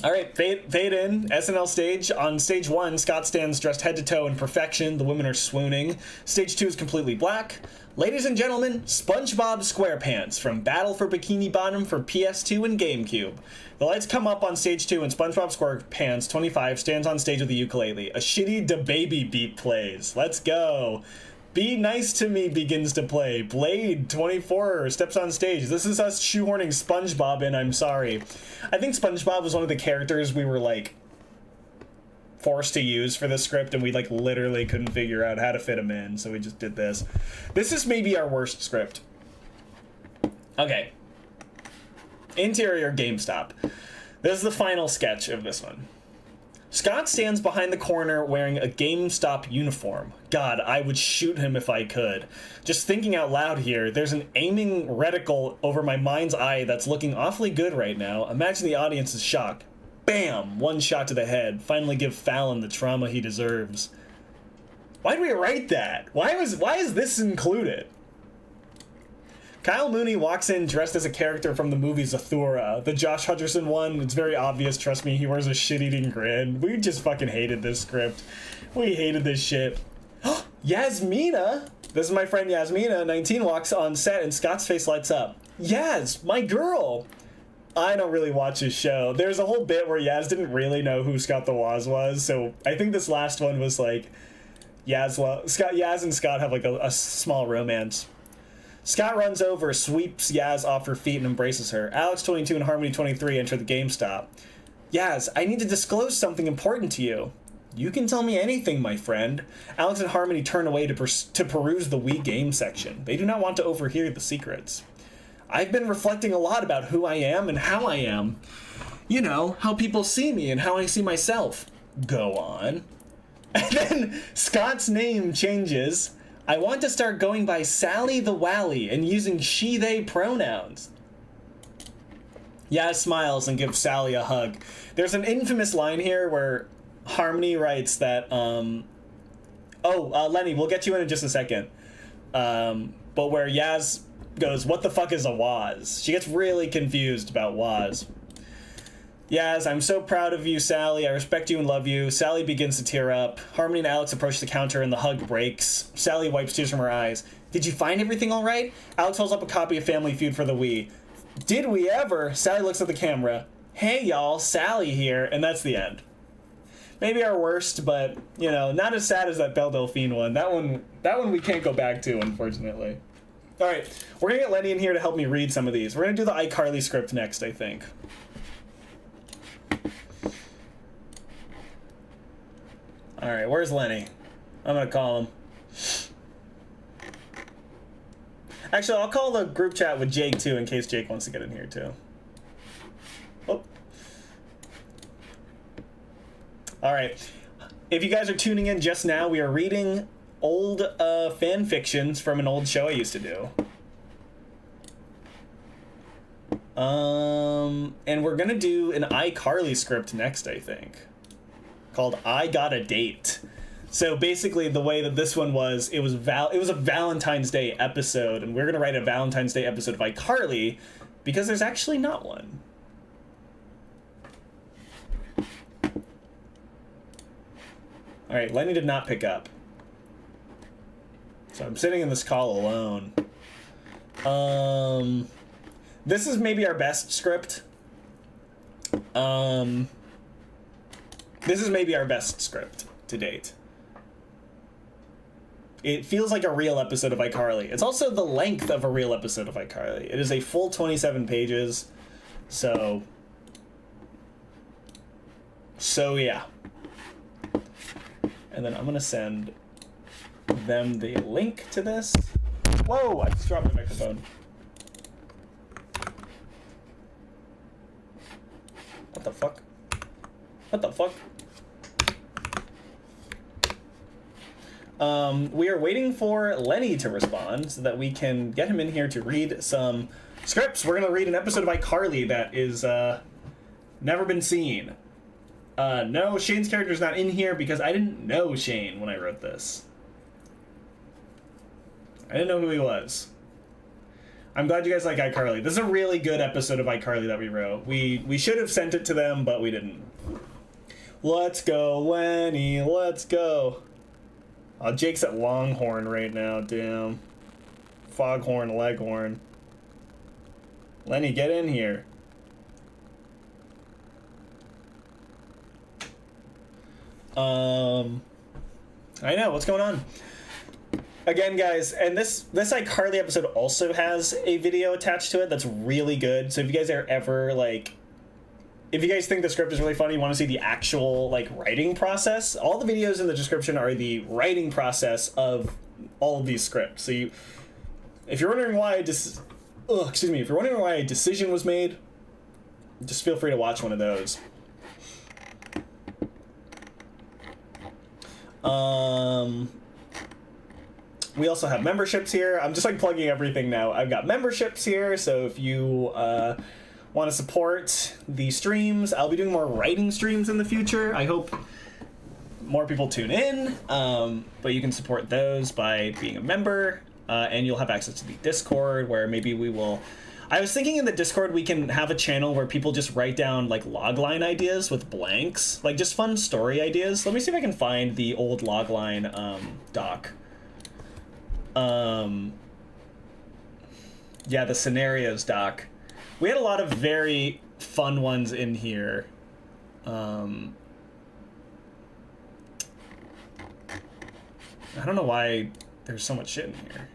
Alright, fade in. SNL stage. On stage 1, Scott stands dressed head to toe in perfection. The women are swooning. Stage 2 is completely black. Ladies and gentlemen, SpongeBob SquarePants from Battle for Bikini Bottom for PS2 and GameCube. The lights come up on stage 2 and SpongeBob SquarePants 25 stands on stage with a ukulele. A shitty DaBaby beat plays. Let's go. Be Nice to Me begins to play. Blade 24 steps on stage. This is us shoehorning SpongeBob in, I'm sorry. I think SpongeBob was one of the characters we were like forced to use for the script, and we like literally couldn't figure out how to fit him in, so we just did this. This is maybe our worst script. Okay. Interior GameStop. This is the final sketch of this one. Scott stands behind the corner wearing a GameStop uniform. God, I would shoot him if I could. Just thinking out loud here, there's an aiming reticle over my mind's eye that's looking awfully good right now. Imagine the audience's shock. Bam! One shot to the head. Finally give Fallon the trauma he deserves. Why did we write that? Why is this included? Kyle Mooney walks in dressed as a character from the movie Zathura. The Josh Hutcherson one, it's very obvious, trust me, he wears a shit-eating grin. We just fucking hated this script. We hated this shit. Yasmina! This is my friend Yasmina, 19, walks on set and Scott's face lights up. Yas, my girl! I don't really watch his show. There's a whole bit where Yaz didn't really know who Scott the Woz was, so I think this last one was like Yaz and Scott have like a small romance. Scott runs over, sweeps Yaz off her feet and embraces her. Alex 22 and Harmony 23 enter the GameStop. Yaz, I need to disclose something important to you. You can tell me anything, my friend. Alex and Harmony turn away to peruse the Wii game section. They do not want to overhear the secrets. I've been reflecting a lot about who I am and how I am. You know, how people see me and how I see myself. Go on. And then Scott's name changes. I want to start going by Sally the Wally and using she-they pronouns. Yaz smiles and gives Sally a hug. There's an infamous line here where Harmony writes that, Lenny, we'll get you in just a second. But where Yaz goes, what the fuck is a Woz? She gets really confused about Woz. Yaz, I'm so proud of you, Sally. I respect you and love you. Sally begins to tear up. Harmony and Alex approach the counter and the hug breaks. Sally wipes tears from her eyes. Did you find everything all right? Alex holds up a copy of Family Feud for the Wii. Did we ever? Sally looks at the camera. Hey, y'all, Sally here. And that's the end. Maybe our worst, but, you know, not as sad as that Belle Delphine one. That one we can't go back to, unfortunately. All right, we're going to get Lenny in here to help me read some of these. We're going to do the iCarly script next, I think. All right, where's Lenny? I'm going to call him. Actually, I'll call the group chat with Jake, too, in case Jake wants to get in here, too. Oh. All right. If you guys are tuning in just now, we are reading old fan fictions from an old show I used to do. And we're going to do an iCarly script next, I think, called I Got a Date. So basically the way that this one was, it was a Valentine's Day episode, and we're going to write a Valentine's Day episode of iCarly because there's actually not one. All right, Lenny did not pick up. So I'm sitting in this call alone. This is maybe our best script. This is maybe our best script to date. It feels like a real episode of iCarly. It's also the length of a real episode of iCarly. It is a full 27 pages. So yeah. And then I'm going to send them the link to this. Whoa, I just dropped the microphone. What the fuck? What the fuck? We are waiting for Lenny to respond so that we can get him in here to read some scripts. We're going to read an episode of iCarly that is never been seen. No, Shane's character's not in here because I didn't know Shane when I wrote this. I didn't know who he was. I'm glad you guys like iCarly. This is a really good episode of iCarly that we wrote. We should have sent it to them, but we didn't. Let's go, Lenny. Let's go. Oh, Jake's at Longhorn right now. Damn. Foghorn, Leghorn. Lenny, get in here. I know, what's going on? Again, guys, and this iCarly episode also has a video attached to it that's really good. So if you guys are ever, like, if you guys think the script is really funny, you want to see the actual, like, writing process, all the videos in the description are the writing process of all of these scripts. So if you're wondering why if you're wondering why a decision was made, just feel free to watch one of those. We also have memberships here. I'm just like plugging everything now. I've got memberships here, so if you want to support the streams, I'll be doing more writing streams in the future. I hope more people tune in, but you can support those by being a member, and you'll have access to the Discord, where maybe we will... I was thinking in the Discord we can have a channel where people just write down like logline ideas with blanks, like just fun story ideas. Let me see if I can find the old logline doc. Yeah, the scenarios doc. We had a lot of very fun ones in here. I don't know why there's so much shit in here.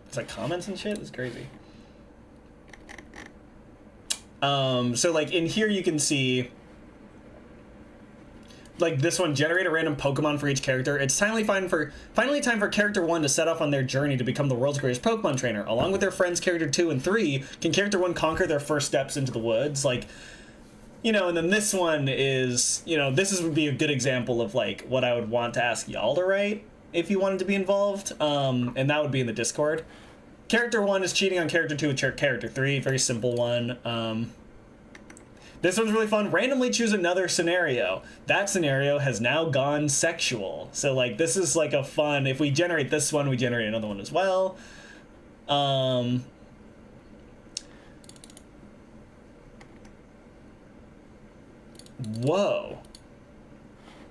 It's like comments and shit. It's crazy. So like in here you can see, like this one, generate a random Pokemon for each character. It's finally time for character 1 to set off on their journey to become the world's greatest Pokemon trainer. Along with their friends, character 2 and 3, can character 1 conquer their first steps into the woods? Like, you know, and then this one is, you know, would be a good example of like what I would want to ask y'all to write if you wanted to be involved. And that would be in the Discord. Character 1 is cheating on character 2 with character 3. Very simple one. This one's really fun. Randomly choose another scenario. That scenario has now gone sexual. So, like, this is, like, a fun... If we generate this one, we generate another one as well. Whoa.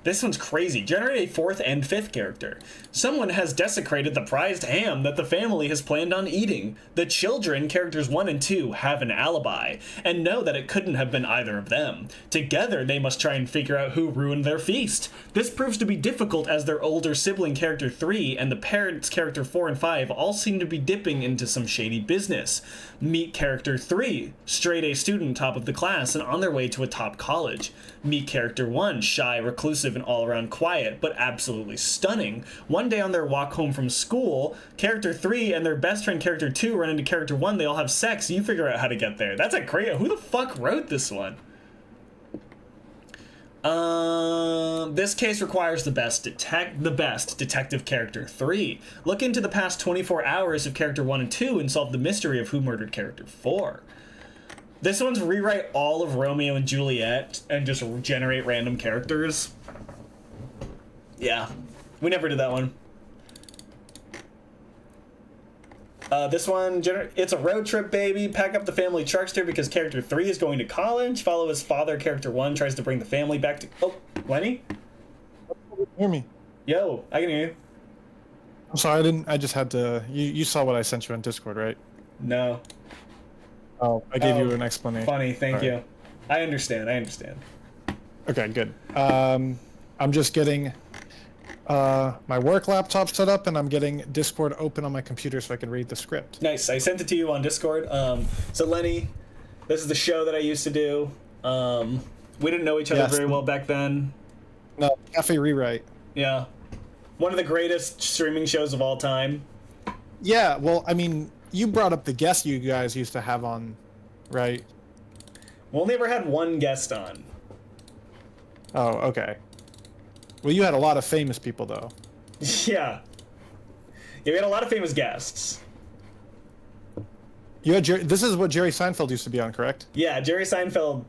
This one's crazy. Generate a 4th and 5th character. Someone has desecrated the prized ham that the family has planned on eating. The children, characters 1 and 2, have an alibi, and know that it couldn't have been either of them. Together, they must try and figure out who ruined their feast. This proves to be difficult as their older sibling, character 3, and the parents, character 4 and 5, all seem to be dipping into some shady business. Meet character 3, straight A student, top of the class, and on their way to a top college. Meet character 1, shy, reclusive, and all-around quiet, but absolutely stunning. One day on their walk home from school, character 3 and their best friend character 2 run into character 1. They all have sex. You figure out how to get there. That's a great... Who the fuck wrote this one? This case requires the best detective character 3. Look into the past 24 hours of character 1 and 2 and solve the mystery of who murdered character 4. This one's rewrite all of Romeo and Juliet and just generate random characters. Yeah, we never did that one. This one, it's a road trip, baby. Pack up the family truckster because character 3 is going to college. Follow his father, character 1 tries to bring the family back to... Oh, Lenny? Hear me? Yo, I can hear you. I'm sorry, I just had to... You saw what I sent you on Discord, right? No. Oh, I gave you an explanation. Funny, thank All you. right. I understand. Okay, good. I'm just getting my work laptop set up, and I'm getting Discord open on my computer so I can read the script. Nice. I sent it to you on Discord. So Lenny, this is the show that I used to do. We didn't know each other very well back then. No, Cafe Rewrite. Yeah. One of the greatest streaming shows of all time. Yeah, well, I mean, you brought up the guest you guys used to have on, right? We only ever had one guest on. Oh, okay. Well, you had a lot of famous people, though. Yeah. Yeah, we had a lot of famous guests. You had this is what Jerry Seinfeld used to be on, correct? Yeah, Jerry Seinfeld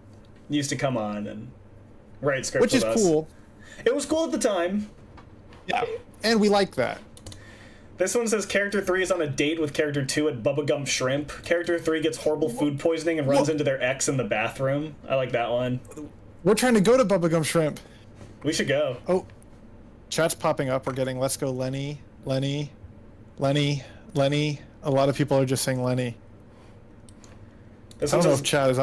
used to come on and write scripts Which is with us. cool. It was cool at the time. Yeah, and we like that. This one says character 3 is on a date with character 2 at Bubba Gump Shrimp. Character 3 gets horrible food poisoning and runs into their ex in the bathroom. I like that one. We're trying to go to Bubblegum Shrimp. We should go. Oh, chat's popping up. We're getting let's go Lenny, Lenny, Lenny, Lenny. A lot of people are just saying Lenny. This I one don't know says, if chat is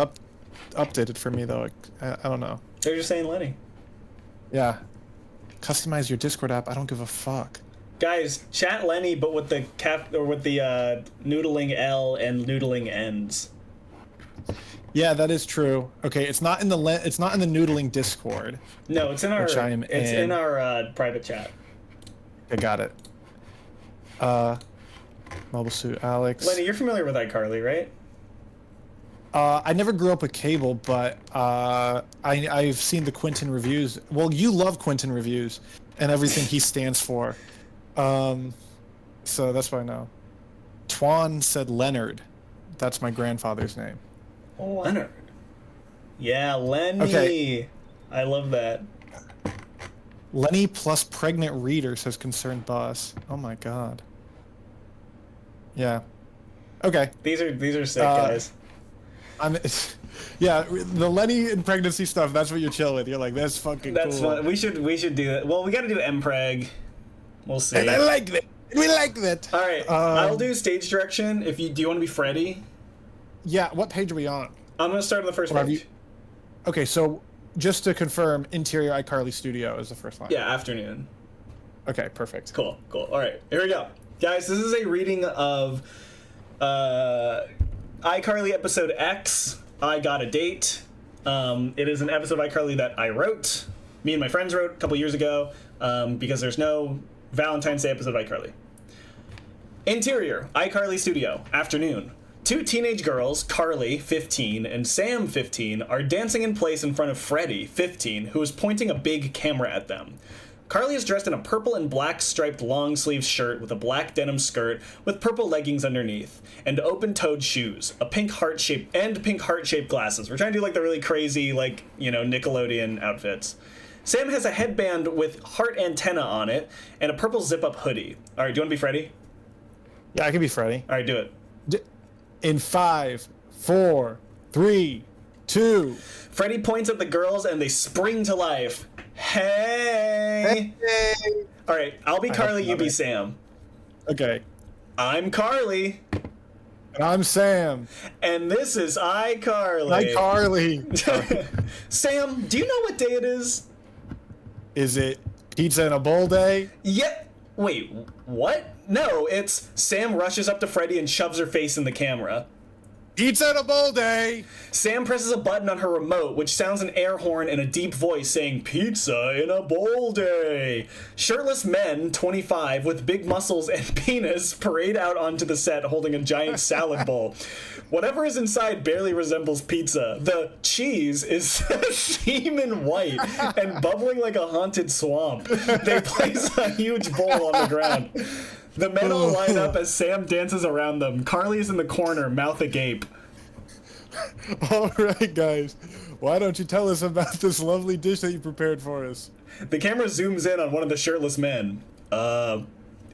updated for me though. I don't know. they're just saying Lenny. Yeah. Customize your Discord app. I don't give a fuck. Guys, chat Lenny, but with the noodling L and noodling ends. Yeah, that is true. Okay, it's not in the noodling Discord. No, it's in our Which I am in our private chat. I got it. Mobile Suit Alex. Lenny, you're familiar with iCarly, right? I never grew up with cable, but I've seen the Quentin reviews. Well, you love Quentin reviews and everything he stands for. So that's why I know. Twan said Leonard. That's my grandfather's name. Leonard. Yeah, Lenny. Okay. I love that. Lenny plus pregnant reader, says concerned boss. Oh my god. Yeah. Okay. These are sick, guys. Yeah, the Lenny and pregnancy stuff, that's what you're chill with. You're like, that's fucking That's cool. fun. We should do that. Well, we got to do Mpreg. We'll see. And I like that. We like that. All right, I'll do stage direction. Do you want to be Freddy? Yeah, what page are we on? I'm gonna start on the first Or have page. you- Okay, so just to confirm, interior iCarly studio is the first line. Yeah, afternoon. Okay, perfect. Cool. All right, here we go, guys. This is a reading of iCarly episode X. I Got a Date. It is an episode of iCarly that I wrote. Me and my friends wrote a couple years ago because there's no Valentine's Day episode of iCarly. Interior, iCarly studio, afternoon. Two teenage girls, Carly, 15, and Sam, 15, are dancing in place in front of Freddie, 15, who is pointing a big camera at them. Carly is dressed in a purple and black striped long-sleeve shirt with a black denim skirt with purple leggings underneath, and open-toed shoes, a pink heart-shaped glasses. We're trying to do like the really crazy, like, Nickelodeon outfits. Sam has a headband with heart antenna on it and a purple zip-up hoodie. All right, do you want to be Freddie? Yeah, I can be Freddy. All right, do it. In 5, 4, 3, 2. Freddie points at the girls and they spring to life. Hey! All right, I'll be Carly, you be Sam. Okay. I'm Carly, And I'm Sam. and this is iCarly. iCarly. Sam, do you know what day it is? Is it pizza in a bowl day? Yeah. Wait, what? No, it's Sam rushes up to Freddie and shoves her face in the camera. Pizza in a bowl day. Sam presses a button on her remote, which sounds an air horn in a deep voice saying, "Pizza in a bowl day." Shirtless men, 25, with big muscles and penis, parade out onto the set holding a giant salad bowl. Whatever is inside barely resembles pizza. The cheese is semen white and bubbling like a haunted swamp. They place a huge bowl on the ground. The men all line up as Sam dances around them. Carly is in the corner, mouth agape. All right, guys. Why don't you tell us about this lovely dish that you prepared for us? The camera zooms in on one of the shirtless men.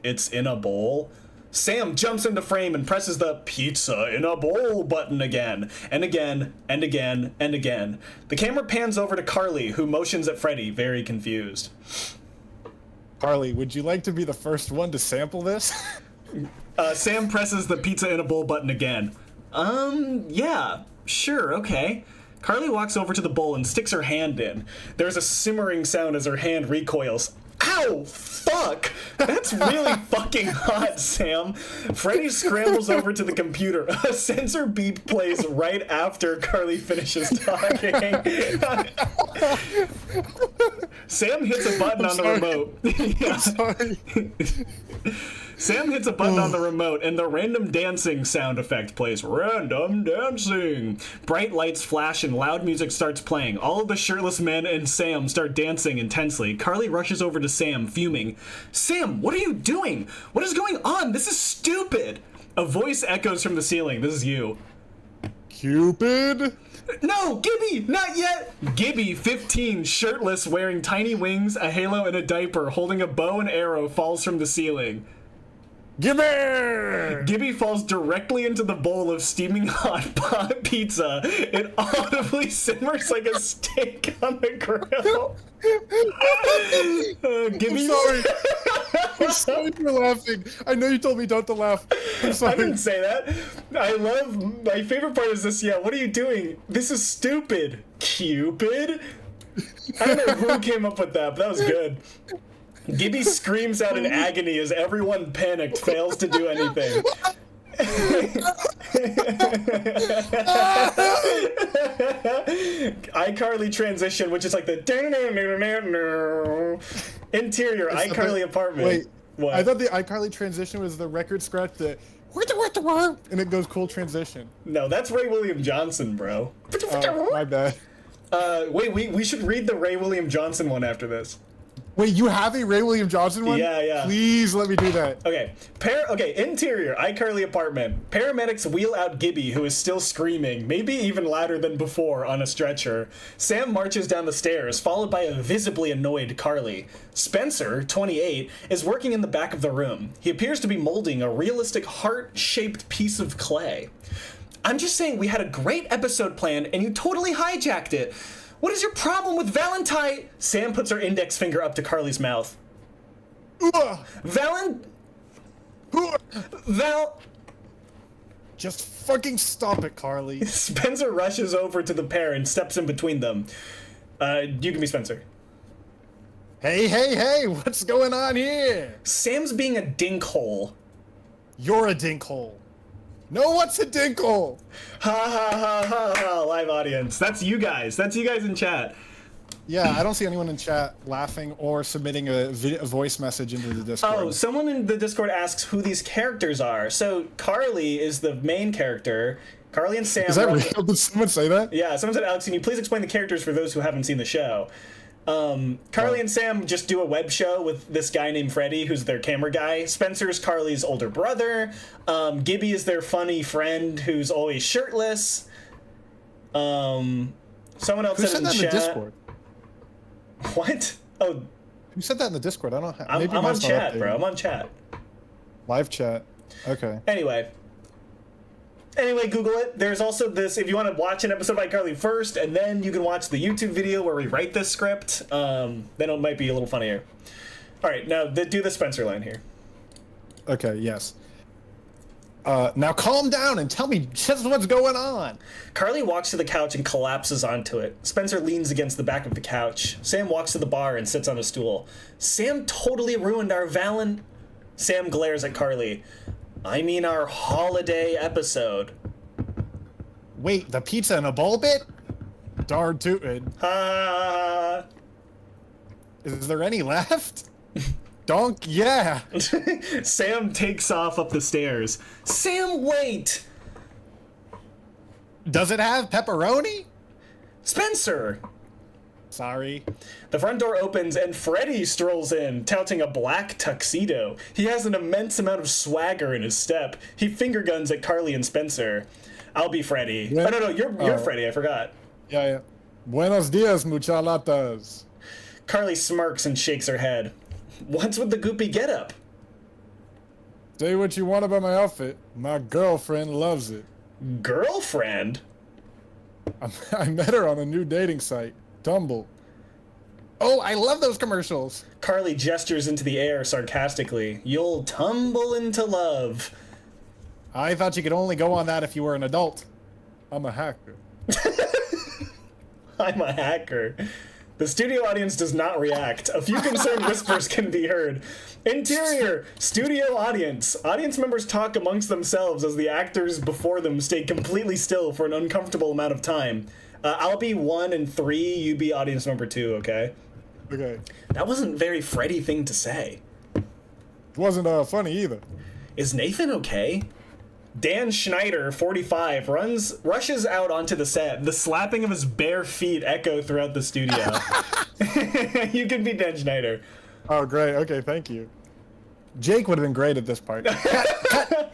It's in a bowl? Sam jumps into frame and presses the pizza in a bowl button again, and again, and again, and again. The camera pans over to Carly, who motions at Freddie, very confused. Carly, would you like to be the first one to sample this? Sam presses the pizza in a bowl button again. Yeah, sure, okay. Carly walks over to the bowl and sticks her hand in. There's a simmering sound as her hand recoils. Ow! Fuck! That's really fucking hot, Sam. Freddie scrambles over to the computer. A sensor beep plays right after Carly finishes talking. Sam hits a button on the remote. Yeah. Sorry. Sam hits a button on the remote, and the random dancing sound effect plays. Random dancing! Bright lights flash and loud music starts playing. All of the shirtless men and Sam start dancing intensely. Carly rushes over to Sam, fuming. Sam, what are you doing? What is going on? This is stupid! A voice echoes from the ceiling. This is you. Cupid? No, Gibby, not yet. Gibby, 15, shirtless, wearing tiny wings, a halo, and a diaper, holding a bow and arrow, falls from the ceiling. Gibby! Gibby falls directly into the bowl of steaming hot pot pizza. It audibly simmers like a steak on the grill. Gibby. I'm sorry. I'm sorry for laughing. I know you told me don't to laugh. I'm sorry. I didn't say that. My favorite part is this. Yeah, what are you doing? This is stupid. Cupid? I don't know who came up with that, but that was good. Gibby screams out in agony as everyone panicked fails to do anything. iCarly transition, which is like the interior iCarly apartment. Wait, what? I thought the iCarly transition was the record scratch that and it goes cool transition. No, that's Ray William Johnson, bro. My bad. Wait, we should read the Ray William Johnson one after this. Wait, you have a Ray William Johnson one? Yeah. Please let me do that. Okay. Interior, iCarly apartment. Paramedics wheel out Gibby, who is still screaming, maybe even louder than before, on a stretcher. Sam marches down the stairs, followed by a visibly annoyed Carly. Spencer, 28, is working in the back of the room. He appears to be molding a realistic heart-shaped piece of clay. I'm just saying we had a great episode planned, and you totally hijacked it. What is your problem with Valentine? Sam puts her index finger up to Carly's mouth. Just fucking stop it, Carly. Spencer rushes over to the pair and steps in between them. You can be Spencer. Hey, what's going on here? Sam's being a dinkhole. You're a dinkhole. No, what's a dinkhole? Ha ha ha ha ha, live audience. That's you guys. That's you guys in chat. Yeah, I don't see anyone in chat laughing or submitting a voice message into the Discord. Oh, someone in the Discord asks who these characters are. So Carly is the main character. Carly and Sam. Is that real? Did someone say that? Yeah, someone said, Alex, can you please explain the characters for those who haven't seen the show? Carly and Sam just do a web show with this guy named Freddie, who's their camera guy. Spencer's Carly's older brother. Gibby is their funny friend who's always shirtless. Someone else Who said said that in the chat. Discord? What? Oh, Who said that in the Discord? I don't have. I'm on mine's not chat, updated. bro. I'm on chat. Live chat. Okay. Anyway, Google it. There's also this, if you want to watch an episode of iCarly first, and then you can watch the YouTube video where we write this script, then it might be a little funnier. All right, now do the Spencer line here. Okay, yes. Now calm down and tell me just what's going on. Carly walks to the couch and collapses onto it. Spencer leans against the back of the couch. Sam walks to the bar and sits on a stool. Sam totally ruined our Sam glares at Carly. I mean our holiday episode. Wait, the pizza in a bowl bit? Darn tootin'. Ha! Is there any left? Donk, yeah. Sam takes off up the stairs. Sam, wait! Does it have pepperoni? Spencer! Sorry. The front door opens and Freddie strolls in, touting a black tuxedo. He has an immense amount of swagger in his step. He finger guns at Carly and Spencer. I'll be Freddie. Yeah. Oh, no, you're Freddie, I forgot. Yeah. Buenos dias, muchachos. Carly smirks and shakes her head. What's with the goopy getup? Say what you want about my outfit. My girlfriend loves it. Girlfriend? I met her on a new dating site, Tumble. Oh, I love those commercials. Carly gestures into the air sarcastically. You'll tumble into love. I thought you could only go on that if you were an adult. I'm a hacker. I'm a hacker. The studio audience does not react. A few concerned whispers can be heard. Interior, studio audience. Audience members talk amongst themselves as the actors before them stay completely still for an uncomfortable amount of time. I'll be 1 and 3, you be audience number 2, okay? Okay. That wasn't a very Freddy thing to say. It wasn't funny either. Is Nathan okay? Dan Schneider, 45, rushes out onto the set. The slapping of his bare feet echo throughout the studio. You can be Dan Schneider. Oh, great. Okay, thank you. Jake would have been great at this part. Cut.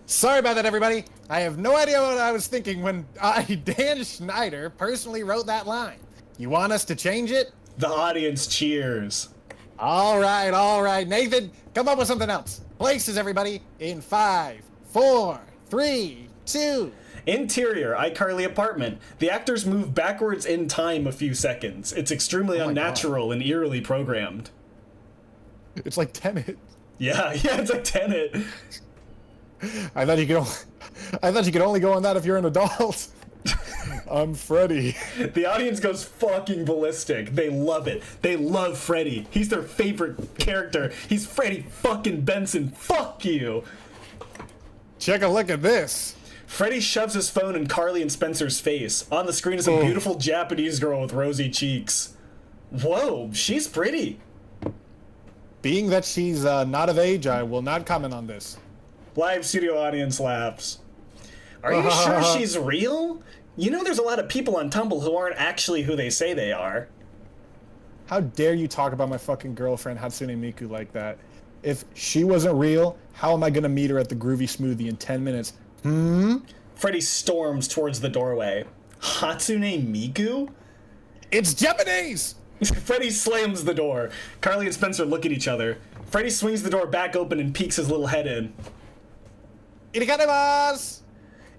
Sorry about that, everybody. I have no idea what I was thinking when Dan Schneider, personally wrote that line. You want us to change it? The audience cheers. All right. Nathan, come up with something else. Places, everybody, in 5, 4, 3, 2. Interior, iCarly apartment. The actors move backwards in time a few seconds. It's extremely unnatural and eerily programmed. It's like Tenet. Yeah, it's like Tenet. I thought you could only go on that if you're an adult. I'm Freddy. The audience goes fucking ballistic. They love it. They love Freddy. He's their favorite character. He's Freddy fucking Benson. Fuck you. Check a look at this. Freddy shoves his phone in Carly and Spencer's face. On the screen is a beautiful Japanese girl with rosy cheeks. Whoa, she's pretty. Being that she's not of age, I will not comment on this. Live studio audience laughs. Are you sure she's real? You know there's a lot of people on Tumble who aren't actually who they say they are. How dare you talk about my fucking girlfriend Hatsune Miku like that? If she wasn't real, how am I gonna meet her at the Groovy Smoothie in 10 minutes? Freddy storms towards the doorway. Hatsune Miku? It's Japanese! Freddy slams the door. Carly and Spencer look at each other. Freddy swings the door back open and peeks his little head in. Irikademasu!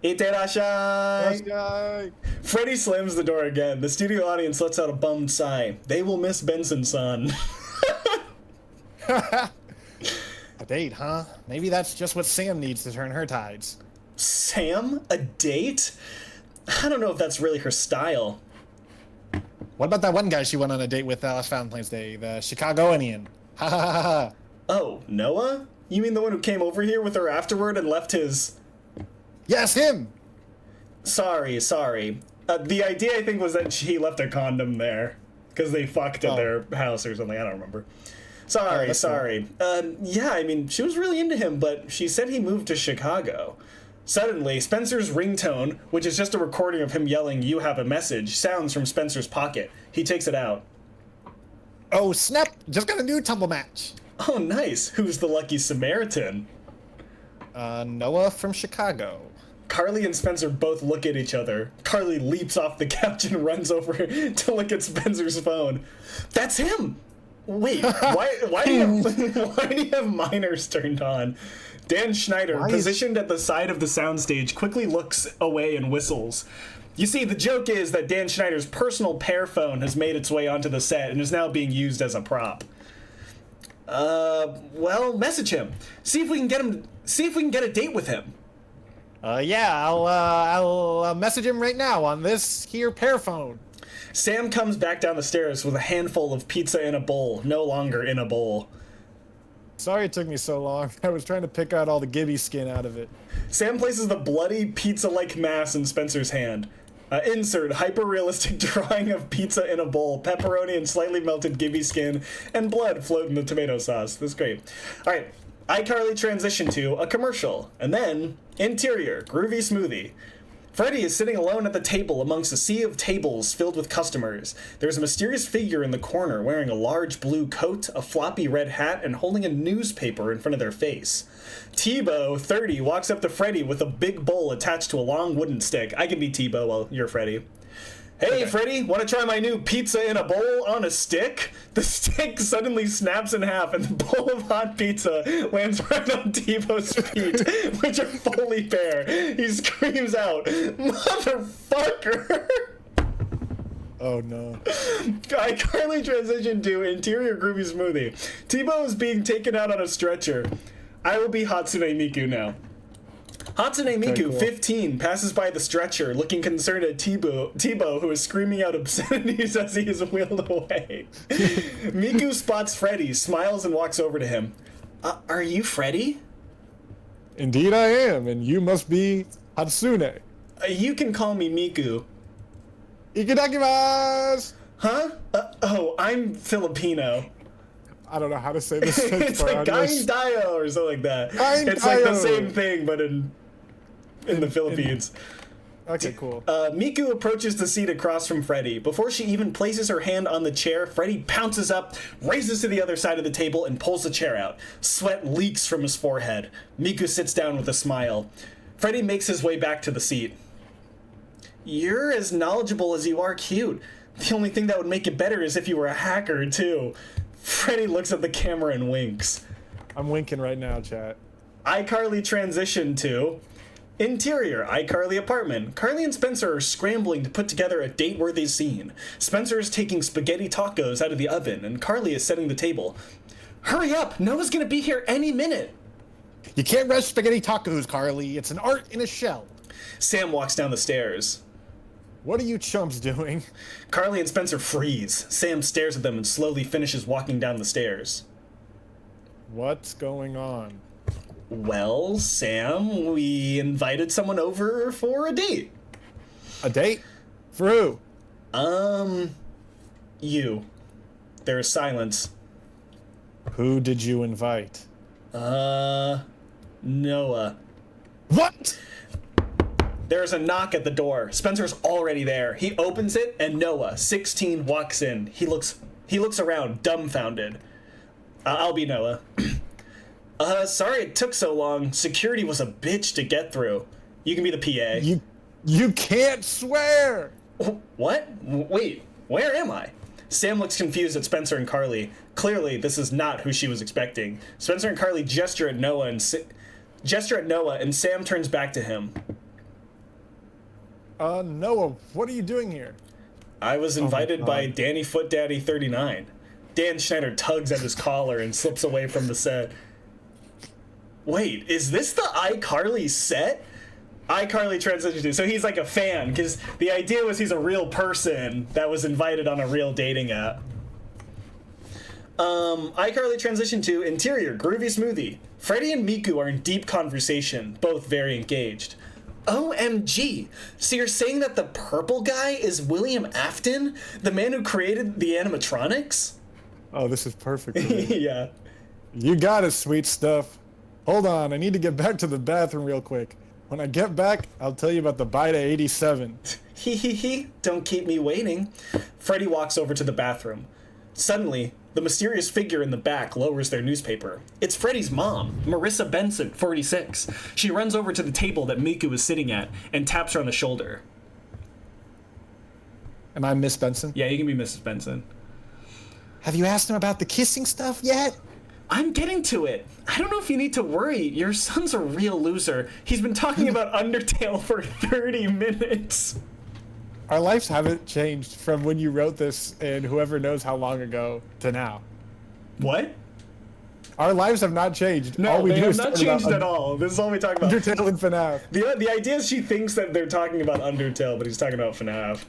Iterashai! Freddy slams the door again. The studio audience lets out a bummed sigh. They will miss Benson-san. A date, huh? Maybe that's just what Sam needs to turn her tides. Sam? A date? I don't know if that's really her style. What about that one guy she went on a date with last Valentine's Day? The Chicagoanian. Ha ha ha ha. Oh, Noah? You mean the one who came over here with her afterward and left his... Yes, him! Sorry. The idea, I think, was that he left a condom there. Because they fucked at their house or something. I don't remember. Sorry. Yeah, I mean, she was really into him, but she said he moved to Chicago. Suddenly, Spencer's ringtone, which is just a recording of him yelling, "You have a message," sounds from Spencer's pocket. He takes it out. Oh, snap! Just got a new tumble match. Oh, nice. Who's the lucky Samaritan? Noah from Chicago. Carly and Spencer both look at each other. Carly leaps off the couch and runs over to look at Spencer's phone. That's him! Wait, why do you have minors turned on? Dan Schneider, positioned at the side of the soundstage, quickly looks away and whistles. You see, the joke is that Dan Schneider's personal pear phone has made its way onto the set and is now being used as a prop. Well, message him. See if we can get a date with him. Yeah, I'll message him right now on this here pear phone. Sam comes back down the stairs with a handful of pizza in a bowl, no longer in a bowl. Sorry it took me so long. I was trying to pick out all the Gibby skin out of it. Sam places the bloody pizza-like mass in Spencer's hand. Insert hyper-realistic drawing of pizza in a bowl, pepperoni and slightly melted Gibby skin, and blood float in the tomato sauce. This is great. All right, iCarly transition to a commercial, and then interior, groovy smoothie. Freddy is sitting alone at the table amongst a sea of tables filled with customers. There's a mysterious figure in the corner wearing a large blue coat, a floppy red hat, and holding a newspaper in front of their face. Tebow, 30, walks up to Freddy with a big bowl attached to a long wooden stick. I can be Tebow while you're Freddy. Hey, Freddy, want to try my new pizza in a bowl on a stick? The stick suddenly snaps in half and the bowl of hot pizza lands right on Tebow's feet, which are fully bare. He screams out, "Motherfucker!" Oh no. iCarly transition to interior groovy smoothie. Tebow is being taken out on a stretcher. I will be Hatsune Miku now. Hatsune Miku, cool. 15, passes by the stretcher, looking concerned at Tebow, who is screaming out obscenities as he is wheeled away. Miku spots Freddy, smiles, and walks over to him. Are you Freddy? Indeed I am, and you must be Hatsune. You can call me Miku. Itadakimasu! Huh? I'm Filipino. I don't know how to say this. It's like Gain Dayo or something like that. Gain It's like the Dayo. same thing, but in the Philippines. Okay, cool. Miku approaches the seat across from Freddy. Before she even places her hand on the chair, Freddy pounces up, races to the other side of the table, and pulls the chair out. Sweat leaks from his forehead. Miku sits down with a smile. Freddy makes his way back to the seat. You're as knowledgeable as you are cute. The only thing that would make it better is if you were a hacker, too. Freddy looks at the camera and winks. I'm winking right now, chat. iCarly transition to... Interior, iCarly apartment. Carly and Spencer are scrambling to put together a date-worthy scene. Spencer is taking spaghetti tacos out of the oven, and Carly is setting the table. Hurry up! Noah's gonna be here any minute! You can't rush spaghetti tacos, Carly. It's an art in a shell. Sam walks down the stairs. What are you chumps doing? Carly and Spencer freeze. Sam stares at them and slowly finishes walking down the stairs. What's going on? Well, Sam, we invited someone over for a date. A date? For who? You. There is silence. Who did you invite? Noah. What? There's a knock at the door. Spencer's already there. He opens it, and Noah, 16, walks in. He looks around, dumbfounded. I'll be Noah. Sorry it took so long. Security was a bitch to get through. You can be the PA. You can't swear! What? Wait, where am I? Sam looks confused at Spencer and Carly. Clearly, this is not who she was expecting. Spencer and Carly gesture at Noah, and Sam turns back to him. Noah, what are you doing here? I was invited by Danny Foot Daddy 39. Dan Schneider tugs at his collar and slips away from the set. Wait, is this the iCarly set? iCarly transition to, so he's like a fan, because the idea was he's a real person that was invited on a real dating app. iCarly transition to interior, groovy smoothie. Freddy and Miku are in deep conversation, both very engaged. OMG, so you're saying that the purple guy is William Afton, the man who created the animatronics? Oh, this is perfect for me. Yeah. You got it, sweet stuff. Hold on, I need to get back to the bathroom real quick. When I get back, I'll tell you about the bite of 87. Hee, don't keep me waiting. Freddy walks over to the bathroom. Suddenly, the mysterious figure in the back lowers their newspaper. It's Freddy's mom, Marissa Benson, 46. She runs over to the table that Miku is sitting at and taps her on the shoulder. Am I Miss Benson? Yeah, you can be Mrs. Benson. Have you asked him about the kissing stuff yet? I'm getting to it. I don't know if you need to worry. Your son's a real loser. He's been talking about Undertale for 30 minutes. Our lives haven't changed from when you wrote this and whoever knows how long ago to now. What? Our lives have not changed. No, they have not changed at all. This is all we talk about. Undertale and FNAF. The idea is she thinks that they're talking about Undertale, but he's talking about FNAF.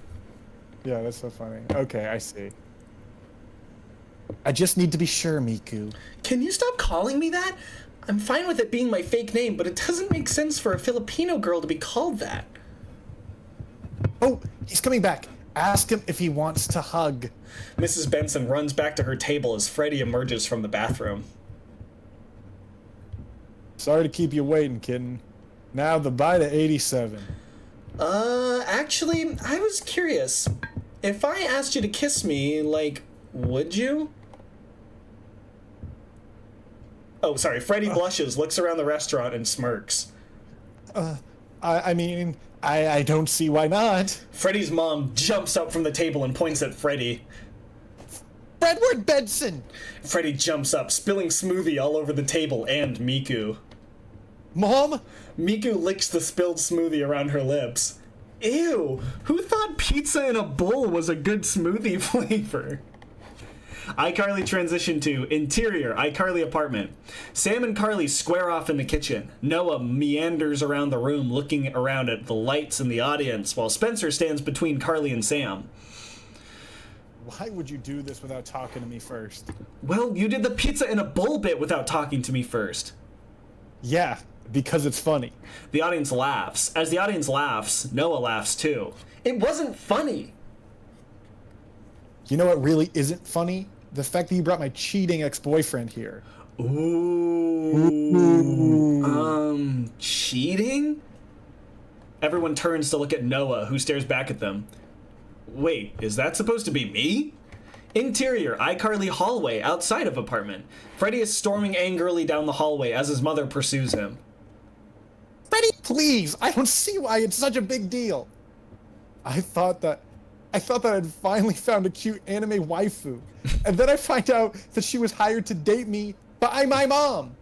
Yeah, that's so funny. Okay, I see. I just need to be sure, Miku. Can you stop calling me that? I'm fine with it being my fake name, but it doesn't make sense for a Filipino girl to be called that. Oh, he's coming back. Ask him if he wants to hug. Mrs. Benson runs back to her table as Freddy emerges from the bathroom. Sorry to keep you waiting, kitten. Now the bite of 87. Actually, I was curious. If I asked you to kiss me, like, would you? Oh, sorry. Freddy blushes, looks around the restaurant, and smirks. I mean, I don't see why not. Freddy's mom jumps up from the table and points at Freddy. Fredward Benson! Freddy jumps up, spilling smoothie all over the table and Miku. Mom? Miku licks the spilled smoothie around her lips. Ew! Who thought pizza in a bowl was a good smoothie flavor? iCarly transition to interior, iCarly apartment. Sam and Carly square off in the kitchen. Noah meanders around the room looking around at the lights and the audience, while Spencer stands between Carly and Sam. Why would you do this without talking to me first? Well, you did the pizza in a bowl bit without talking to me first. Yeah, because it's funny. The audience laughs. As the audience laughs, Noah laughs too. It wasn't funny. You know what really isn't funny? The fact that you brought my cheating ex-boyfriend here. Ooh. Cheating? Everyone turns to look at Noah, who stares back at them. Wait, is that supposed to be me? Interior, iCarly hallway outside of apartment. Freddy is storming angrily down the hallway as his mother pursues him. Freddy, please! I don't see why it's such a big deal. I thought that I'd finally found a cute anime waifu, and then I find out that she was hired to date me by my mom.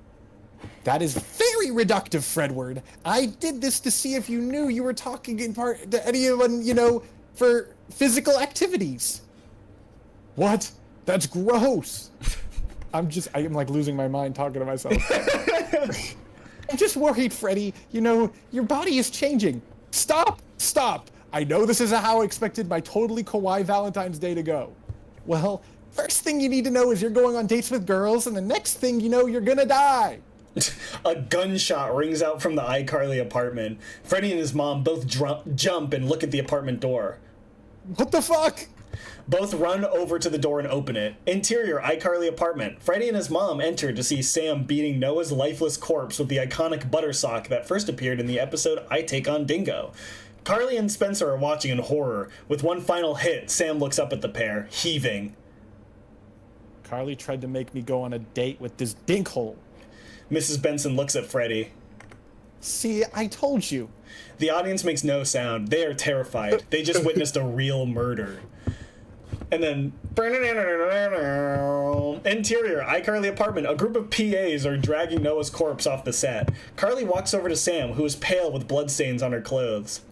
That is very reductive, Fredward. I did this to see if you knew you were talking in part to anyone, for physical activities. What? That's gross. I'm like losing my mind talking to myself. I'm just worried, Freddy. Your body is changing. Stop! I know this isn't how I expected my totally kawaii Valentine's Day to go. Well, first thing you need to know is you're going on dates with girls, and the next thing you know, you're gonna die. A gunshot rings out from the iCarly apartment. Freddy and his mom both jump and look at the apartment door. What the fuck? Both run over to the door and open it. Interior, iCarly apartment. Freddy and his mom enter to see Sam beating Noah's lifeless corpse with the iconic butter sock that first appeared in the episode I Take on Dingo. Carly and Spencer are watching in horror. With one final hit, Sam looks up at the pair, heaving. Carly tried to make me go on a date with this dinkhole. Mrs. Benson looks at Freddy. See, I told you. The audience makes no sound. They are terrified. They just witnessed a real murder. And then... Interior, iCarly apartment. A group of PAs are dragging Noah's corpse off the set. Carly walks over to Sam, who is pale with bloodstains on her clothes.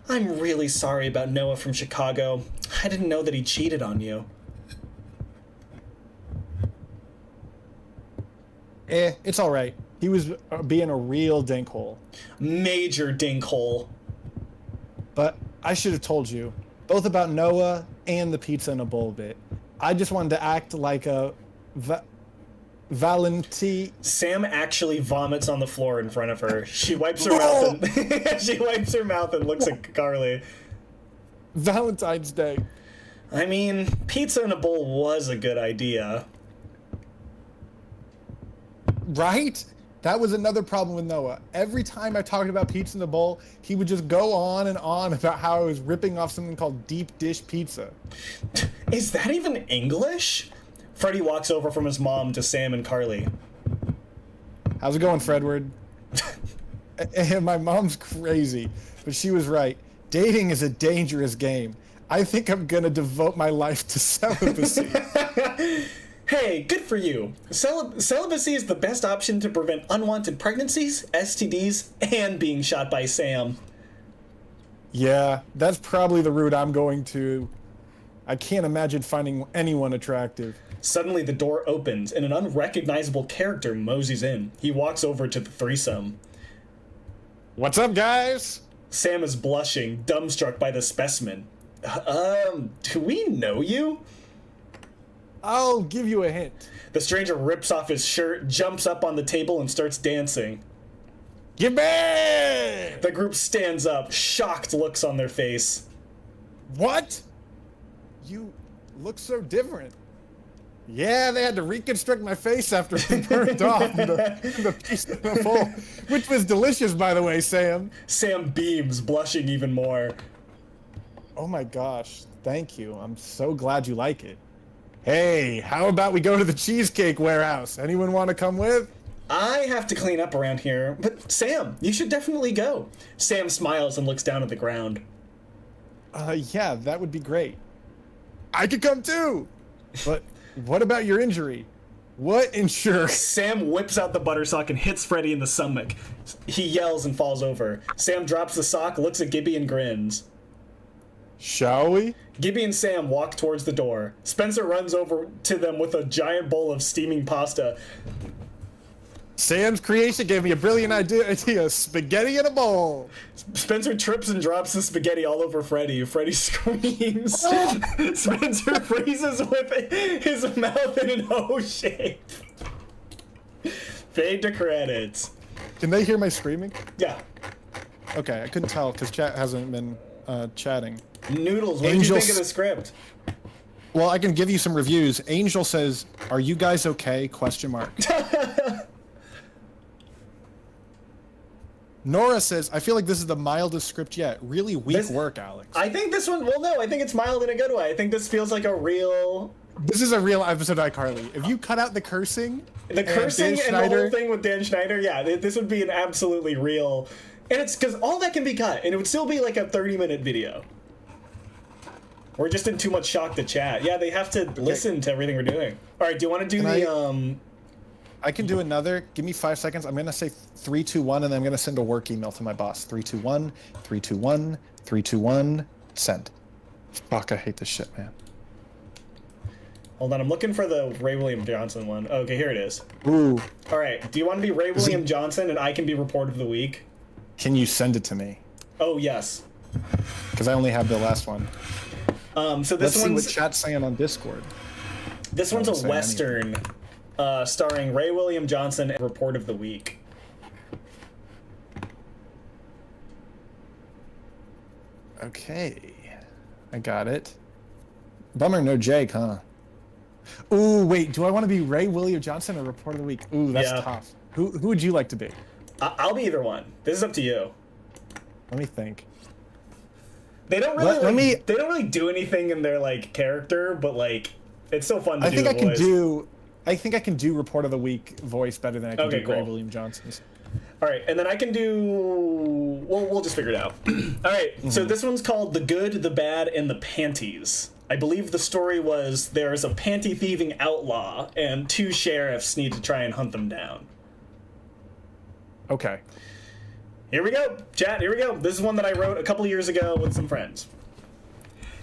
I'm really sorry about Noah from Chicago. I didn't know that he cheated on you. It's alright. He was being a real dinkhole. Major dinkhole. But I should have told you, both about Noah and the pizza in a bowl bit. I just wanted to act like a Valentine. Sam actually vomits on the floor in front of her. She wipes her mouth and she wipes her mouth and looks at Carly. Valentine's Day. I mean, pizza in a bowl was a good idea. Right? That was another problem with Noah. Every time I talked about pizza in the bowl, he would just go on and on about how I was ripping off something called deep dish pizza. Is that even English? Freddy walks over from his mom to Sam and Carly. How's it going, Fredward? And my mom's crazy, but she was right. Dating is a dangerous game. I think I'm gonna devote my life to celibacy. Hey, good for you. Celibacy is the best option to prevent unwanted pregnancies, STDs, and being shot by Sam. Yeah, that's probably the route I'm going to. I can't imagine finding anyone attractive. Suddenly the door opens and an unrecognizable character moseys in. He walks over to the threesome. What's up, guys? Sam is blushing, dumbstruck by the specimen. Do we know you? I'll give you a hint. The stranger rips off his shirt, jumps up on the table, and starts dancing. Get back! The group stands up, shocked looks on their face. What? You look so different. Yeah, they had to reconstruct my face after it burned off the piece of the bowl, which was delicious, by the way, Sam. Sam beams, blushing even more. Oh my gosh, thank you. I'm so glad you like it. Hey, how about we go to the Cheesecake Warehouse? Anyone want to come with? I have to clean up around here, but Sam, you should definitely go. Sam smiles and looks down at the ground. Yeah, that would be great. I could come too! But what about your injury? What insurance? Sam whips out the butter sock and hits Freddy in the stomach. He yells and falls over. Sam drops the sock, looks at Gibby and grins. Shall we? Gibby and Sam walk towards the door. Spencer runs over to them with a giant bowl of steaming pasta. Sam's creation gave me a brilliant idea, spaghetti in a bowl. Spencer trips and drops the spaghetti all over Freddy. Freddy screams. Spencer freezes with his mouth in an O shape. Fade to credits. Can they hear my screaming? Yeah. Okay, I couldn't tell because chat hasn't been chatting. Noodles, what did you think of the script? Well, I can give you some reviews. Angel says, "Are you guys okay?" ? Nora says, I feel like this is the mildest script yet. Really weak work, Alex. I think this one, well, no, I think it's mild in a good way. I think this feels like a real... This is a real episode of iCarly. If you cut out the cursing... The cursing and the whole thing with Dan Schneider, yeah, this would be an absolutely real... And it's because all that can be cut, and it would still be like a 30-minute video. We're just in too much shock to chat. Yeah, they have to listen to everything we're doing. All right, do you want to do I can do another. Give me 5 seconds. I'm going to say 3, 2, 1, and then I'm going to send a work email to my boss. 3, 2, 1, 3, 2, 1, 3, 2, 1, send. Fuck, I hate this shit, man. Hold on, I'm looking for the Ray William Johnson one. Okay, here it is. Ooh. All right, do you want to be Ray William Johnson and I can be Report of the Week? Can you send it to me? Oh, yes. Because I only have the last one. So this Let's one's... see what chat's saying on Discord. This one's a Western starring Ray William Johnson and Report of the Week. Okay. I got it. Bummer, no Jake, huh? Ooh, wait. Do I want to be Ray William Johnson or Report of the Week? Ooh, that's tough. Who would you like to be? I'll be either one. This is up to you. Let me think. They don't really they don't really do anything in their like character, but like it's so fun to do. I think I can do Report of the Week voice better than I can do cool. Ray William Johnson's. All right, and then I can do... We'll just figure it out. All right, so this one's called The Good, the Bad, and the Panties. I believe the story was there's a panty-thieving outlaw, and 2 sheriffs need to try and hunt them down. Okay. Here we go, chat, here we go. This is one that I wrote a couple years ago with some friends.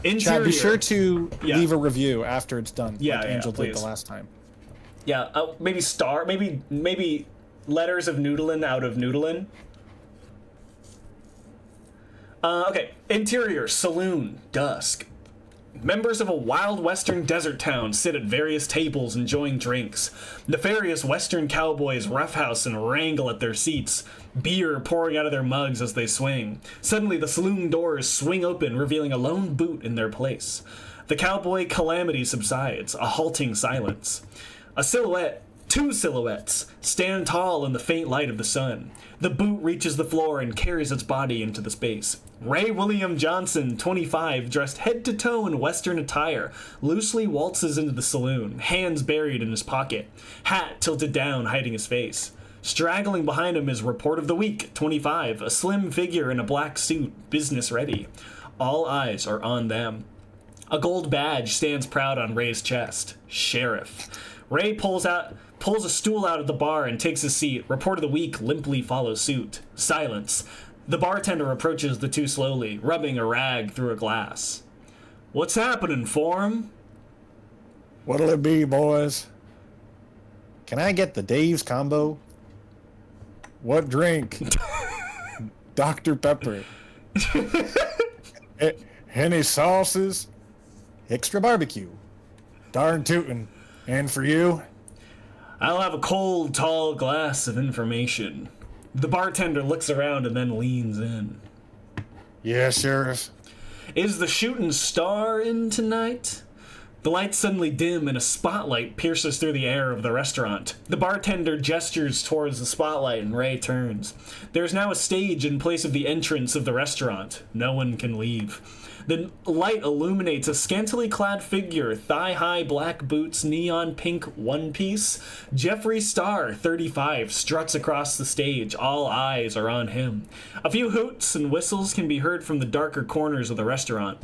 Interior. Chat, be sure to leave a review after it's done, like Angel did the last time. Yeah, maybe letters of Noodlin out of Noodlin. Okay. Interior, saloon, dusk. Members of a wild western desert town sit at various tables enjoying drinks. Nefarious western cowboys roughhouse and wrangle at their seats, beer pouring out of their mugs as they swing. Suddenly the saloon doors swing open, revealing a lone boot in their place. The cowboy calamity subsides, a halting silence. Two silhouettes stand tall in the faint light of the sun. The boot reaches the floor and carries its body into the space. Ray William Johnson, 25, dressed head to toe in Western attire, loosely waltzes into the saloon, hands buried in his pocket, hat tilted down, hiding his face. Straggling behind him is Report of the Week, 25, a slim figure in a black suit, business ready. All eyes are on them. A gold badge stands proud on Ray's chest. Sheriff. Ray pulls a stool out of the bar and takes a seat. Report of the Week limply follows suit. Silence. The bartender approaches the two slowly, rubbing a rag through a glass. What's happening, Form? What'll it be, boys? Can I get the Dave's combo? What drink? Dr. Pepper. Any sauces? Extra barbecue. Darn tootin'. And for you? I'll have a cold, tall glass of information. The bartender looks around and then leans in. Yeah, Sheriff. Is the shooting star in tonight? The lights suddenly dim and a spotlight pierces through the air of the restaurant. The bartender gestures towards the spotlight and Ray turns. There is now a stage in place of the entrance of the restaurant. No one can leave. The light illuminates a scantily clad figure, thigh-high black boots, neon pink one-piece. Jeffree Star, 35, struts across the stage. All eyes are on him. A few hoots and whistles can be heard from the darker corners of the restaurant.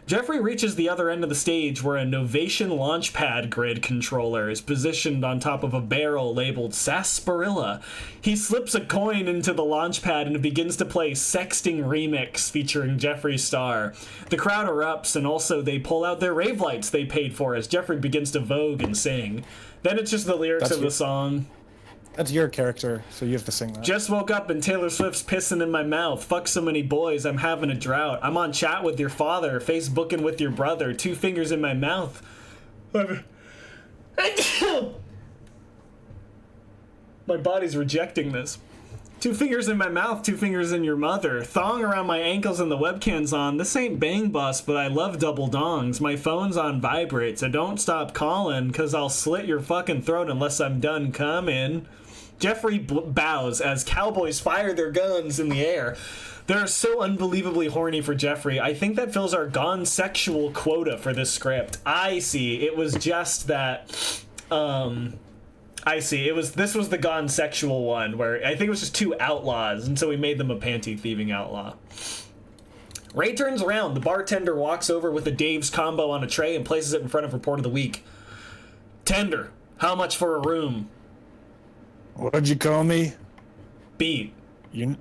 Jeffrey reaches the other end of the stage where a Novation Launchpad grid controller is positioned on top of a barrel labeled Sarsaparilla. He slips a coin into the launchpad and it begins to play Sexting Remix featuring Jeffree Star. The crowd erupts and also they pull out their rave lights they paid for as Jeffrey begins to vogue and sing. Then it's just the lyrics of the song. That's your character, so you have to sing that. Just woke up and Taylor Swift's pissing in my mouth. Fuck so many boys, I'm having a drought. I'm on chat with your father, Facebooking with your brother, 2 fingers in my mouth. My body's rejecting this. 2 fingers in my mouth, 2 fingers in your mother. Thong around my ankles and the webcam's on. This ain't Bang Bus, but I love double dongs. My phone's on vibrate, so don't stop calling, cause I'll slit your fucking throat unless I'm done coming. Jeffrey bows as cowboys fire their guns in the air. They're so unbelievably horny for Jeffrey. I think that fills our gone sexual quota for this script. I see. It was just that... I see. This was the gone sexual one, where I think it was just two outlaws, and so we made them a panty thieving outlaw. Ray turns around. The bartender walks over with a Dave's combo on a tray and places it in front of Report of the Week. Tender, how much for a room? What'd you call me? Beat. You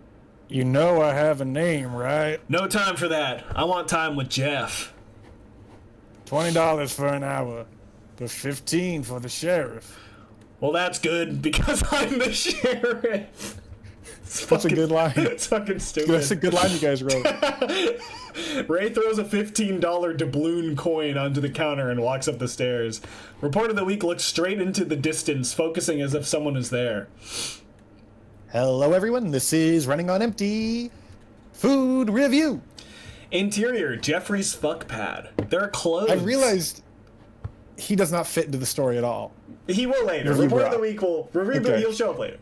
know I have a name, right? No time for that. I want time with Jeff. $20 for an hour, but $15 for the sheriff. Well, that's good, because I'm the sheriff. That's a good line. It's fucking stupid. That's a good line you guys wrote. Ray throws a $15 doubloon coin onto the counter and walks up the stairs. Report of the Week looks straight into the distance, focusing as if someone is there. Hello, everyone. This is Running on Empty Food Review. Interior, Jeffrey's fuck pad. There are clothes. I realized he does not fit into the story at all. He will later. Report of the Week will... He'll show up later.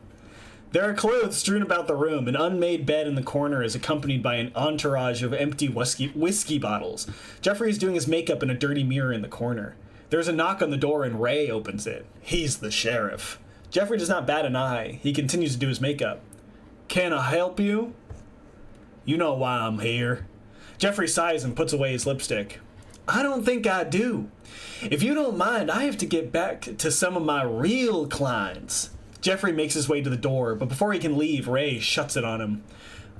There are clothes strewn about the room. An unmade bed in the corner is accompanied by an entourage of empty whiskey bottles. Jeffrey is doing his makeup in a dirty mirror in the corner. There's a knock on the door and Ray opens it. He's the sheriff. Jeffrey does not bat an eye. He continues to do his makeup. Can I help you? You know why I'm here. Jeffrey sighs and puts away his lipstick. I don't think I do. If you don't mind, I have to get back to some of my real clients. Jeffrey makes his way to the door, but before he can leave, Ray shuts it on him.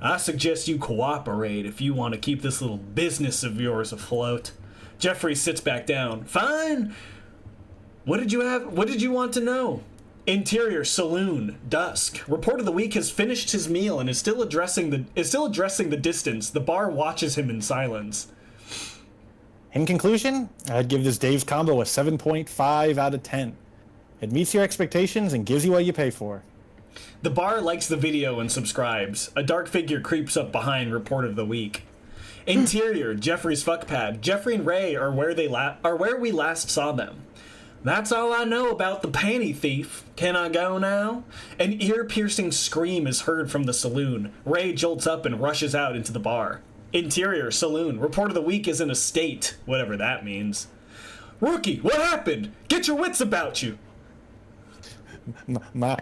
I suggest you cooperate if you want to keep this little business of yours afloat. Jeffrey sits back down. Fine. What did you want to know? Interior, saloon, dusk. Report of the Week has finished his meal and is still addressing the distance. The bar watches him in silence. In conclusion, I'd give this Dave's combo a 7.5 out of 10. It meets your expectations and gives you what you pay for. The bar likes the video and subscribes. A dark figure creeps up behind Report of the Week. Interior, Jeffrey's fuck pad. Jeffrey and Ray are where we last saw them. That's all I know about the panty thief. Can I go now? An ear-piercing scream is heard from the saloon. Ray jolts up and rushes out into the bar. Interior, saloon. Report of the Week is in a state, whatever that means. Rookie, what happened? Get your wits about you. My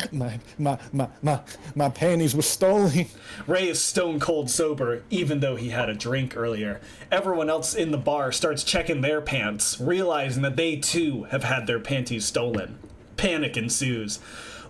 panties were stolen. Ray is stone cold sober, even though he had a drink earlier. Everyone else in the bar starts checking their pants, realizing that they too have had their panties stolen. Panic ensues.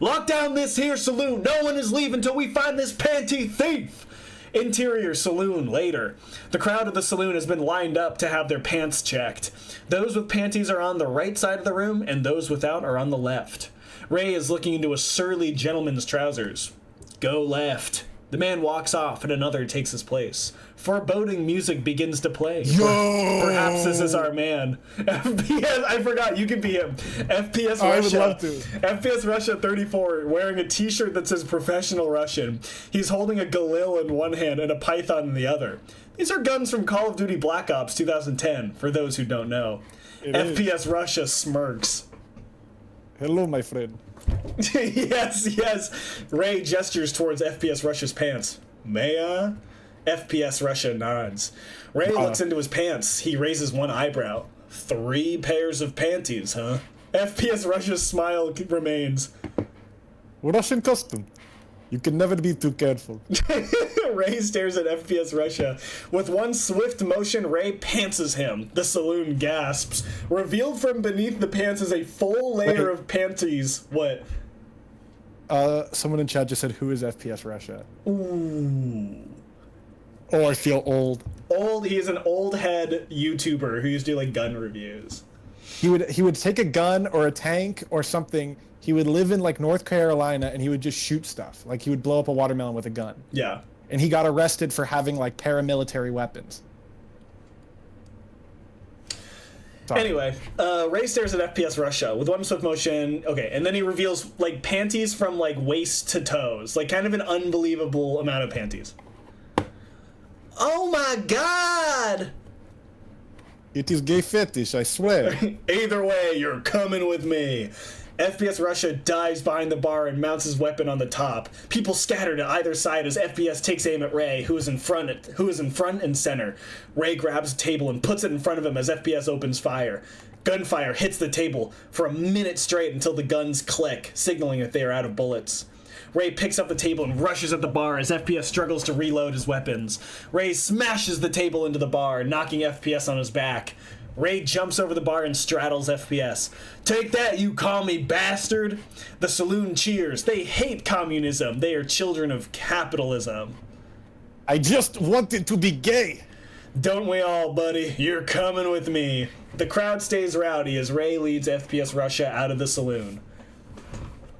Lock down this here saloon. No one is leaving until we find this panty thief. Interior, saloon, later. The crowd of the saloon has been lined up to have their pants checked. Those with panties are on the right side of the room, and those without are on the left. Ray is looking into a surly gentleman's trousers. Go left. The man walks off and another takes his place. Foreboding music begins to play. Yo! Perhaps this is our man. FPS, I forgot, you can be him. FPS Russia. I would love to. FPS Russia 34, wearing a t-shirt that says Professional Russian. He's holding a Galil in one hand and a Python in the other. These are guns from Call of Duty Black Ops 2010, for those who don't know. FPS Russia smirks. Hello, my friend. Yes. Ray gestures towards FPS Russia's pants. May I? FPS Russia nods. Ray looks into his pants. He raises one eyebrow. 3 pairs of panties, huh? FPS Russia's smile remains. Russian custom. You can never be too careful. Ray stares at FPS Russia. With one swift motion, Ray pantses him. The saloon gasps. Revealed from beneath the pants is a full layer of panties. What? Someone in chat just said, who is FPS Russia? Ooh. Oh, I feel old. He is an old head YouTuber who used to do like gun reviews. He would take a gun or a tank or something. He would live in like North Carolina and he would just shoot stuff. Like he would blow up a watermelon with a gun. Yeah. And he got arrested for having like paramilitary weapons. Sorry. Anyway, Ray stares at FPS Russia with one swift motion. Okay, and then he reveals like panties from like waist to toes, like kind of an unbelievable amount of panties. Oh my god! It is gay fetish, I swear. Either way, you're coming with me. FPS Russia dives behind the bar and mounts his weapon on the top. People scatter to either side as FPS takes aim at Ray, who is in front and center. Ray grabs a table and puts it in front of him as FPS opens fire. Gunfire hits the table for a minute straight until the guns click, signaling that they are out of bullets. Ray picks up the table and rushes at the bar as FPS struggles to reload his weapons. Ray smashes the table into the bar, knocking FPS on his back. Ray jumps over the bar and straddles FPS. "Take that, you commie bastard!" The saloon cheers. They hate communism. They are children of capitalism. I just wanted to be gay. Don't we all, buddy? You're coming with me. The crowd stays rowdy as Ray leads FPS Russia out of the saloon.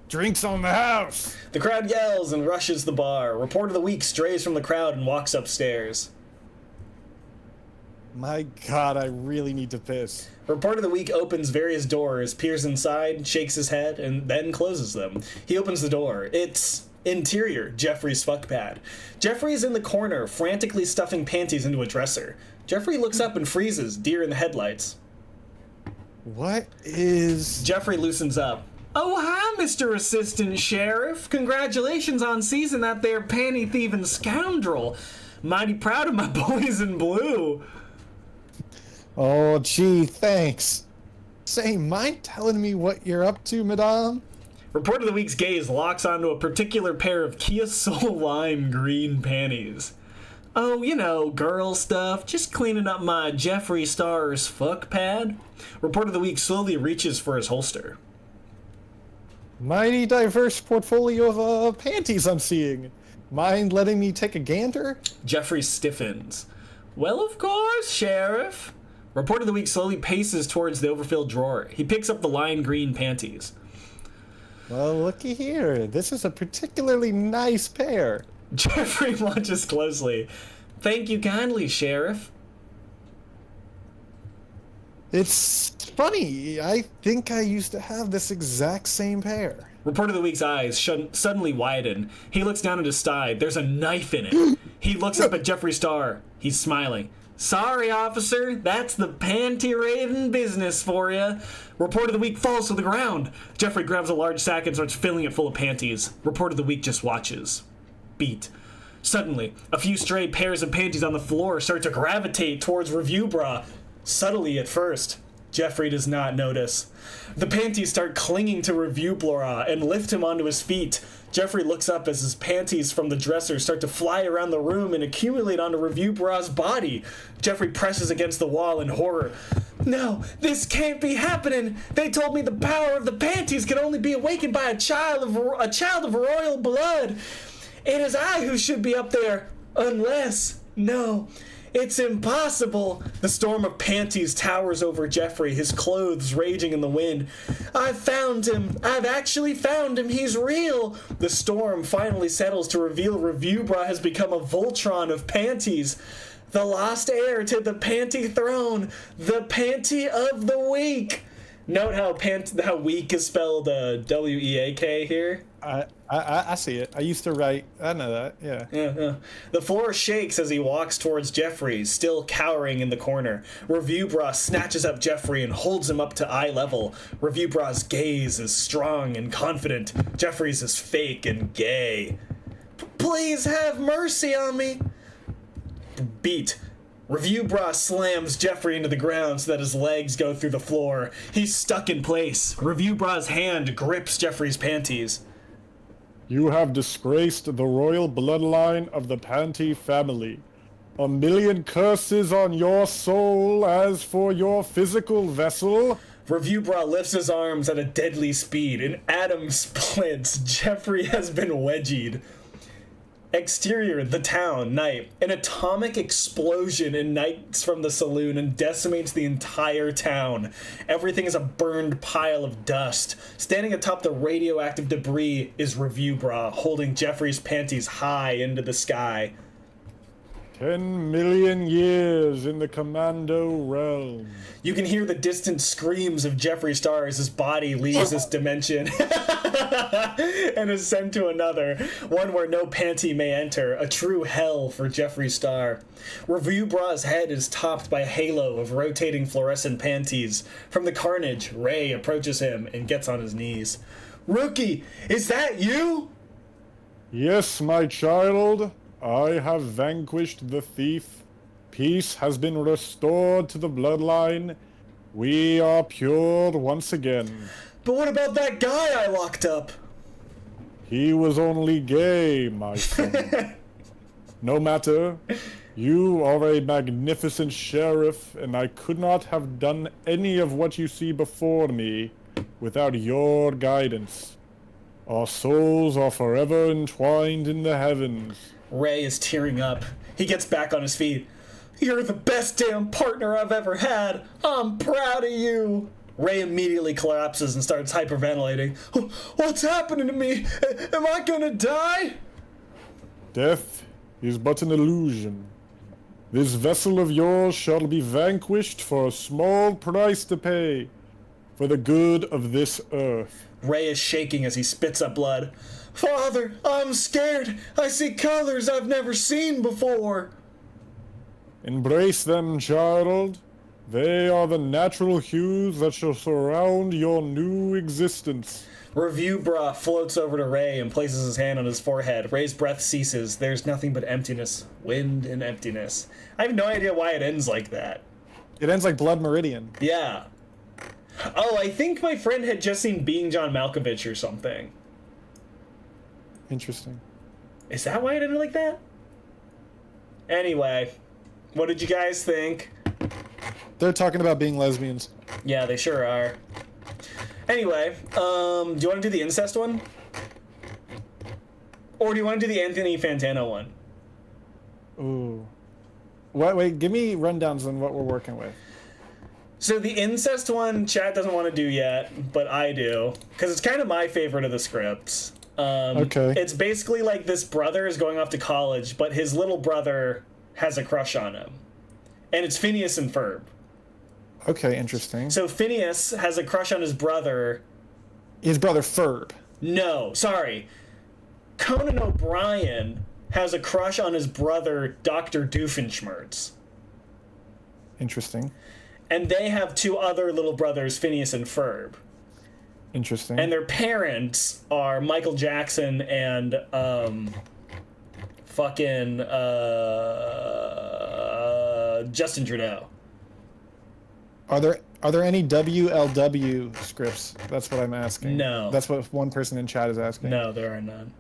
Drinks on the house. The crowd yells and rushes the bar. Report of the week strays from the crowd and walks upstairs. My God, I really need to piss. Report of the week opens various doors, peers inside, shakes his head, and then closes them. He opens the door. It's interior, Jeffrey's fuck pad. Jeffrey is in the corner, frantically stuffing panties into a dresser. Jeffrey looks up and freezes, deer in the headlights. What is... Jeffrey loosens up. "Oh, hi, Mr. Assistant Sheriff. Congratulations on seizing that there panty-thieving scoundrel. Mighty proud of my boys in blue." Oh, gee, thanks. Say, mind telling me what you're up to, madame? Report of the week's gaze locks onto a particular pair of Kia Soul lime green panties. "Oh, you know, girl stuff. Just cleaning up my Jeffree Star's fuck pad." Report of the week slowly reaches for his holster. Mighty diverse portfolio of panties I'm seeing. Mind letting me take a gander? Jeffrey stiffens. "Well, of course, Sheriff." Report of the week slowly paces towards the overfilled drawer. He picks up the lime green panties. Well, looky here. This is a particularly nice pair. Jeffrey watches closely. "Thank you kindly, Sheriff." It's funny. I think I used to have this exact same pair. Report of the week's eyes suddenly widen. He looks down at his side. There's a knife in it. He looks up at Jeffree Star. He's smiling. "Sorry, officer. That's the panty-raiding business for you." Report of the week falls to the ground. Jeffrey grabs a large sack and starts filling it full of panties. Report of the week just watches. Beat. Suddenly, a few stray pairs of panties on the floor start to gravitate towards Review Bra. Subtly at first. Jeffrey does not notice. The panties start clinging to Review Bra and lift him onto his feet. Jeffrey looks up as his panties from the dresser start to fly around the room and accumulate onto Review Bra's body. Jeffrey presses against the wall in horror. "No, this can't be happening. They told me the power of the panties could only be awakened by a child of royal blood. It is I who should be up there, unless... No, it's impossible." The storm of panties towers over Jeffrey, his clothes raging in the wind. "I've found him. I've actually found him. He's real." The storm finally settles to reveal Review Bra has become a Voltron of panties. The lost heir to the panty throne. The panty of the week. Note how weak is spelled W-E-A-K here. I see it. I used to write. I know that. Yeah. Yeah. The floor shakes as he walks towards Jeffrey, still cowering in the corner. Review Bra snatches up Jeffrey and holds him up to eye level. Review Bra's gaze is strong and confident. Jeffrey's is fake and gay. "Please have mercy on me." Beat. Review Bra slams Jeffrey into the ground so that his legs go through the floor. He's stuck in place. Review Bra's hand grips Jeffrey's panties. You have disgraced the royal bloodline of the Panty family. 1,000,000 curses on your soul. As for your physical vessel... Review Bra lifts his arms at a deadly speed. An atom splits. Jeffrey has been wedgied. Exterior, the town, night. An atomic explosion ignites from the saloon and decimates the entire town. Everything is a burned pile of dust. Standing atop the radioactive debris is Review Bra, holding Jeffrey's panties high into the sky. 10 million years in the commando realm. You can hear the distant screams of Jeffree Star as his body leaves this dimension and is sent to another, one where no panty may enter, a true hell for Jeffree Star. Review Bra's head is topped by a halo of rotating fluorescent panties. From the carnage, Ray approaches him and gets on his knees. Rookie, is that you? Yes, my child, I have vanquished the thief. Peace has been restored to the bloodline. We are pure once again. But what about that guy I locked up? He was only gay, my son. No matter. You are a magnificent sheriff, and I could not have done any of what you see before me without your guidance. Our souls are forever entwined in the heavens. Ray is tearing up. He gets back on his feet. You're the best damn partner I've ever had. I'm proud of you. Ray immediately collapses and starts hyperventilating. What's happening to me? Am I gonna die? Death is but an illusion. This vessel of yours shall be vanquished for a small price to pay, for the good of this earth. Ray is shaking as he spits up blood. Father, I'm scared. I see colors I've never seen before. Embrace them, child. They are the natural hues that shall surround your new existence. Review Bra floats over to Ray and places his hand on his forehead. Ray's breath ceases. There's nothing but emptiness. Wind and emptiness. I have no idea why it ends like that. It ends like Blood Meridian. Yeah. Oh, I think my friend had just seen Being John Malkovich or something. Interesting. Is that why it ended like that? Anyway, what did you guys think? They're talking about being lesbians. Yeah, they sure are. Anyway, do you want to do the incest one? Or do you want to do the Anthony Fantano one? Ooh. Wait, give me rundowns on what we're working with. So the incest one, chat doesn't want to do yet, but I do. Because it's kind of my favorite of the scripts. Okay. It's basically like this brother is going off to college, but his little brother has a crush on him. And it's Phineas and Ferb. Okay, interesting. So Phineas has a crush on his brother. His brother Ferb. No, sorry. Conan O'Brien has a crush on his brother, Dr. Doofenshmirtz. Interesting. And they have two other little brothers, Phineas and Ferb. Interesting. And their parents are Michael Jackson and Justin Trudeau. Are there any WLW scripts? That's what I'm asking. No. That's what one person in chat is asking. No, there are none.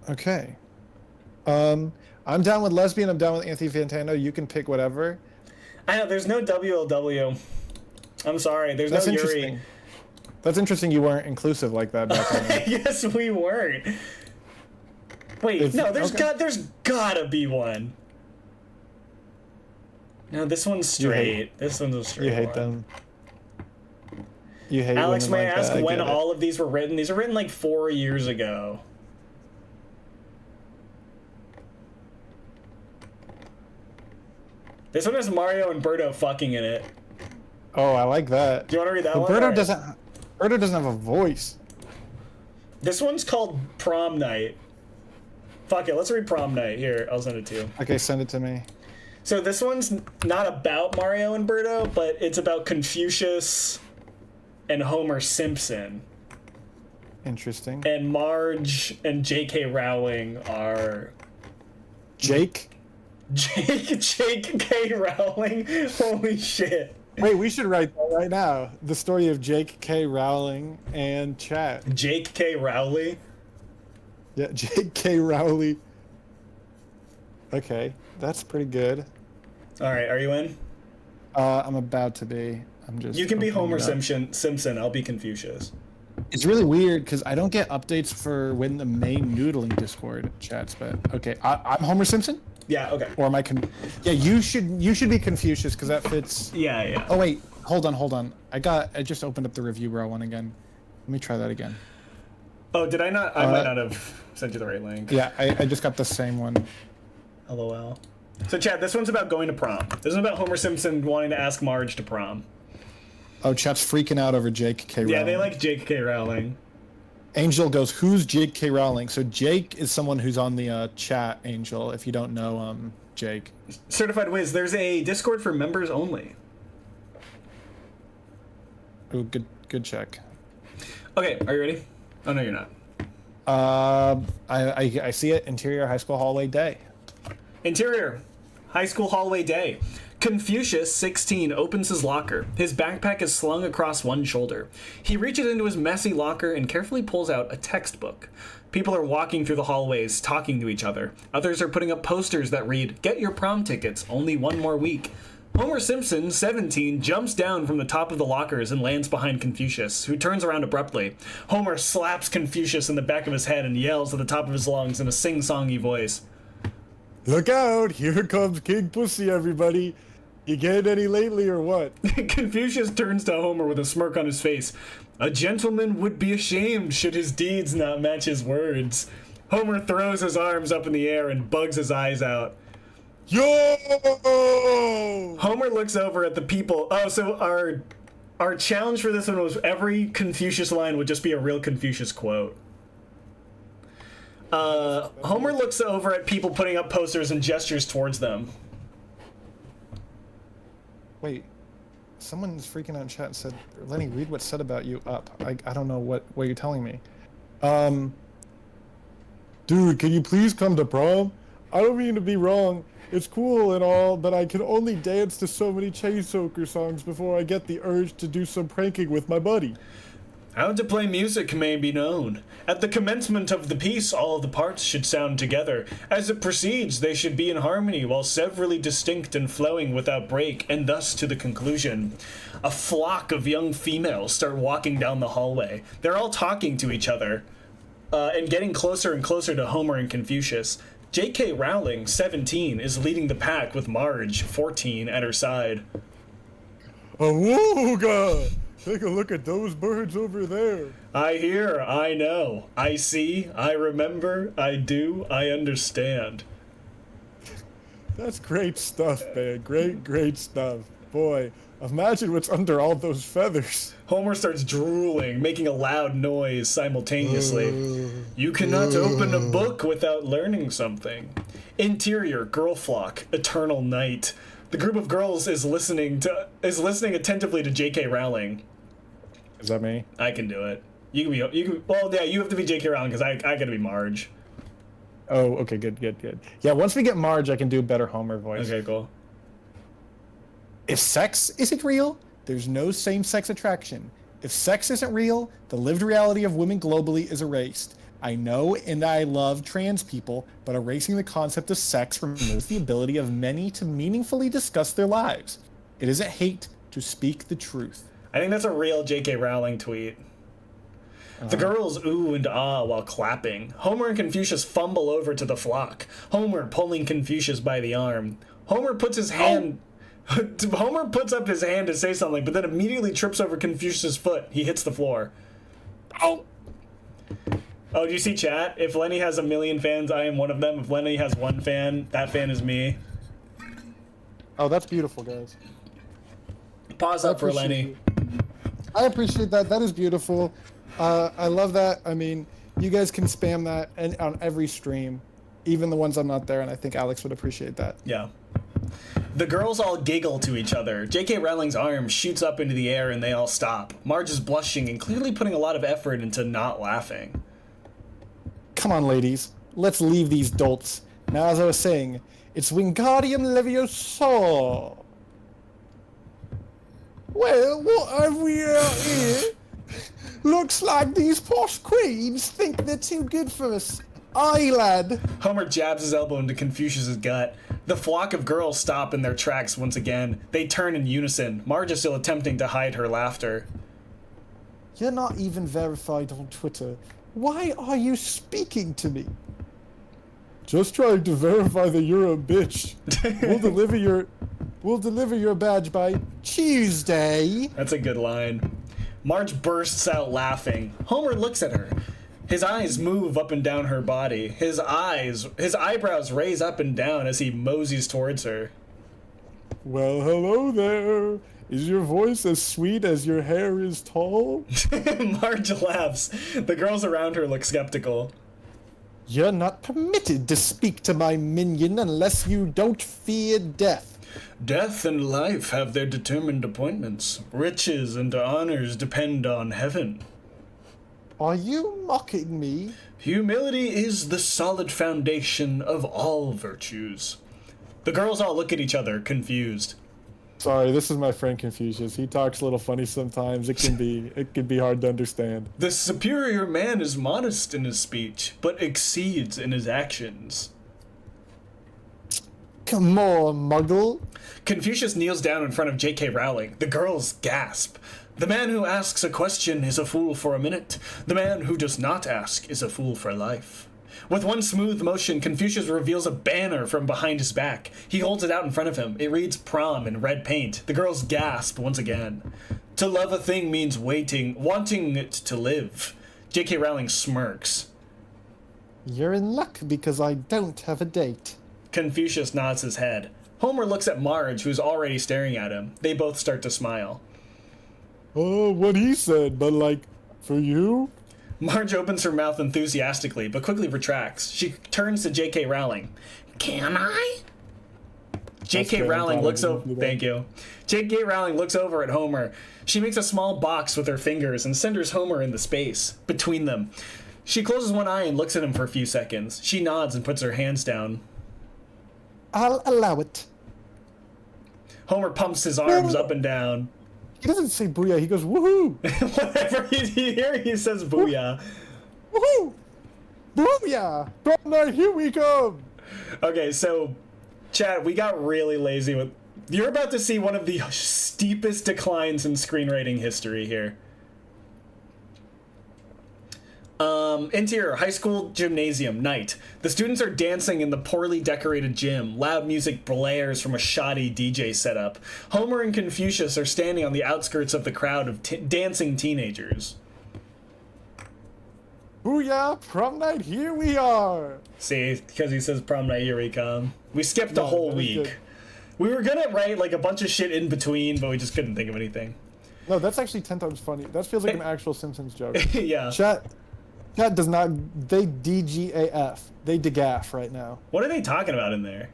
Okay. I'm down with lesbian. I'm down with Anthony Fantano. You can pick whatever. I know, there's no WLW. I'm sorry, there's That's no interesting. Yuri. That's interesting you weren't inclusive like that back then. Yes, we weren't. Wait, there's gotta be one. No, this one's straight. This one's a straight You hate one. them. You hate Alex, women may I like ask that. when get it. all of these were written? These were written like 4 years ago. This one has Mario and Birdo fucking in it. Oh, I like that. Do you want to read that But one? Birdo Alright. doesn't have a voice. This one's called Prom Night. Fuck it, let's read Prom Night. Here, I'll send it to you. Okay, send it to me. So this one's not about Mario and Birdo, but it's about Confucius and Homer Simpson. Interesting. And Marge and J.K. Rowling are... Jake? Jake K. Rowling? Holy shit. Wait, we should write that right now. The story of Jake K. Rowling and chat. Jake K. Rowley? Yeah, Jake K. Rowley. Okay, that's pretty good. Alright, are you in? I'm about to be. I'm just. You can be opening Homer it up. Simpson. I'll be Confucius. It's really weird because I don't get updates for when the main noodling Discord chats. But okay, I'm Homer Simpson. Yeah, okay. Or am I? Yeah, you should be Confucius because that fits. Yeah. Oh wait, hold on. I just opened up the review bro one again. Let me try that again. Oh, did I not? I might not have sent you the right link. Yeah, I just got the same one. LOL. So, Chad, this one's about going to prom. This is about Homer Simpson wanting to ask Marge to prom. Oh, chat's freaking out over J.K. Rowling. Yeah, they like J.K. Rowling. Angel goes, who's J.K. Rowling? So Jake is someone who's on the chat, Angel, if you don't know Jake. Certified Wiz, there's a Discord for members only. Ooh, good check. Okay, are you ready? Oh, no, you're not. I see it. Interior high school hallway day. Interior, high school hallway day. Confucius, 16, opens his locker. His backpack is slung across one shoulder. He reaches into his messy locker and carefully pulls out a textbook. People are walking through the hallways, talking to each other. Others are putting up posters that read, "Get your prom tickets, only one more week." Homer Simpson, 17, jumps down from the top of the lockers and lands behind Confucius, who turns around abruptly. Homer slaps Confucius in the back of his head and yells at the top of his lungs in a sing-songy voice. Look out! Here comes King Pussy, everybody! You getting any lately or what? Confucius turns to Homer with a smirk on his face. A gentleman would be ashamed should his deeds not match his words. Homer throws his arms up in the air and bugs his eyes out. Yo! Homer looks over at the people. Oh, so our challenge for this one was every Confucius line would just be a real Confucius quote. Homer looks over at people putting up posters and gestures towards them. Wait, someone's freaking out in chat and said, Lenny, read what's said about you up. I don't know what you're telling me. Dude, can you please come to prom? I don't mean to be wrong. It's cool and all, but I can only dance to so many Chainsoaker songs before I get the urge to do some pranking with my buddy. How to play music may be known. At the commencement of the piece, all of the parts should sound together. As it proceeds, they should be in harmony, while severally distinct and flowing without break, and thus to the conclusion. A flock of young females start walking down the hallway. They're all talking to each other, and getting closer and closer to Homer and Confucius. J.K. Rowling, 17, is leading the pack with Marge, 14, at her side. Awooga! Take a look at those birds over there. I hear, I know, I see, I remember, I do, I understand. That's great stuff, man. Great stuff. Boy, imagine what's under all those feathers. Homer starts drooling, making a loud noise simultaneously. You cannot open a book without learning something. Interior, girl flock, eternal night. The group of girls is listening attentively to J.K. Rowling. Is that me? I can do it. You have to be J.K. Rowling because I gotta be Marge. Oh, okay, good. Yeah, once we get Marge, I can do a better Homer voice. Okay, cool. If sex isn't real, there's no same-sex attraction. If sex isn't real, the lived reality of women globally is erased. I know and I love trans people, but erasing the concept of sex removes the ability of many to meaningfully discuss their lives. It isn't hate to speak the truth. I think that's a real J.K. Rowling tweet. The girls ooh and ah while clapping. Homer and Confucius fumble over to the flock. Homer pulling Confucius by the arm. Homer puts up his hand to say something, but then immediately trips over Confucius' foot. He hits the floor. Oh, do you see chat? If Lenny has 1 million fans, I am one of them. If Lenny has 1 fan, that fan is me. Oh, that's beautiful, guys. Pause up for Lenny. I appreciate that. That is beautiful. I love that. I mean, you guys can spam that on every stream, even the ones I'm not there, and I think Alex would appreciate that. Yeah. The girls all giggle to each other. J.K. Rowling's arm shoots up into the air and they all stop. Marge is blushing and clearly putting a lot of effort into not laughing. Come on, ladies. Let's leave these dolts. Now, as I was saying, it's Wingardium Leviosa. Well, what have we out here? Looks like these posh queens think they're too good for us. Aye, lad. Homer jabs his elbow into Confucius' gut. The flock of girls stop in their tracks once again. They turn in unison. Marge is still attempting to hide her laughter. You're not even verified on Twitter. Why are you speaking to me? Just trying to verify that you're a bitch. We'll deliver your badge by Tuesday. That's a good line. Marge bursts out laughing. Homer looks at her. His eyes move up and down her body. His eyebrows raise up and down as he moseys towards her. Well, hello there. Is your voice as sweet as your hair is tall? Marge laughs. The girls around her look skeptical. You're not permitted to speak to my minion unless you don't fear death. Death and life have their determined appointments. Riches and honors depend on heaven. Are you mocking me? Humility is the solid foundation of all virtues. The girls all look at each other, confused. Sorry, this is my friend Confucius. He talks a little funny sometimes. It can be hard to understand. The superior man is modest in his speech, but exceeds in his actions. Come on, Muggle. Confucius kneels down in front of J.K. Rowling. The girls gasp. The man who asks a question is a fool for a minute. The man who does not ask is a fool for life. With one smooth motion, Confucius reveals a banner from behind his back. He holds it out in front of him. It reads prom in red paint. The girls gasp once again. To love a thing means wanting it to live. J.K. Rowling smirks. You're in luck because I don't have a date. Confucius nods his head. Homer looks at Marge, who's already staring at him. They both start to smile. Oh, what he said, but like, for you? Marge opens her mouth enthusiastically, but quickly retracts. She turns to J.K. Rowling. Can I? J.K. Rowling looks over. Thank you. J.K. Rowling looks over at Homer. She makes a small box with her fingers and centers Homer in the space between them. She closes one eye and looks at him for a few seconds. She nods and puts her hands down. I'll allow it. Homer pumps his arms up and down. He doesn't say booyah, he goes woohoo! Whatever you hear, he says booyah. Woohoo! Booyah! Prom night, here we come! Okay, so, Chad, we got really lazy with... You're about to see one of the steepest declines in screen rating history here. Interior, high school gymnasium, night. The students are dancing in the poorly decorated gym. Loud music blares from a shoddy DJ setup. Homer and Confucius are standing on the outskirts of the crowd of dancing teenagers. Booyah! Prom night, here we are! See, because he says prom night, here we come. We skipped a whole week. Good. We were gonna write like a bunch of shit in between, but we just couldn't think of anything. No, that's actually 10 times funny. That feels like an actual Simpsons joke. Yeah. Chat does not... They DGAF. They DGAF right now. What are they talking about in there?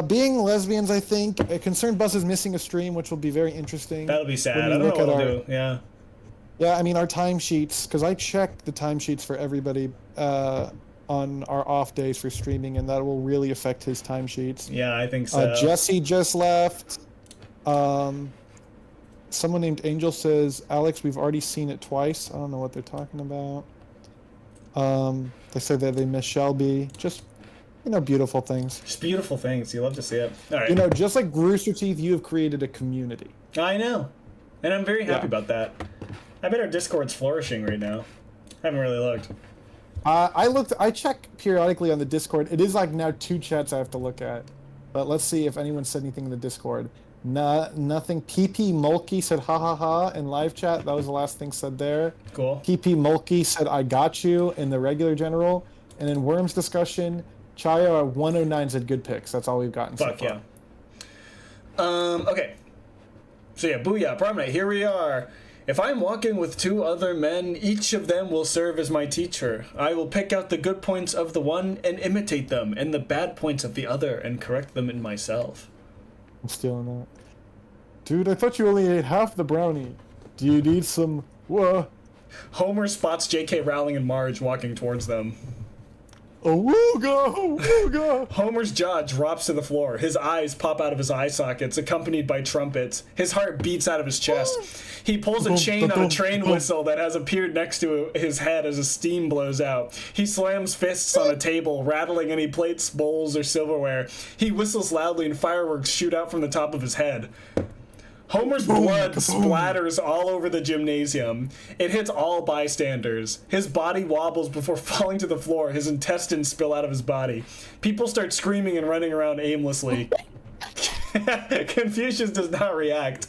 Being lesbians, I think. A Concerned Bus is missing a stream, which will be very interesting. That'll be sad. I don't know what we'll do. Yeah. Yeah, I mean, our timesheets, because I check the timesheets for everybody on our off days for streaming, and that will really affect his timesheets. Yeah, I think so. Jesse just left. Someone named Angel says, Alex, we've already seen it twice. I don't know what they're talking about. They said that they miss Shelby. Just, beautiful things. Just beautiful things. You love to see it. All right. Just like Rooster Teeth, you have created a community. I know. And I'm very happy about that. I bet our Discord's flourishing right now. I haven't really looked. I check periodically on the Discord. It is like now 2 chats I have to look at. But let's see if anyone said anything in the Discord. Nothing. PP Mulkey said ha ha ha in live chat. That was the last thing said there. Cool. PP Mulkey said I got you in the regular general. And in Worms discussion, Chaya 109 said good picks. That's all we've gotten so far. Fuck yeah. Okay. So yeah, booyah, prom night, here we are. If I'm walking with 2 other men, each of them will serve as my teacher. I will pick out the good points of the one and imitate them, and the bad points of the other and correct them in myself. I'm stealing that. Dude, I thought you only ate half the brownie. Do you need some... Homer spots J.K. Rowling and Marge walking towards them. Awooga! Awooga! Homer's jaw drops to the floor. His eyes pop out of his eye sockets, accompanied by trumpets. His heart beats out of his chest. He pulls a chain on a train whistle that has appeared next to his head as a steam blows out. He slams fists on a table, rattling any plates, bowls, or silverware. He whistles loudly and fireworks shoot out from the top of his head. Homer's blood splatters all over the gymnasium. It hits all bystanders. His body wobbles before falling to the floor. His intestines spill out of his body. People start screaming and running around aimlessly. Confucius does not react.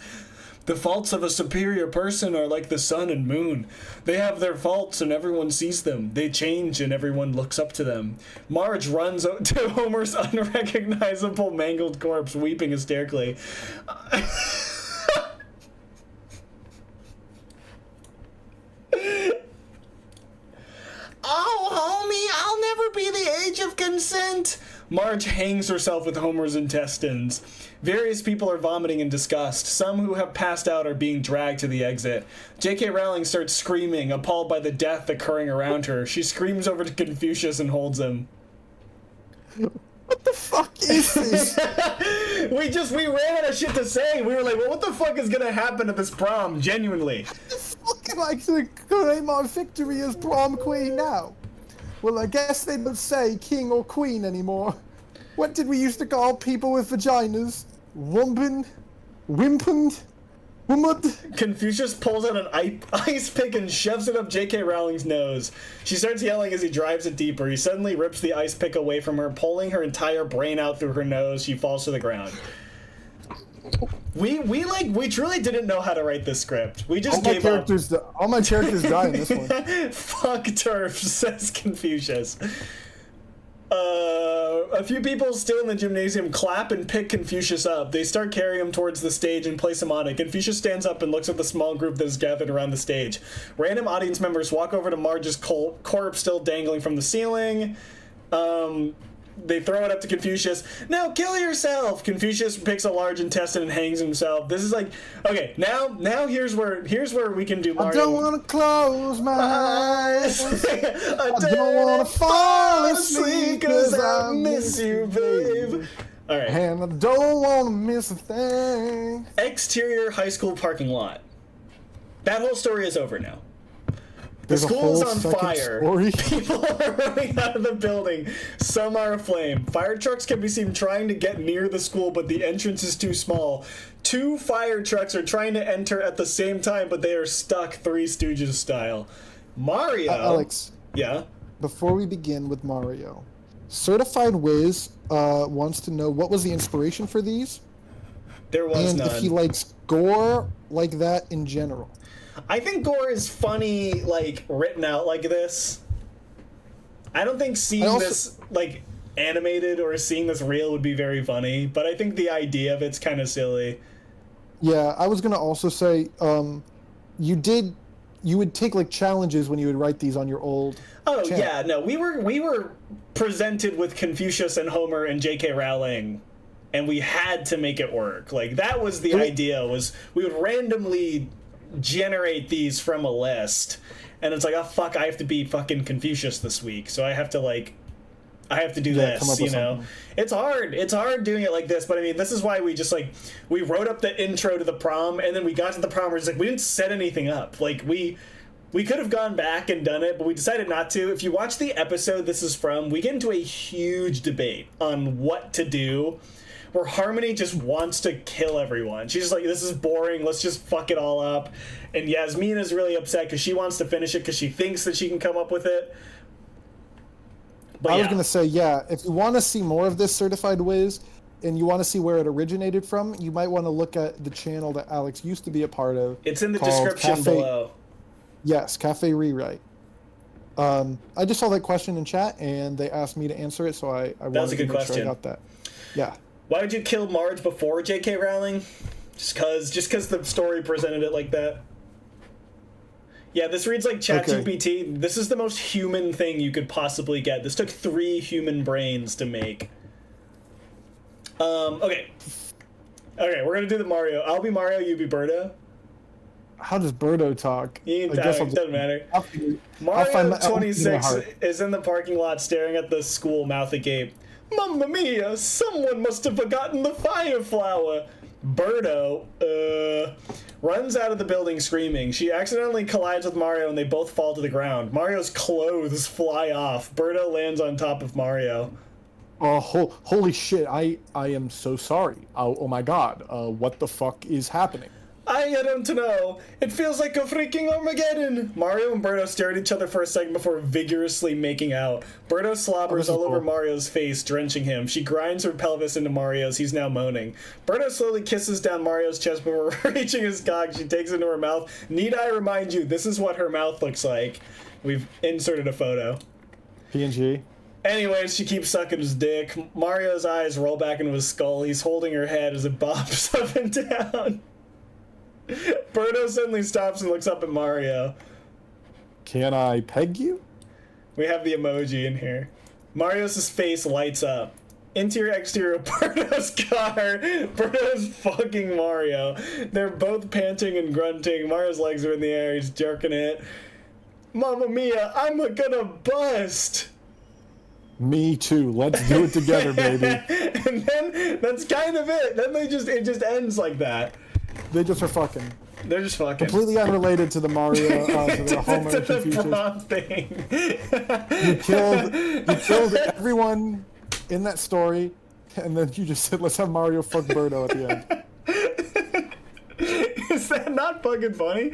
The faults of a superior person are like the sun and moon. They have their faults and everyone sees them. They change and everyone looks up to them. Marge runs to Homer's unrecognizable mangled corpse, weeping hysterically. Oh, homie, I'll never be the age of consent. Marge hangs herself with Homer's intestines. Various people are vomiting in disgust. Some who have passed out are being dragged to the exit. J.K. Rowling starts screaming, appalled by the death occurring around her. She screams over to Confucius and holds him. What the fuck is this? we ran out of shit to say. We were like, well, what the fuck is gonna happen at this prom? Genuinely. The fuck am I to claim our victory as prom queen now? Well, I guess they don't say king or queen anymore. What did we used to call people with vaginas? Wumpen? Wimpend? Wumud? Confucius pulls out an ice pick and shoves it up J.K. Rowling's nose. She starts yelling as he drives it deeper. He suddenly rips the ice pick away from her, pulling her entire brain out through her nose. She falls to the ground. We truly didn't know how to write this script. We just gave up. All my characters die in this one. Fuck turf, says Confucius. A few people still in the gymnasium clap and pick Confucius up. They start carrying him towards the stage and place him on it. Confucius stands up and looks at the small group that is gathered around the stage. Random audience members walk over to Marge's corpse still dangling from the ceiling. They throw it up to Confucius. Now kill yourself! Confucius picks a large intestine and hangs himself. This is like, okay, now here's where we can do Mario. I don't want to close my eyes. I don't want to fall asleep because I miss you, babe. All right. And I don't want to miss a thing. Exterior high school parking lot. That whole story is over now. The There's school is a on whole fire. story. People are running out of the building. Some are aflame. Fire trucks can be seen trying to get near the school, but the entrance is too small. 2 fire trucks are trying to enter at the same time, but they are stuck Three Stooges style. Mario. Alex. Yeah? Before we begin with Mario, Certified Wiz wants to know what was the inspiration for these, There was and none. if he likes gore like that in general. I think gore is funny, like, written out like this. I don't think seeing this, like, animated or seeing this real would be very funny, but I think the idea of it's kind of silly. Yeah, I was gonna also say, you would take like challenges when you would write these on your old. Oh channel. yeah, no, we were presented with Confucius and Homer and J.K. Rowling, and we had to make it work. Like that was the idea. Was we would randomly generate these from a list, and it's like, oh fuck, I have to be fucking Confucius this week, so I have to do this, you know. Something. It's hard doing it like this, but I mean, this is why we just like we wrote up the intro to the prom, and then we got to the prom where it's like we didn't set anything up. Like we could have gone back and done it, but we decided not to. If you watch the episode this is from, we get into a huge debate on what to do, where Harmony just wants to kill everyone. She's just like, this is boring, let's just fuck it all up. And Yasmin is really upset because she wants to finish it because she thinks that she can come up with it. But I was gonna say, yeah, if you want to see more of this Certified Wiz, and you want to see where it originated from, you might want to look at the channel that Alex used to be a part of. It's in the called description below. Yes, Cafe Rewrite. I just saw that question in chat, and they asked me to answer it, so I wanted to make sure I got that. Yeah. Why would you kill Marge before J.K. Rowling? Just cause the story presented it like that. Yeah, this reads like ChatGPT. Okay. This is the most human thing you could possibly get. This took 3 human brains to make. Okay, we're gonna do the Mario. I'll be Mario, you be Birdo. How does Birdo talk? It doesn't matter. Mario 26 is in the parking lot staring at the school, mouth agape. Mamma mia, someone must have forgotten the fire flower. Birdo, runs out of the building screaming. She accidentally collides with Mario and they both fall to the ground. Mario's clothes fly off. Birdo lands on top of Mario. Holy shit, I am so sorry. Oh my god, what the fuck is happening? I I don't know. It feels like a freaking Armageddon. Mario and Birdo stare at each other for a second before vigorously making out. Birdo slobbers all over Mario's face, drenching him. She grinds her pelvis into Mario's. He's now moaning. Birdo slowly kisses down Mario's chest before reaching his cock. She takes it into her mouth. Need I remind you, this is what her mouth looks like. We've inserted a photo. PNG. Anyways, she keeps sucking his dick. Mario's eyes roll back into his skull. He's holding her head as it bops up and down. Birdo suddenly stops and looks up at Mario. Can I peg you? We have the emoji in here. Mario's face lights up. Interior, exterior, Birdo's car. Birdo's fucking Mario. They're both panting and grunting. Mario's legs are in the air. He's jerking it. Mamma mia, I'm gonna bust. Me too. Let's do it together, baby. And then that's kind of it. Then it just ends like that. They just are fucking. They're just fucking. Completely unrelated to the Mario, to the Homer to the features. prom thing. You killed everyone in that story, and then you just said, "Let's have Mario fuck Birdo at the end." Is that not fucking funny?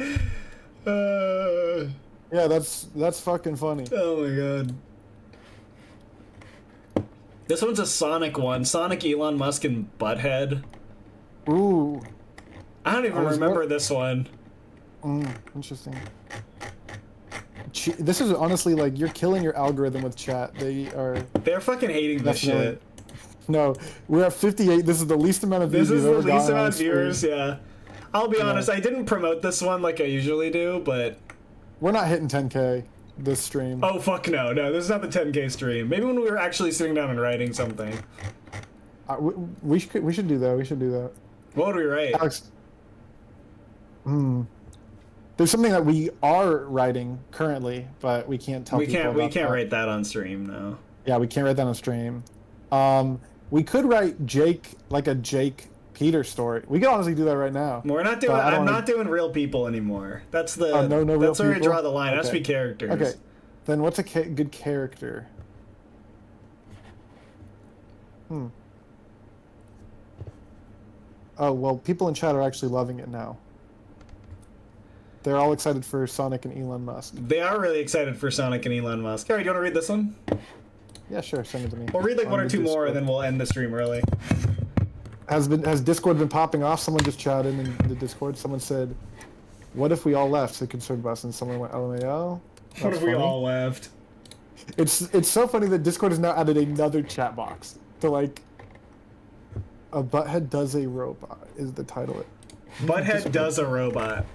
Yeah, that's fucking funny. Oh my god. This one's a Sonic one. Sonic, Elon Musk, and Butthead. Ooh. I don't even remember this one. Interesting. This is honestly like you're killing your algorithm with chat. They're fucking hating this shit. No, we're at 58. This is the least amount of views. This is the least amount of viewers. Yeah. I'll be honest. I didn't promote this one like I usually do, but we're not hitting 10K this stream. Oh fuck no! No, this is not the 10K stream. Maybe when we were actually sitting down and writing something. We should do that. We should do that. What would we write? Alex. There's something that we are writing currently, but we can't tell people about. We can't write that on stream, no. Yeah, we can't write that on stream. We could write like a Jake Peter story. We could honestly do that right now. We're not doing. I'm not doing real people anymore. That's the. No real that's where people? we draw the line. Okay. It has to be characters. Okay, then what's a good character? Oh well, people in chat are actually loving it now. They're all excited for Sonic and Elon Musk. They are really excited for Sonic and Elon Musk. Alright, do you want to read this one? Yeah, sure. Send it to me. We'll read like one or two more, and then we'll end the stream early. Has Discord been popping off? Someone just chatted in the Discord. Someone said, "What if we all left the concerned bus?" And someone went, "LMAO." What if we all left? It's so funny that Discord has now added another chat box to like. A butthead does a robot is the title. Butthead does a robot.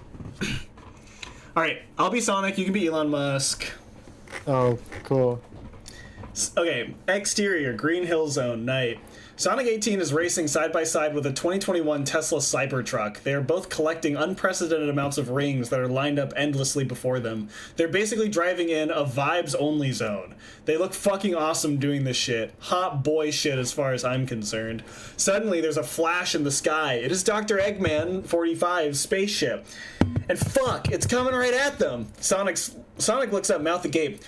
Alright, I'll be Sonic, you can be Elon Musk. Oh, cool. Okay, exterior, Green Hill Zone, night. Sonic 18 is racing side by side with a 2021 Tesla Cybertruck. They are both collecting unprecedented amounts of rings that are lined up endlessly before them. They're basically driving in a vibes-only zone. They look fucking awesome doing this shit. Hot boy shit as far as I'm concerned. Suddenly, there's a flash in the sky. It is Dr. Eggman 45's spaceship. And fuck, it's coming right at them. Sonic looks up, mouth agape.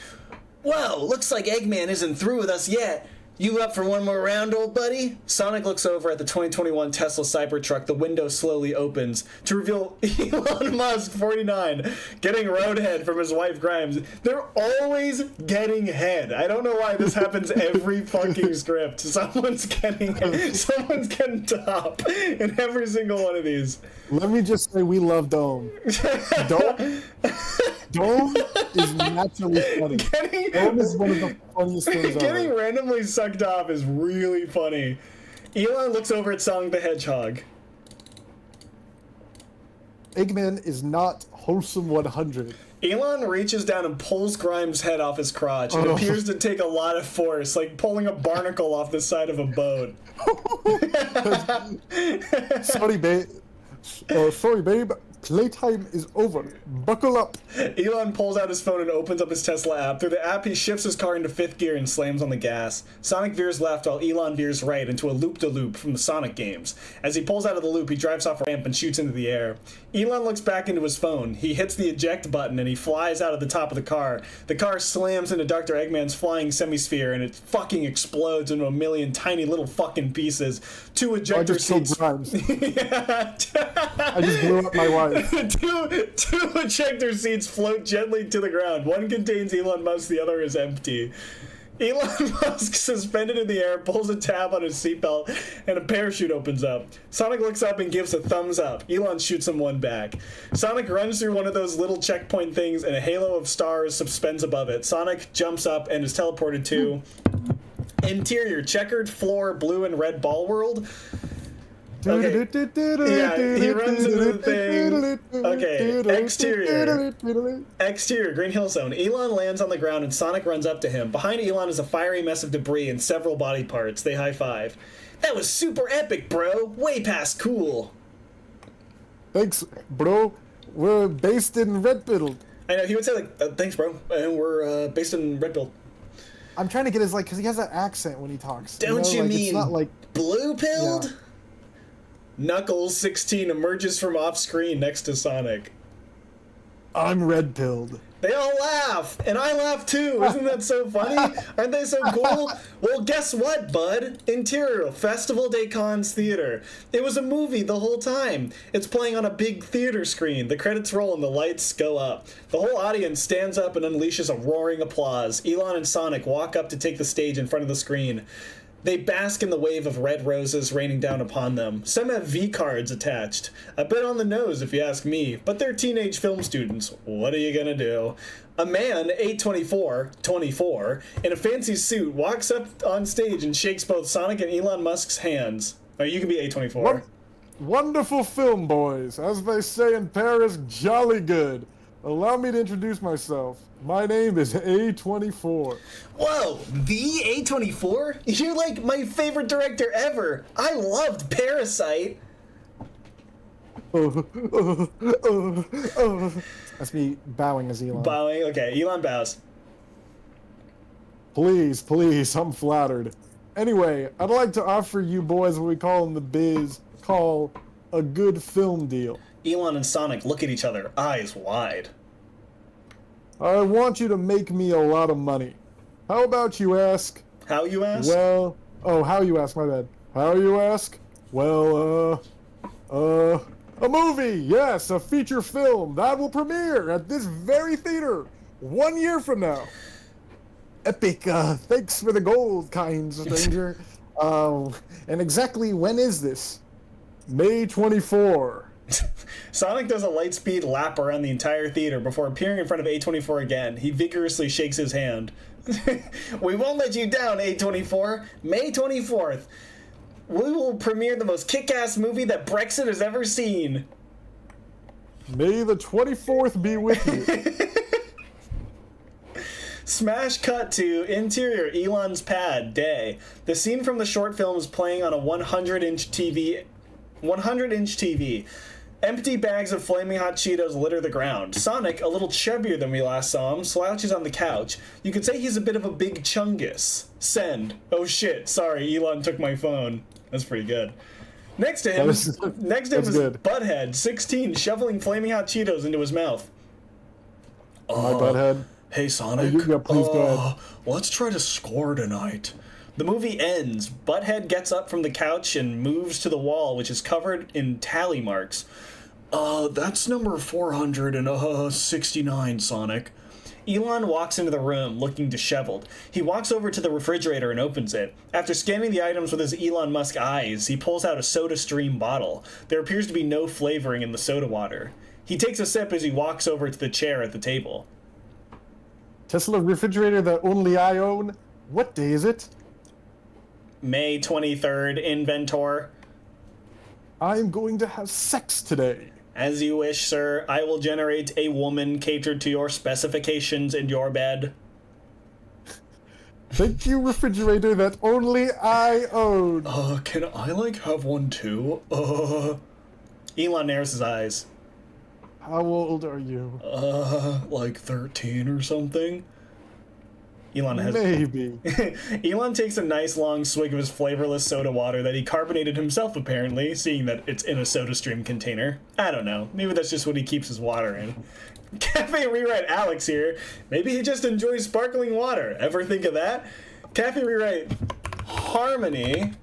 Whoa, looks like Eggman isn't through with us yet. You up for one more round, old buddy? Sonic looks over at the 2021 Tesla Cybertruck. The window slowly opens to reveal Elon Musk, 49, getting roadhead from his wife Grimes. They're always getting head. I don't know why this happens every fucking script. Someone's getting top in every single one of these. Let me just say we love Dome. Dome is naturally funny. Dome is one of the funniest things Getting ever. randomly sucked off is really funny. Elon looks over at Sonic the Hedgehog. Eggman is not wholesome 100. Elon reaches down and pulls Grimes' head off his crotch. It appears to take a lot of force, like pulling a barnacle off the side of a boat. Sorry, babe. Sorry, babe. Playtime is over. Buckle up. Elon pulls out his phone and opens up his Tesla app. Through the app, he shifts his car into 5th gear and slams on the gas. Sonic veers left while Elon veers right into a loop-de-loop from the Sonic games. As he pulls out of the loop, he drives off a ramp and shoots into the air. Elon looks back into his phone. He hits the eject button and he flies out of the top of the car. The car slams into Dr. Eggman's flying semisphere and it fucking explodes into a million tiny little fucking pieces. 2 ejector seats. Yeah. I just blew up my wife. two ejector seats float gently to the ground. One contains Elon Musk, the other is empty. Elon Musk, suspended in the air, pulls a tab on his seatbelt, and a parachute opens up. Sonic looks up and gives a thumbs up. Elon shoots him one back. Sonic runs through one of those little checkpoint things, and a halo of stars suspends above it. Sonic jumps up and is teleported to interior, checkered floor, blue and red ball world. Okay. Yeah, he runs into the thing. Okay, exterior, Green Hill Zone. Elon lands on the ground and Sonic runs up to him. Behind Elon is a fiery mess of debris and several body parts. They high-five. That was super epic, bro. Way past cool. Thanks, bro. We're based in Red Pill. I know, he would say, like, thanks, bro. And we're based in Red Pill. I'm trying to get his, like, because he has that accent when he talks. Don't you like, mean it's not like blue-pilled? Yeah. Knuckles, 16, emerges from off-screen next to Sonic. I'm red-pilled. They all laugh, and I laugh too. Isn't that so funny? Aren't they so cool? Well, guess what, bud? Interior, Festival des Cons Theater. It was a movie the whole time. It's playing on a big theater screen. The credits roll and the lights go up. The whole audience stands up and unleashes a roaring applause. Elon and Sonic walk up to take the stage in front of the screen. They bask in the wave of red roses raining down upon them. Some have V-cards attached. A bit on the nose, if you ask me, but they're teenage film students. What are you gonna do? A man, 824, 24, in a fancy suit, walks up on stage and shakes both Sonic and Elon Musk's hands. Oh, you can be 824. Wonderful film, boys. As they say in Paris, jolly good. Allow me to introduce myself. My name is A24. Whoa, the A24? You're like my favorite director ever. I loved Parasite. That's me bowing as Elon. Bowing, okay, Elon bows. Please, I'm flattered. Anyway, I'd like to offer you boys what we call in the biz, call a good film deal. Elon and Sonic look at each other, eyes wide. I want you to make me a lot of money. How about you ask? How you ask? Well, how you ask, my bad. How you ask? Well, a movie, yes, a feature film that will premiere at this very theater 1 year from now. Epic, thanks for the gold, kind stranger. And exactly when is this? May 24. Sonic does a lightspeed lap around the entire theater before appearing in front of A24 again. He vigorously shakes his hand. We won't let you down, A24. May 24th. We will premiere the most kick-ass movie that Brexit has ever seen. May the 24th be with you. Smash cut to interior Elon's pad, day. The scene from the short film is playing on a 100-inch TV. Empty bags of flaming hot Cheetos litter the ground. Sonic, a little chubbier than we last saw him, slouches on the couch. You could say he's a bit of a big chungus. Send. Oh shit, sorry, Elon took my phone. That's pretty good. Next to him is Butthead, 16, shoveling flaming hot Cheetos into his mouth. My Butthead. Hey Sonic, please go ahead. Let's try to score tonight. The movie ends. Butthead gets up from the couch and moves to the wall, which is covered in tally marks. That's number 469, Sonic. Elon walks into the room, looking disheveled. He walks over to the refrigerator and opens it. After scanning the items with his Elon Musk eyes, he pulls out a SodaStream bottle. There appears to be no flavoring in the soda water. He takes a sip as he walks over to the chair at the table. Tesla refrigerator that only I own? What day is it? May 23rd, inventor. I'm going to have sex today. As you wish, sir. I will generate a woman catered to your specifications in your bed. Thank you, refrigerator that only I own. Can I, have one too? Elon narrows his eyes. How old are you? Like 13 or something. Elon has... Maybe. Elon takes a nice long swig of his flavorless soda water that he carbonated himself, apparently, seeing that it's in a SodaStream container. I don't know. Maybe that's just what he keeps his water in. Cafe Rewrite Alex here. Maybe he just enjoys sparkling water. Ever think of that? Cafe Rewrite Harmony.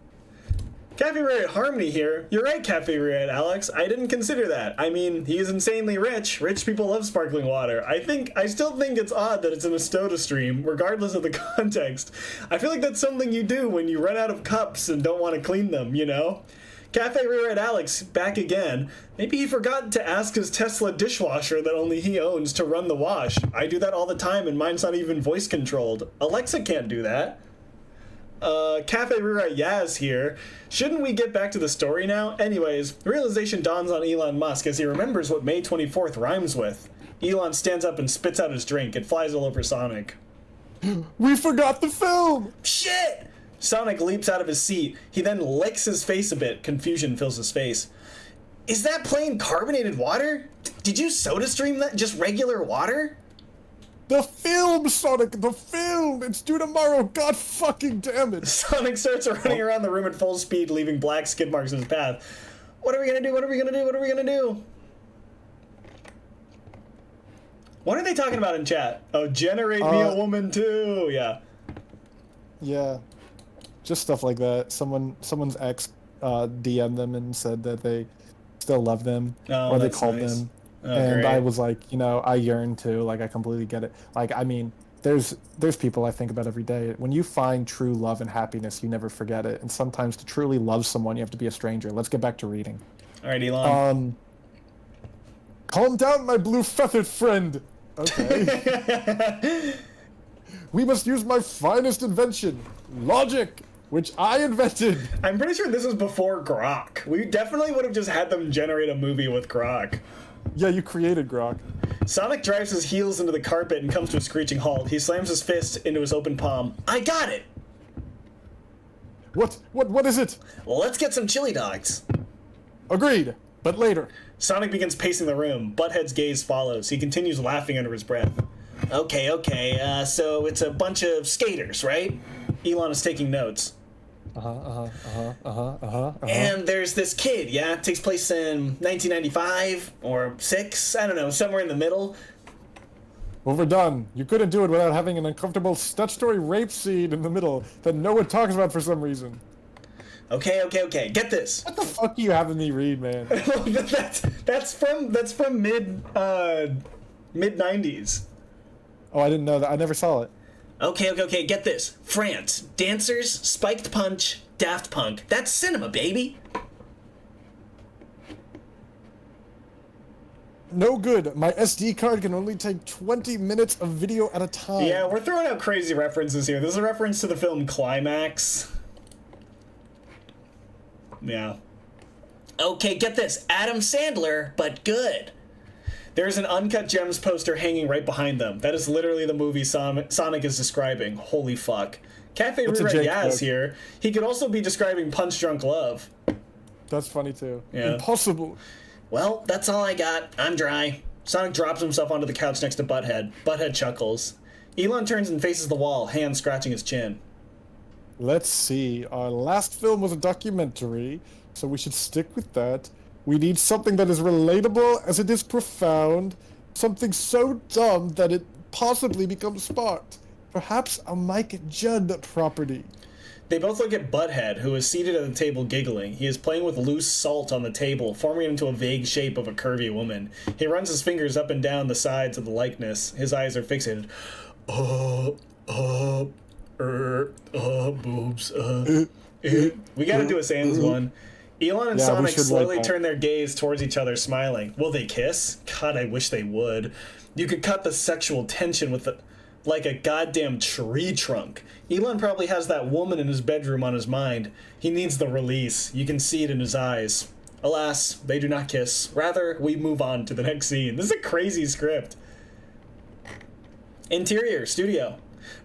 Cafe Rewrite Harmony here. You're right, Cafe Rewrite Alex. I didn't consider that. I mean, he is insanely rich. Rich people love sparkling water. I still think it's odd that it's in a SodaStream, regardless of the context. I feel like that's something you do when you run out of cups and don't want to clean them, you know? Cafe Rewrite Alex, back again. Maybe he forgot to ask his Tesla dishwasher that only he owns to run the wash. I do that all the time and mine's not even voice controlled. Alexa can't do that. Cafe Rewrite Yaz here. Shouldn't we get back to the story now? Anyways, realization dawns on Elon Musk as he remembers what May 24th rhymes with. Elon stands up and spits out his drink. It flies all over Sonic. We forgot the film! Shit! Sonic leaps out of his seat. He then licks his face a bit. Confusion fills his face. Is that plain carbonated water? Did you SodaStream that? Just regular water? The film, Sonic! The film! It's due tomorrow, god fucking damn it! Sonic starts running around the room at full speed, leaving black skid marks in his path. What are we gonna do? What are we gonna do? What are we gonna do? What are they talking about in chat? Oh, generate me a woman too! Yeah. Yeah. Just stuff like that. Someone's ex DM'd them and said that they still love them, or they called nice. them, Oh, and great. I was like, you know, I yearn too. Like, I completely get it. Like, I mean, there's people I think about every day. When you find true love and happiness, you never forget it. And sometimes to truly love someone, you have to be a stranger. Let's get back to reading. All right, Elon. Calm down, my blue feathered friend. Okay. We must use my finest invention, logic, which I invented. I'm pretty sure this was before Grok. We definitely would have just had them generate a movie with Grok. Yeah, you created Grok. Sonic drives his heels into the carpet and comes to a screeching halt. He slams his fist into his open palm. I got it! What is it? Let's get some chili dogs. Agreed, but later. Sonic begins pacing the room. Butthead's gaze follows. He continues laughing under his breath. Okay, so it's a bunch of skaters, right? Elon is taking notes. And there's this kid, yeah? It takes place in 1995 or 6, I don't know, somewhere in the middle. Overdone. You couldn't do it without having an uncomfortable statutory rape scene in the middle that no one talks about for some reason. Okay, get this. What the fuck are you having me read, man? that's from mid 90s. Oh, I didn't know that. I never saw it. Okay, get this. France. Dancers, Spiked Punch, Daft Punk. That's cinema, baby. No good. My SD card can only take 20 minutes of video at a time. Yeah, we're throwing out crazy references here. This is a reference to the film Climax. Yeah. Okay, get this. Adam Sandler, but good. There's an Uncut Gems poster hanging right behind them. That is literally the movie Sonic is describing. Holy fuck. Cafe Rewrite Yaz here. He could also be describing Punch Drunk Love. That's funny too. Yeah. Impossible. Well, that's all I got. I'm dry. Sonic drops himself onto the couch next to Butthead. Butthead chuckles. Elon turns and faces the wall, hand scratching his chin. Let's see. Our last film was a documentary, so we should stick with that. We need something that is relatable as it is profound. Something so dumb that it possibly becomes smart. Perhaps a Mike Judd property. They both look at Butthead, who is seated at the table giggling. He is playing with loose salt on the table, forming it into a vague shape of a curvy woman. He runs his fingers up and down the sides of the likeness. His eyes are fixated. Boobs. We gotta do a Sans one. Elon and Sonic slowly turn their gaze towards each other, smiling. Will they kiss? God, I wish they would. You could cut the sexual tension with like a goddamn tree trunk. Elon probably has that woman in his bedroom on his mind. He needs the release. You can see it in his eyes. Alas, they do not kiss. Rather, we move on to the next scene. This is a crazy script. Interior, studio.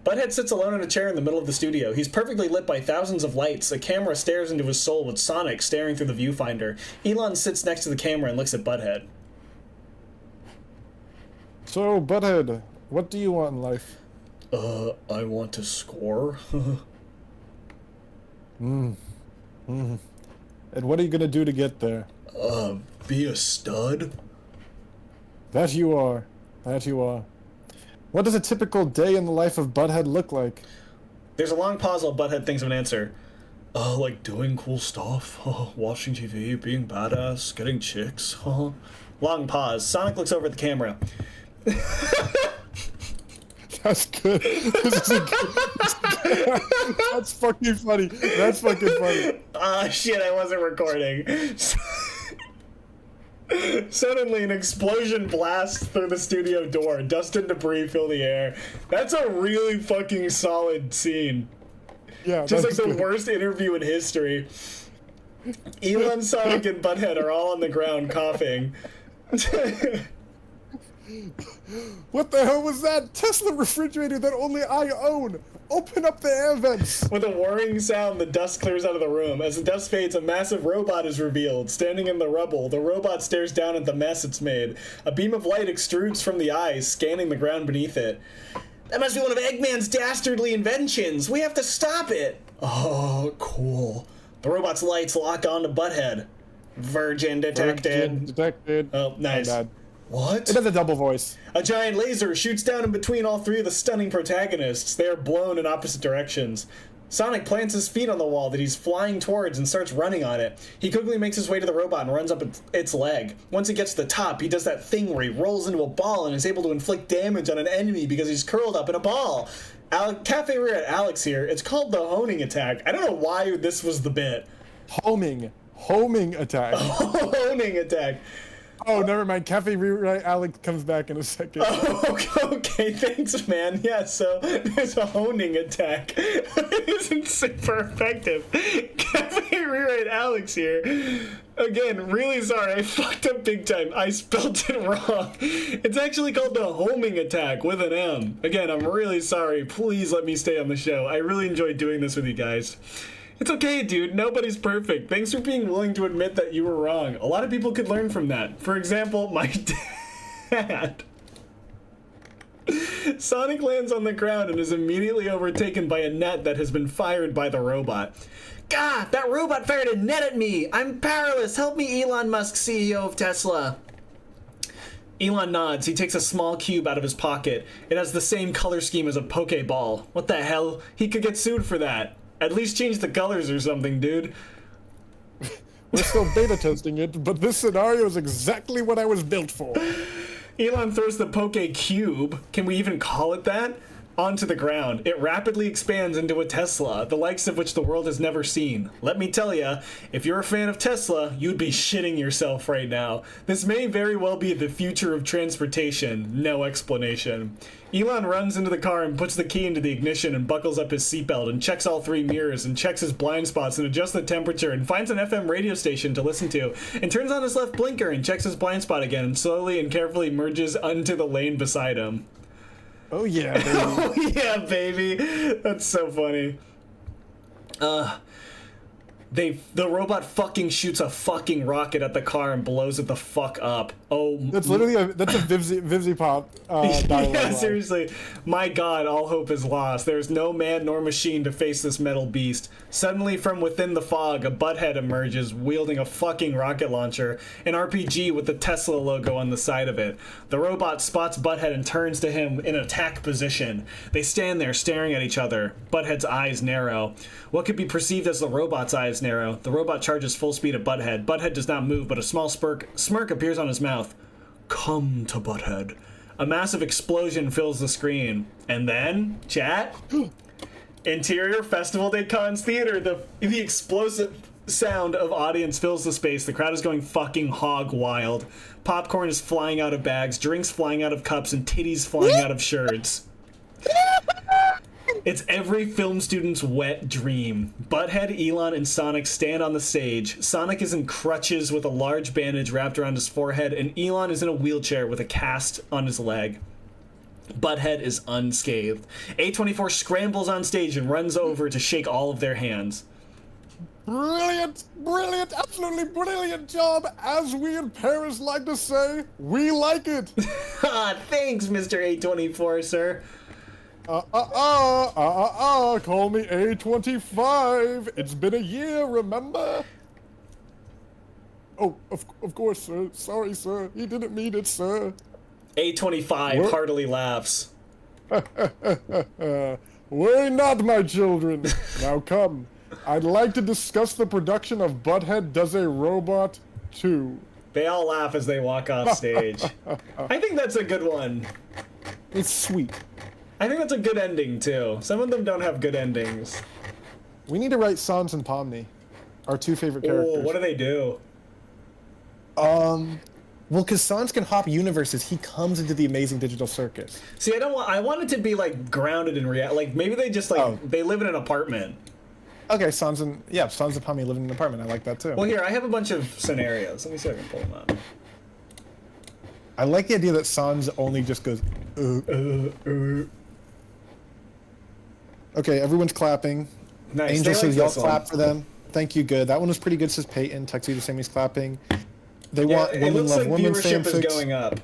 Butthead sits alone in a chair in the middle of the studio. He's perfectly lit by thousands of lights. A camera stares into his soul with Sonic staring through the viewfinder. Elon sits next to the camera and looks at Butthead. So, Butthead, what do you want in life? I want to score. And what are you gonna do to get there? Be a stud? That you are. That you are. What does a typical day in the life of Butthead look like? There's a long pause while Butthead thinks of an answer. Like doing cool stuff, watching TV, being badass, getting chicks. Long pause. Sonic looks over at the camera. That's good. This is a good. That's fucking funny. That's fucking funny. Ah, shit, I wasn't recording. Suddenly, an explosion blasts through the studio door. Dust and debris fill the air. That's a really fucking solid scene. Yeah, Just like that's the good. worst interview in history. Elon, Sonic, and Butthead are all on the ground coughing. What the hell was that? Tesla refrigerator that only I own. Open up the air vents. With a whirring sound, the dust clears out of the room. As the dust fades, a massive robot is revealed. Standing in the rubble, the robot stares down at the mess it's made. A beam of light extrudes from the eyes, scanning the ground beneath it. That must be one of Eggman's dastardly inventions. We have to stop it. Oh, cool. The robot's lights lock onto Butthead. Virgin detected. Detected. Oh, nice. My bad. What? It has a double voice. A giant laser shoots down in between all three of the stunning protagonists. They are blown in opposite directions. Sonic plants his feet on the wall that he's flying towards and starts running on it. He quickly makes his way to the robot and runs up its leg. Once he gets to the top, he does that thing where he rolls into a ball and is able to inflict damage on an enemy because he's curled up in a ball. Cafe Rear at Alex here. It's called the honing attack. I don't know why this was the bit. Homing attack. Honing attack. Oh, never mind. Cafe Rewrite Alex comes back in a second. Oh, okay, thanks, man. Yeah, so there's a honing attack. It isn't super effective. Cafe Rewrite Alex here. Again, really sorry. I fucked up big time. I spelled it wrong. It's actually called the homing attack with an M. Again, I'm really sorry. Please let me stay on the show. I really enjoyed doing this with you guys. It's okay, dude. Nobody's perfect. Thanks for being willing to admit that you were wrong. A lot of people could learn from that. For example, my dad. Sonic lands on the ground and is immediately overtaken by a net that has been fired by the robot. God, that robot fired a net at me! I'm powerless! Help me, Elon Musk, CEO of Tesla. Elon nods. He takes a small cube out of his pocket. It has the same color scheme as a Pokeball. What the hell? He could get sued for that. At least change the colors or something, dude. We're still beta testing it, but this scenario is exactly what I was built for. Elon throws the Poke Cube, can we even call it that, onto the ground. It rapidly expands into a Tesla, the likes of which the world has never seen. Let me tell ya, if you're a fan of Tesla, you'd be shitting yourself right now. This may very well be the future of transportation. No explanation. Elon runs into the car and puts the key into the ignition and buckles up his seatbelt and checks all three mirrors and checks his blind spots and adjusts the temperature and finds an FM radio station to listen to and turns on his left blinker and checks his blind spot again and slowly and carefully merges onto the lane beside him. Oh yeah, baby. Oh yeah, baby. That's so funny. The robot fucking shoots a fucking rocket at the car and blows it the fuck up. Oh, That's literally that's a Vivzy Pop dialogue. yeah, line. seriously. My god, all hope is lost. There is no man nor machine to face this metal beast. Suddenly, from within the fog, a butthead emerges, wielding a fucking rocket launcher, an RPG with the Tesla logo on the side of it. The robot spots Butthead and turns to him in attack position. They stand there staring at each other. Butthead's eyes narrow. What could be perceived as the robot's eyes narrow? The robot charges full speed at Butthead. Butthead does not move, but a small smirk appears on his mouth. Come to Butthead. A massive explosion fills the screen. And then, chat, interior Festival Day Cons Theater. The explosive sound of audience fills the space. The crowd is going fucking hog wild. Popcorn is flying out of bags, drinks flying out of cups, and titties flying out of shirts. It's every film student's wet dream. Butthead, Elon, and Sonic stand on the stage. Sonic is in crutches with a large bandage wrapped around his forehead, and Elon is in a wheelchair with a cast on his leg. Butthead is unscathed. A24 scrambles on stage and runs over to shake all of their hands. Brilliant, brilliant, absolutely brilliant job. As we in Paris like to say, we like it. Thanks, Mr. A24, sir. Call me A25. It's been a year, remember? Oh, of course, sir. Sorry, sir. He didn't mean it, sir. A25 What? heartily laughs. Worry not, my children. Now come. I'd like to discuss the production of Butthead Does a Robot 2. They all laugh as they walk off stage. I think that's a good one. It's sweet. I think that's a good ending, too. Some of them don't have good endings. We need to write Sans and Pomni, our two favorite characters. Oh, what do they do? Well, because Sans can hop universes, he comes into the Amazing Digital Circus. See, I want it to be, like, grounded in reality. Like, maybe they just, like, they live in an apartment. Okay, Sans and Pomni live in an apartment. I like that too. Well, here, I have a bunch of scenarios. Let me see if I can pull them up. I like the idea that Sans only just goes. Okay, everyone's clapping. Nice. Angel they says like y'all this one. clap for them. Thank you, good. That one was pretty good, says Peyton. Tuxedo Sammy's clapping. They Yeah, want it women looks love like women viewership is fanfics. going up.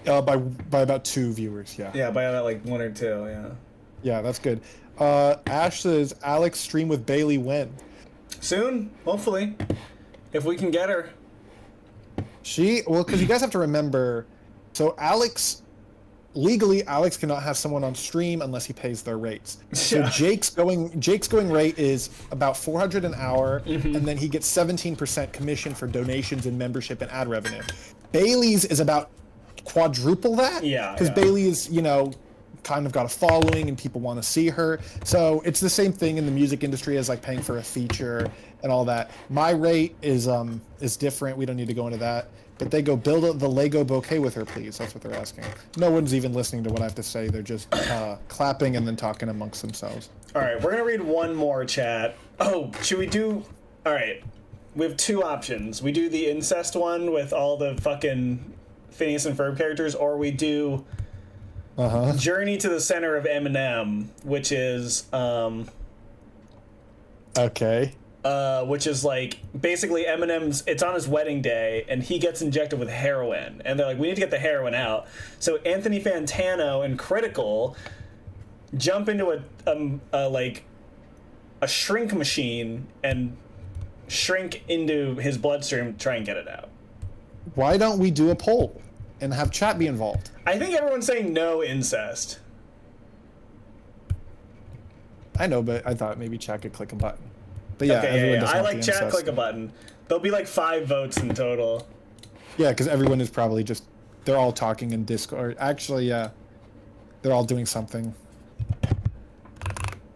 By about 2 viewers, yeah. Yeah, by about, like, 1 or 2, yeah. Yeah, that's good. Ash says Alex stream with Bailey when? Soon, hopefully. If we can get her. Well, because you guys have to remember, so legally, Alex cannot have someone on stream unless he pays their rates. So Yeah. Jake's going rate is about $400 an hour, and then he gets 17% commission for donations and membership and ad revenue. Bailey's is about quadruple that. Yeah, Because yeah. Bailey is, kind of got a following and people want to see her. So it's the same thing in the music industry as like paying for a feature and all that. My rate is different. We don't need to go into that. But they go build the Lego bouquet with her, please. That's what they're asking. No one's even listening to what I have to say. They're just clapping and then talking amongst themselves. All right, we're going to read one more chat. Oh, should we do... All right, we have 2 options. We do the incest one with all the fucking Phineas and Ferb characters, or we do Journey to the Center of Eminem, which is... Okay. which is like basically Eminem's. It's on his wedding day, and he gets injected with heroin, and they're like, "We need to get the heroin out." So Anthony Fantano and Critical jump into a shrink machine and shrink into his bloodstream to try and get it out. Why don't we do a poll and have chat be involved? I think everyone's saying no incest. I know, but I thought maybe chat could click a button. But yeah, Okay, everyone yeah. does I want like the chat. incest. Click a button. There'll be like 5 votes in total. Yeah, because everyone is probably just, they're all talking in Discord. Actually, yeah, they're all doing something.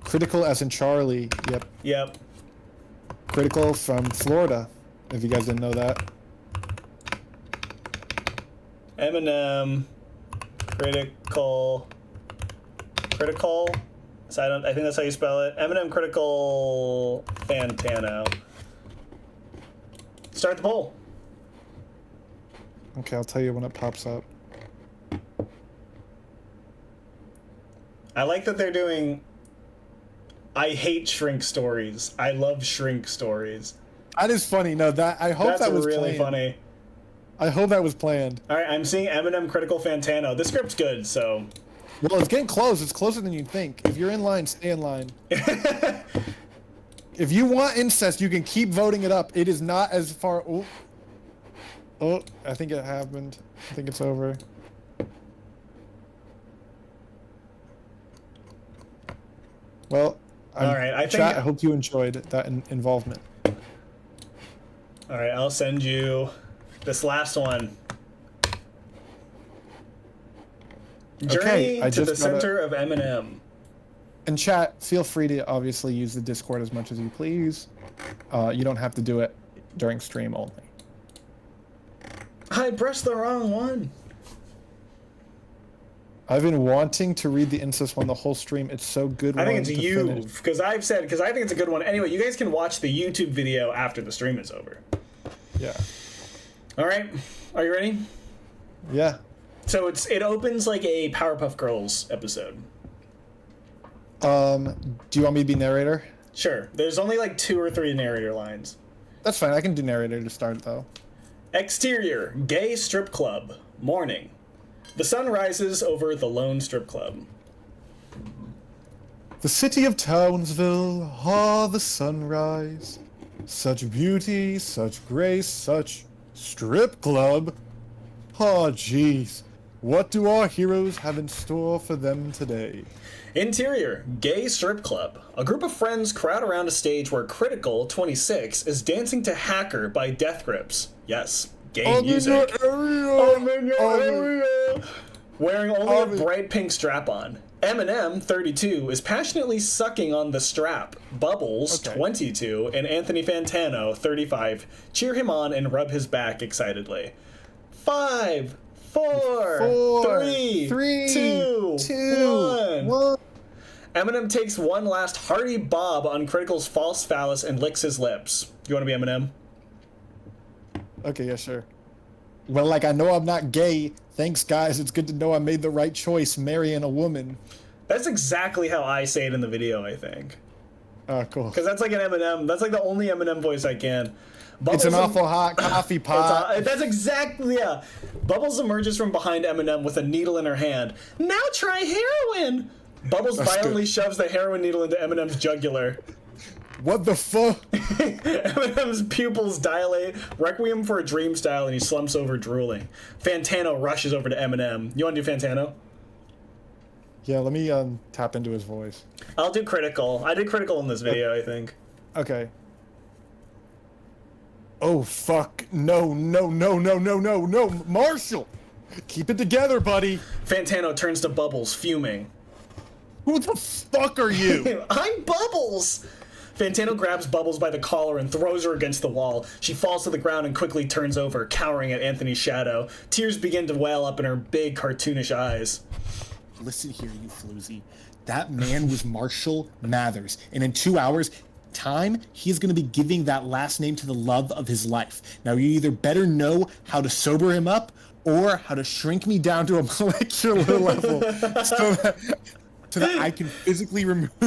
Critical as in Charlie. Yep. Yep. Critical from Florida, if you guys didn't know that. Eminem, critical. So I think that's how you spell it. Eminem, critical, Fantano. Start the poll. Okay, I'll tell you when it pops up. I like that they're doing. I hate shrink stories. I love shrink stories. That is funny. No, I hope That's that was really planned. funny. I hope that was planned. All right, I'm seeing Eminem, critical, Fantano. This script's good, so. Well, it's getting close. It's closer than you think. If you're in line, stay in line. If you want incest, you can keep voting it up. It is not as far. Oh, I think it happened. I think it's over. Well, All right, I think. chat, I hope you enjoyed that involvement. All right, I'll send you this last one. Journey I to the just gotta- center of Eminem. And chat, feel free to obviously use the Discord as much as you please. You don't have to do it during stream only. I pressed the wrong one. I've been wanting to read the incest one the whole stream. It's so good. I think one it's to you, finish. because I think it's a good one. Anyway, you guys can watch the YouTube video after the stream is over. Yeah. All right, are you ready? Yeah. So it opens like a Powerpuff Girls episode. Do you want me to be narrator? Sure. There's only like 2 or 3 narrator lines. That's fine. I can do narrator to start though. Exterior, gay strip club. Morning. The sun rises over the lone strip club. The city of Townsville, the sunrise. Such beauty, such grace, such strip club. Jeez. What do our heroes have in store for them today? Interior, gay strip club. A group of friends crowd around a stage where Critical 26 is dancing to Hacker by Death Grips. Yes, gay music. I'm in your area. Wearing only a bright pink strap-on. Eminem, 32, is passionately sucking on the strap. Bubbles, 22, and Anthony Fantano, 35, cheer him on and rub his back excitedly. 5, 4, 3, 2, 1. Eminem takes one last hearty bob on Critical's false phallus and licks his lips. You want to be Eminem? Okay, yeah, sure. Well, like, I know I'm not gay. Thanks, guys. It's good to know I made the right choice marrying a woman. That's exactly how I say it in the video, I think. Oh, cool. Because that's like an Eminem. That's like the only Eminem voice I can. Bubbles it's an awful hot coffee pot. That's exactly, yeah. Bubbles emerges from behind Eminem with a needle in her hand. Now try heroin! Bubbles violently shoves the heroin needle into Eminem's jugular. What the fuck? Eminem's pupils dilate, Requiem for a Dream style, and he slumps over drooling. Fantano rushes over to Eminem. You want to do Fantano? Yeah, let me tap into his voice. I'll do Critical. I did Critical in this video, I think. Okay. Oh, fuck. No, Marshall! Keep it together, buddy. Fantano turns to Bubbles, fuming. Who the fuck are you? I'm Bubbles! Fantano grabs Bubbles by the collar and throws her against the wall. She falls to the ground and quickly turns over, cowering at Anthony's shadow. Tears begin to well up in her big, cartoonish eyes. Listen here, you floozy. That man was Marshall Mathers, and in 2 hours time, he's going to be giving that last name to the love of his life. Now, you either better know how to sober him up or how to shrink me down to a molecular level so that I can physically remove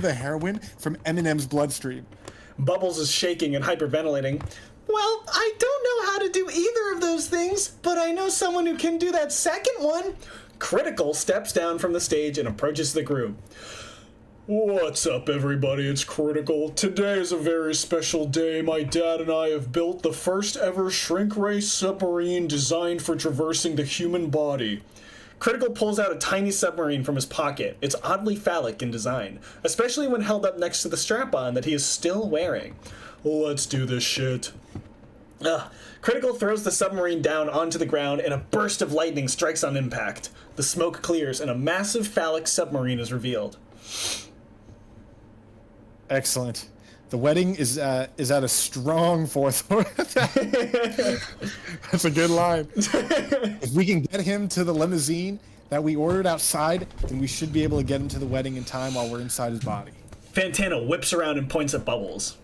the heroin from Eminem's bloodstream. Bubbles is shaking and hyperventilating. Well, I don't know how to do either of those things, but I know someone who can do that second one. Critical steps down from the stage and approaches the group. What's up, everybody? It's Critical. Today is a very special day. My dad and I have built the first ever shrink ray submarine designed for traversing the human body. Critical pulls out a tiny submarine from his pocket. It's oddly phallic in design, especially when held up next to the strap-on that he is still wearing. Let's do this shit. Critical throws the submarine down onto the ground and a burst of lightning strikes on impact. The smoke clears and a massive phallic submarine is revealed. Excellent. The wedding is at a strong fourth. That's a good line. If we can get him to the limousine that we ordered outside, then we should be able to get him to the wedding in time while we're inside his body. Fantano whips around and points at Bubbles.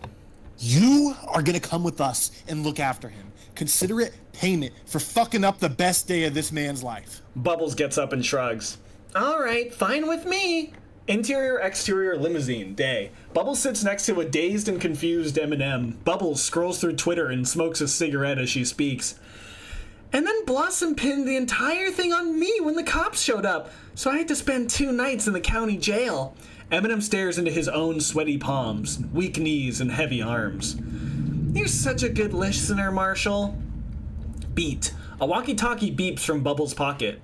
You are gonna come with us and look after him. Consider it payment for fucking up the best day of this man's life. Bubbles gets up and shrugs. All right, fine with me. Interior, exterior, limousine, day. Bubbles sits next to a dazed and confused Eminem. Bubbles scrolls through Twitter and smokes a cigarette as she speaks. And then Blossom pinned the entire thing on me when the cops showed up, so I had to spend 2 nights in the county jail. Eminem stares into his own sweaty palms, weak knees, and heavy arms. You're such a good listener, Marshall. Beat. A walkie-talkie beeps from Bubbles' pocket.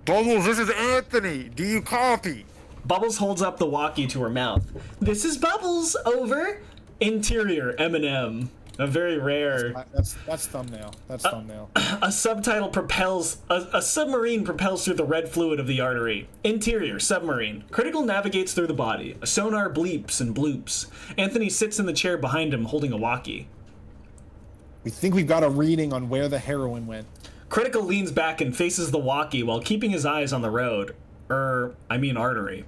Bubbles, this is Anthony. Do you copy? Bubbles holds up the walkie to her mouth. This is Bubbles, over. Interior, Eminem. A very rare... That's thumbnail. That's thumbnail. A submarine propels through the red fluid of the artery. Interior, submarine. Critical navigates through the body. A sonar bleeps and bloops. Anthony sits in the chair behind him, holding a walkie. We think we've got a reading on where the heroin went. Critical leans back and faces the walkie while keeping his eyes on the road. Artery.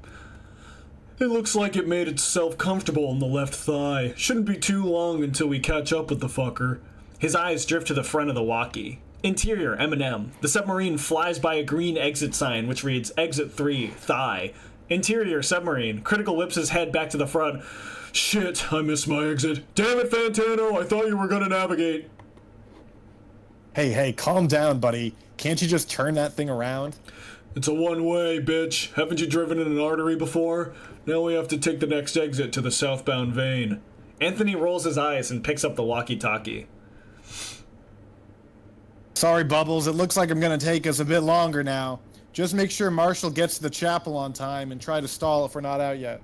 It looks like it made itself comfortable in the left thigh. Shouldn't be too long until we catch up with the fucker. His eyes drift to the front of the walkie. Interior, Eminem. The submarine flies by a green exit sign which reads Exit 3, Thigh. Interior, submarine. Critical whips his head back to the front. Shit, I missed my exit. Damn it, Fantano, I thought you were gonna navigate. Hey, calm down, buddy. Can't you just turn that thing around? It's a one-way, bitch. Haven't you driven in an artery before? Now we have to take the next exit to the southbound vein. Anthony rolls his eyes and picks up the walkie-talkie. Sorry, Bubbles. It looks like I'm gonna take us a bit longer now. Just make sure Marshall gets to the chapel on time and try to stall if we're not out yet.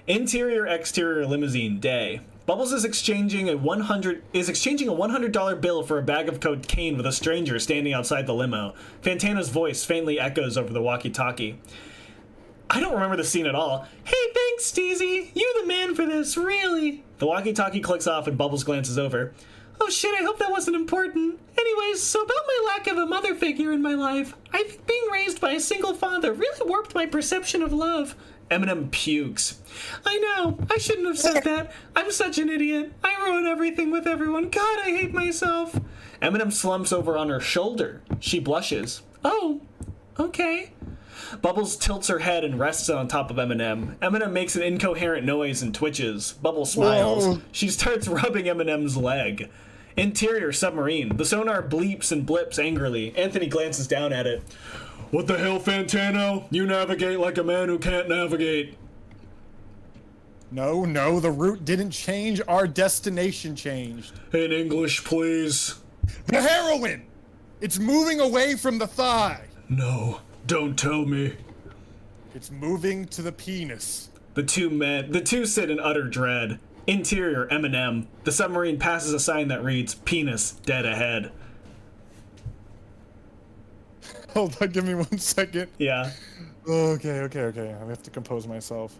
Interior exterior limousine day. Bubbles is exchanging a $100 bill for a bag of cocaine with a stranger standing outside the limo. Fantana's voice faintly echoes over the walkie-talkie. I don't remember the scene at all. Hey, thanks, Steezy. You the man for this, really. The walkie-talkie clicks off and Bubbles glances over. Oh shit, I hope that wasn't important. Anyways, so about my lack of a mother figure in my life, I think being raised by a single father really warped my perception of love. Eminem pukes. I know, I shouldn't have said that. I'm such an idiot. I ruin everything with everyone. God, I hate myself. Eminem slumps over on her shoulder. She blushes. Oh, okay. Bubbles tilts her head and rests on top of Eminem. Eminem makes an incoherent noise and twitches. Bubbles smiles. Whoa. She starts rubbing Eminem's leg. Interior submarine. The sonar bleeps and blips angrily. Anthony glances down at it. What the hell, Fantano? You navigate like a man who can't navigate. No, the route didn't change. Our destination changed. In English, please. The heroin! It's moving away from the thigh. No, don't tell me. It's moving to the penis. The two sit in utter dread. Interior Eminem. The submarine passes a sign that reads, penis dead ahead. Hold on, give me 1 second. Yeah. Okay. I have to compose myself.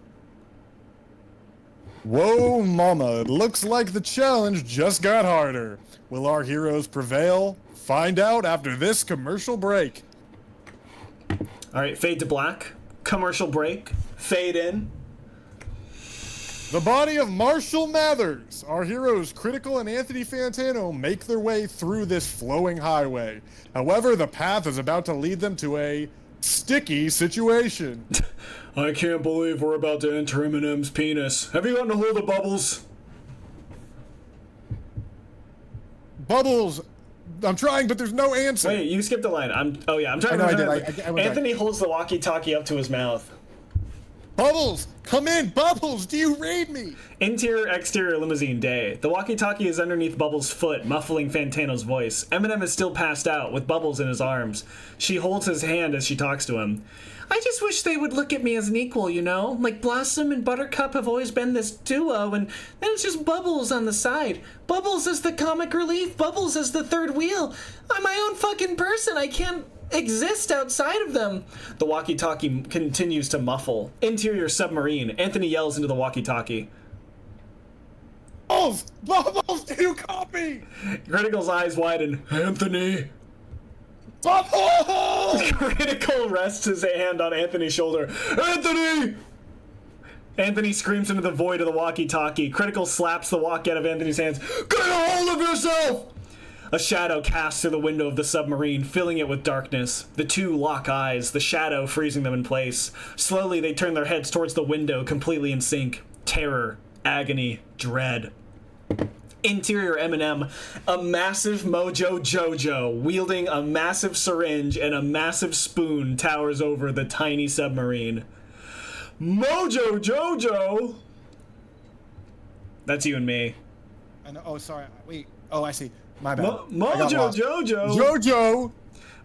Whoa, mama, it looks like the challenge just got harder. Will our heroes prevail? Find out after this commercial break. Alright, fade to black. Commercial break. Fade in. The body of Marshall Mathers. Our heroes, Critical and Anthony Fantano, make their way through this flowing highway. However, the path is about to lead them to a sticky situation. I can't believe we're about to enter Eminem's penis. Have you gotten a hold of Bubbles? Bubbles, I'm trying, but there's no answer. Wait, you skipped a line. I'm trying to I remember. did. I went Anthony holds the walkie-talkie up to his mouth. Bubbles, come in. Bubbles, do you read me? Interior exterior limousine day. The walkie-talkie is underneath Bubbles' foot, muffling Fantano's voice. Eminem is still passed out, with Bubbles in his arms. She holds his hand as she talks to him. I just wish they would look at me as an equal, you know? Like Blossom and Buttercup have always been this duo, and then it's just Bubbles on the side. Bubbles is the comic relief. Bubbles is the third wheel. I'm my own fucking person. I can't exist outside of them. The walkie-talkie continues to muffle. Interior submarine. Anthony yells into the walkie-talkie. Bubbles, do you copy? Critical's eyes widen. Anthony? Bubbles! Critical rests his hand on Anthony's shoulder. Anthony! Anthony screams into the void of the walkie-talkie. Critical slaps the walkie out of Anthony's hands. Get a hold of yourself! A shadow casts through the window of the submarine, filling it with darkness. The two lock eyes, the shadow freezing them in place. Slowly, they turn their heads towards the window, completely in sync. Terror, agony, dread. Interior Eminem, a massive Mojo Jojo, wielding a massive syringe and a massive spoon, towers over the tiny submarine. Mojo Jojo! That's you and me. I know. Oh, sorry. Wait. Oh, I see. My bad. Mojo Jojo! Jojo!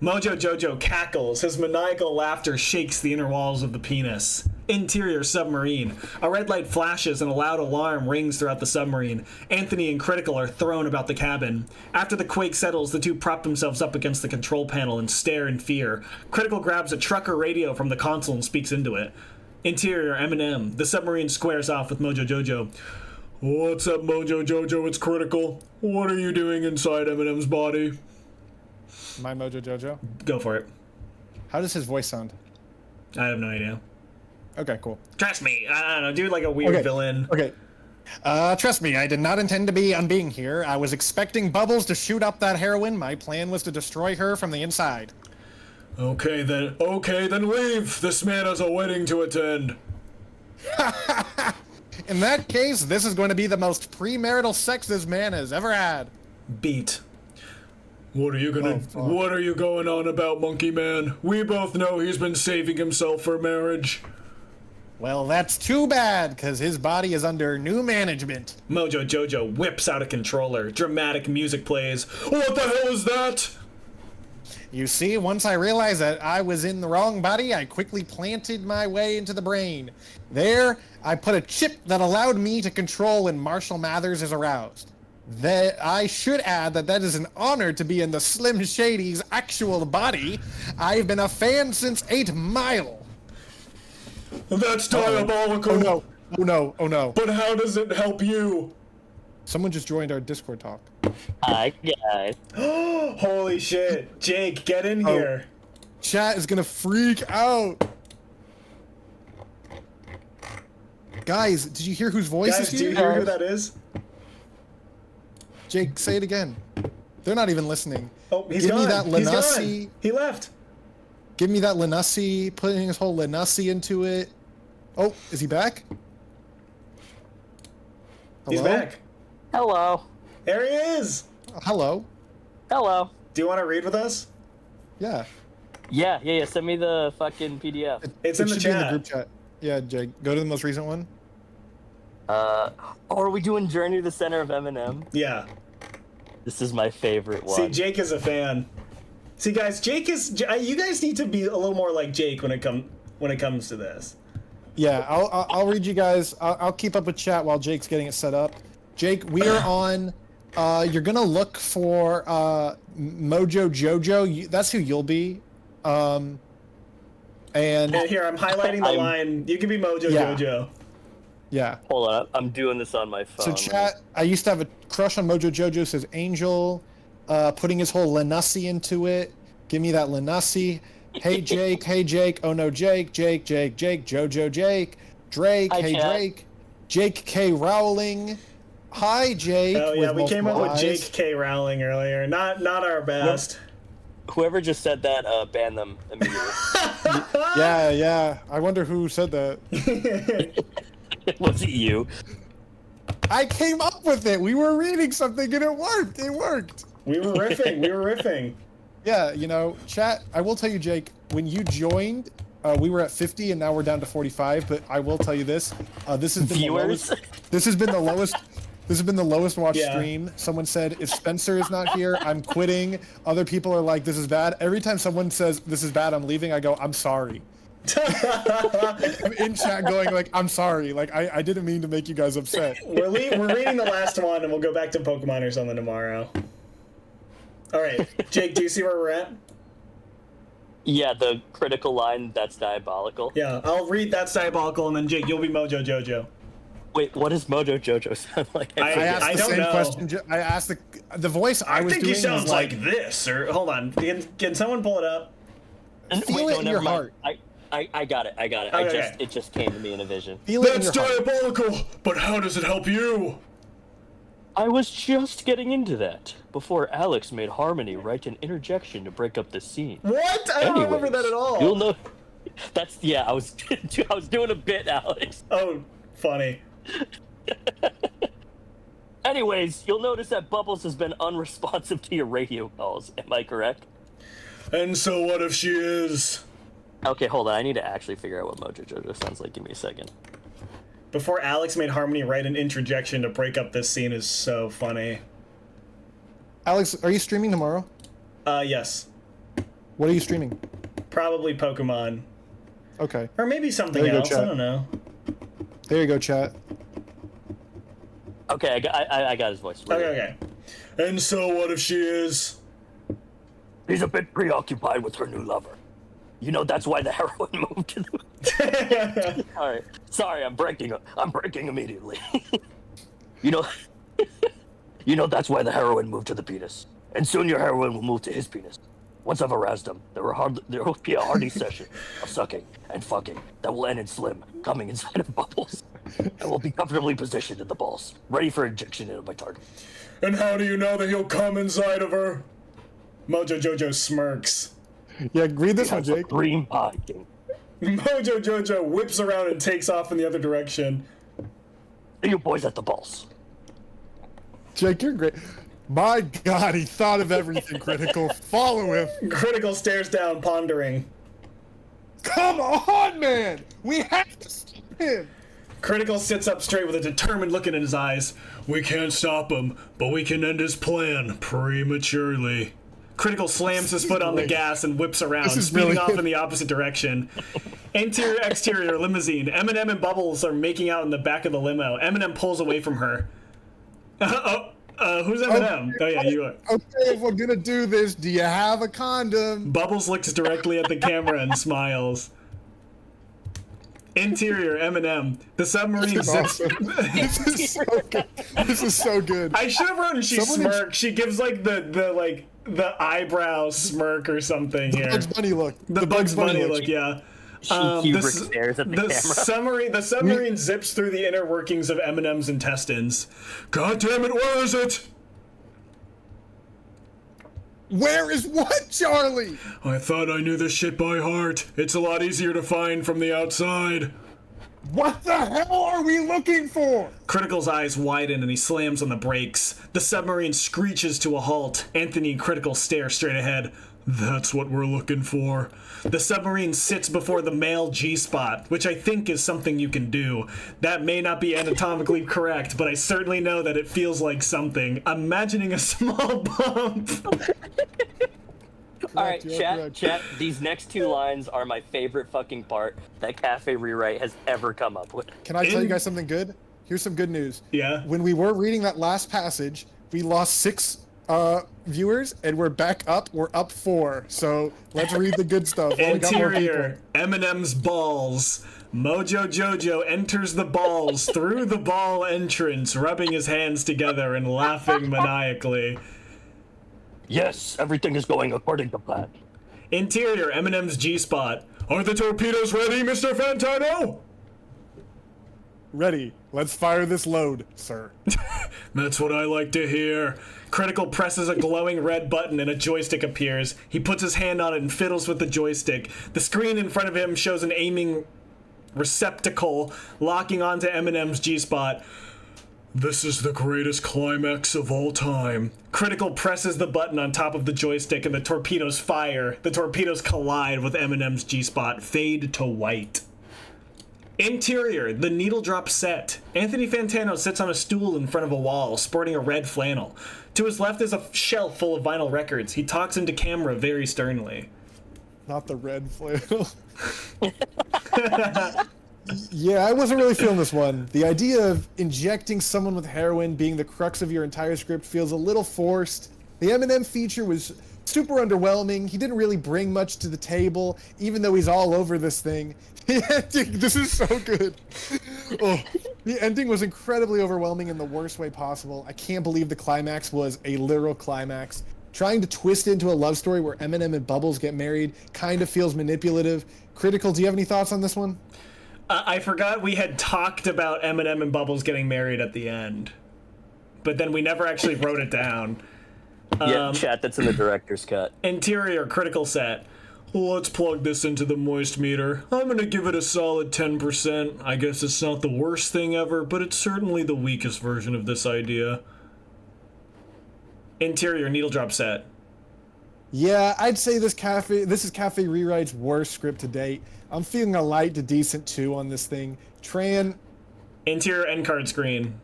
Mojo Jojo cackles. His maniacal laughter shakes the inner walls of the penis. Interior submarine. A red light flashes and a loud alarm rings throughout the submarine. Anthony and Critical are thrown about the cabin. After the quake settles, the two prop themselves up against the control panel and stare in fear. Critical grabs a trucker radio from the console and speaks into it. Interior Eminem. The submarine squares off with Mojo Jojo. What's up, Mojo Jojo? It's Critical. What are you doing inside Eminem's body? My Mojo Jojo? Go for it. How does his voice sound? I have no idea. Okay, cool. Trust me. I don't know. Do like a weird villain. Okay. Trust me, I did not intend to be on being here. I was expecting Bubbles to shoot up that heroine. My plan was to destroy her from the inside. Okay, then leave. This man has a wedding to attend. In that case, this is going to be the most premarital sex this man has ever had. Beat. What are you gonna? Oh, fuck. What are you going on about, Monkey Man? We both know he's been saving himself for marriage. Well, that's too bad, because his body is under new management. Mojo Jojo whips out a controller. Dramatic music plays. What the hell is that? You see, once I realized that I was in the wrong body, I quickly planted my way into the brain. There, I put a chip that allowed me to control when Marshall Mathers is aroused. That I should add that is an honor to be in the Slim Shady's actual body. I've been a fan since 8 Mile. That's diabolical. Oh no, oh no, oh no. But how does it help you? Someone just joined our Discord talk. Hi, guys. Holy shit. Jake, get in Oh. here. Chat is gonna freak out. Guys, did you hear whose voice Guys, is do you here? hear who that is? Jake, say it again. They're not even listening. Oh, he's Give gone. me that He's Lanussi. gone. He left. Give me that Lanussi, putting his whole Lanussi into it. Oh, is he back? He's Hello? back. Hello. There he is. Hello. Hello. Do you want to read with us? Yeah. Yeah. Send me the fucking PDF. It's in the should be in the chat. group chat. Yeah, Jake. Go to the most recent one. Are we doing Journey to the Center of Eminem? Yeah. This is my favorite one. See, Jake is a fan. See, guys, Jake is. You guys need to be a little more like Jake when it comes to this. Yeah, I'll read you guys. I'll keep up with chat while Jake's getting it set up. Jake, we are on. You're gonna look for Mojo Jojo. That's who you'll be. And Here, I'm highlighting the I'm- line. You can be Mojo Yeah. Jojo. yeah. Hold on, I'm doing this on my phone. So chat, I used to have a crush on Mojo Jojo. Says Angel, putting his whole Lanussi into it. Give me that Lanussi. Hey Jake, hey Jake. Oh no, Jake, Jojo Jake, Drake, Hi, hey chat. Drake, Jake K Rowling. Hi Jake. Oh yeah, with we came up multiple with eyes. Jake K. Rowling earlier. Not our best. Whoever just said that, ban them immediately. Yeah. I wonder who said that. Was it you? I came up with it. We were reading something and it worked. It worked. We were riffing. Yeah, chat, I will tell you, Jake, when you joined, we were at 50 and now we're down to 45, but I will tell you this. This has been Viewers? the lowest. This has been the lowest watched Yeah. stream. Someone said, if Spencer is not here, I'm quitting. Other people are like, this is bad. Every time someone says, this is bad, I'm leaving, I go, I'm sorry. I'm in chat going like, I'm sorry. Like, I didn't mean to make you guys upset. We're reading the last one, and we'll go back to Pokemon or something tomorrow. All right, Jake, do you see where we're at? Yeah, the critical line, that's diabolical. Yeah, I'll read That's Diabolical, and then Jake, you'll be Mojo Jojo. Wait, what does Mojo Jojo sound like? I asked I the don't same know. question. I asked the voice I was think doing he sounds was like this, or hold on. Can someone pull it up? Feel it in never your mind. heart. I got it. Okay. It just came to me in a vision. Feel it in That's your heart. diabolical. But how does it help you? I was just getting into that before Alex made Harmony write an interjection to break up the scene. What? I don't remember that at all. You'll know. I was doing a bit, Alex. Oh, funny. Anyways, you'll notice that Bubbles has been unresponsive to your radio calls. Am I correct? And so what if she is? Okay, hold on. I need to actually figure out what Mojo Jojo sounds like. Give me a second. Before Alex made Harmony write an interjection to break up this scene is so funny. Alex, are you streaming tomorrow? Yes. What are you streaming? Probably Pokemon. Okay. Or maybe something There you go, else. I chat. don't know. There you go, chat. Okay, I got his voice. Okay. And so what if she is? He's a bit preoccupied with her new lover. You know, that's why the heroine moved to the... All right. Sorry, I'm breaking immediately. you know, that's why the heroine moved to the penis. And soon your heroine will move to his penis. Once I've aroused him, there will be a hearty session of sucking and fucking that will end in Slim coming inside of Bubbles and will be comfortably positioned in the balls, ready for injection into my target. And how do you know that he'll come inside of her? Mojo Jojo smirks. Yeah, read this one, Jake. Green pie king. Mojo Jojo whips around and takes off in the other direction. See you boys at the balls. Jake, you're great. My God, he thought of everything, Critical. Follow him. Critical stares down, pondering. Come on, man! We have to stop him! Critical sits up straight with a determined look in his eyes. We can't stop him, but we can end his plan prematurely. Critical slams his foot on the gas and whips around, This is speeding really off good. in the opposite direction. Interior, exterior, limousine. Eminem and Bubbles are making out in the back of the limo. Eminem pulls away from her. Who's Eminem? Oh yeah, you are. Okay, if we're gonna do this, do you have a condom? Bubbles looks directly at the camera and smiles. Interior, Eminem. The submarine This is zips. awesome. This is so good. This is so good. I should have written she Someone smirks. She gives like the eyebrow smirk or something here. Bugs Bunny look. The Bugs Bunny look, yeah. Kubrick stares at the camera. The submarine zips through the inner workings of Eminem's intestines. God damn it, where is it? Where is what, Charlie? I thought I knew this shit by heart. It's a lot easier to find from the outside. What the hell are we looking for? Critical's eyes widen and he slams on the brakes. The submarine screeches to a halt. Anthony and Critical stare straight ahead. That's what we're looking for. The submarine sits before the male G-spot, which I think is something you can do. That may not be anatomically correct, but I certainly know that it feels like something. Imagining a small bump. All right, Correct, chat, correct. these next two lines are my favorite fucking part that Cafe Rewrite has ever come up with. Can I tell you guys something good? Here's some good news. Yeah. When we were reading that last passage, we lost 6 viewers, and we're back up. We're up 4. So let's read the good stuff. while we got more Interior, Eminem's balls. Mojo Jojo enters the balls through the ball entrance, rubbing his hands together and laughing maniacally. Yes, everything is going according to plan. Interior, Eminem's G-spot. Are the torpedoes ready, Mr. Fantano? Ready. Let's fire this load, sir. That's what I like to hear. Critical presses a glowing red button and a joystick appears. He puts his hand on it and fiddles with the joystick. The screen in front of him shows an aiming receptacle locking onto Eminem's G-spot. This is the greatest climax of all time. Critical presses the button on top of the joystick and the torpedoes fire. The torpedoes collide with Eminem's G-spot, fade to white. Interior, the needle drop set. Anthony Fantano sits on a stool in front of a wall, sporting a red flannel. To his left is a shelf full of vinyl records. He talks into camera very sternly. Not the red flannel. Yeah, I wasn't really feeling this one. The idea of injecting someone with heroin being the crux of your entire script feels a little forced. The Eminem feature was super underwhelming. He didn't really bring much to the table, even though he's all over this thing. The ending, this is so good. Oh, the ending was incredibly overwhelming in the worst way possible. I can't believe the climax was a literal climax. Trying to twist into a love story where Eminem and Bubbles get married kind of feels manipulative. Critical, do you have any thoughts on this one? I forgot we had talked about Eminem and Bubbles getting married at the end. But then we never actually wrote it down. Yeah, chat, that's in the director's cut. Interior, critical set. Let's plug this into the moist meter. I'm gonna give it a solid 10%. I guess it's not the worst thing ever, but it's certainly the weakest version of this idea. Interior, needle drop set. Yeah, I'd say this is Cafe Rewrite's worst script to date. I'm feeling a light to decent 2 on this thing. Tran, Interior end card screen.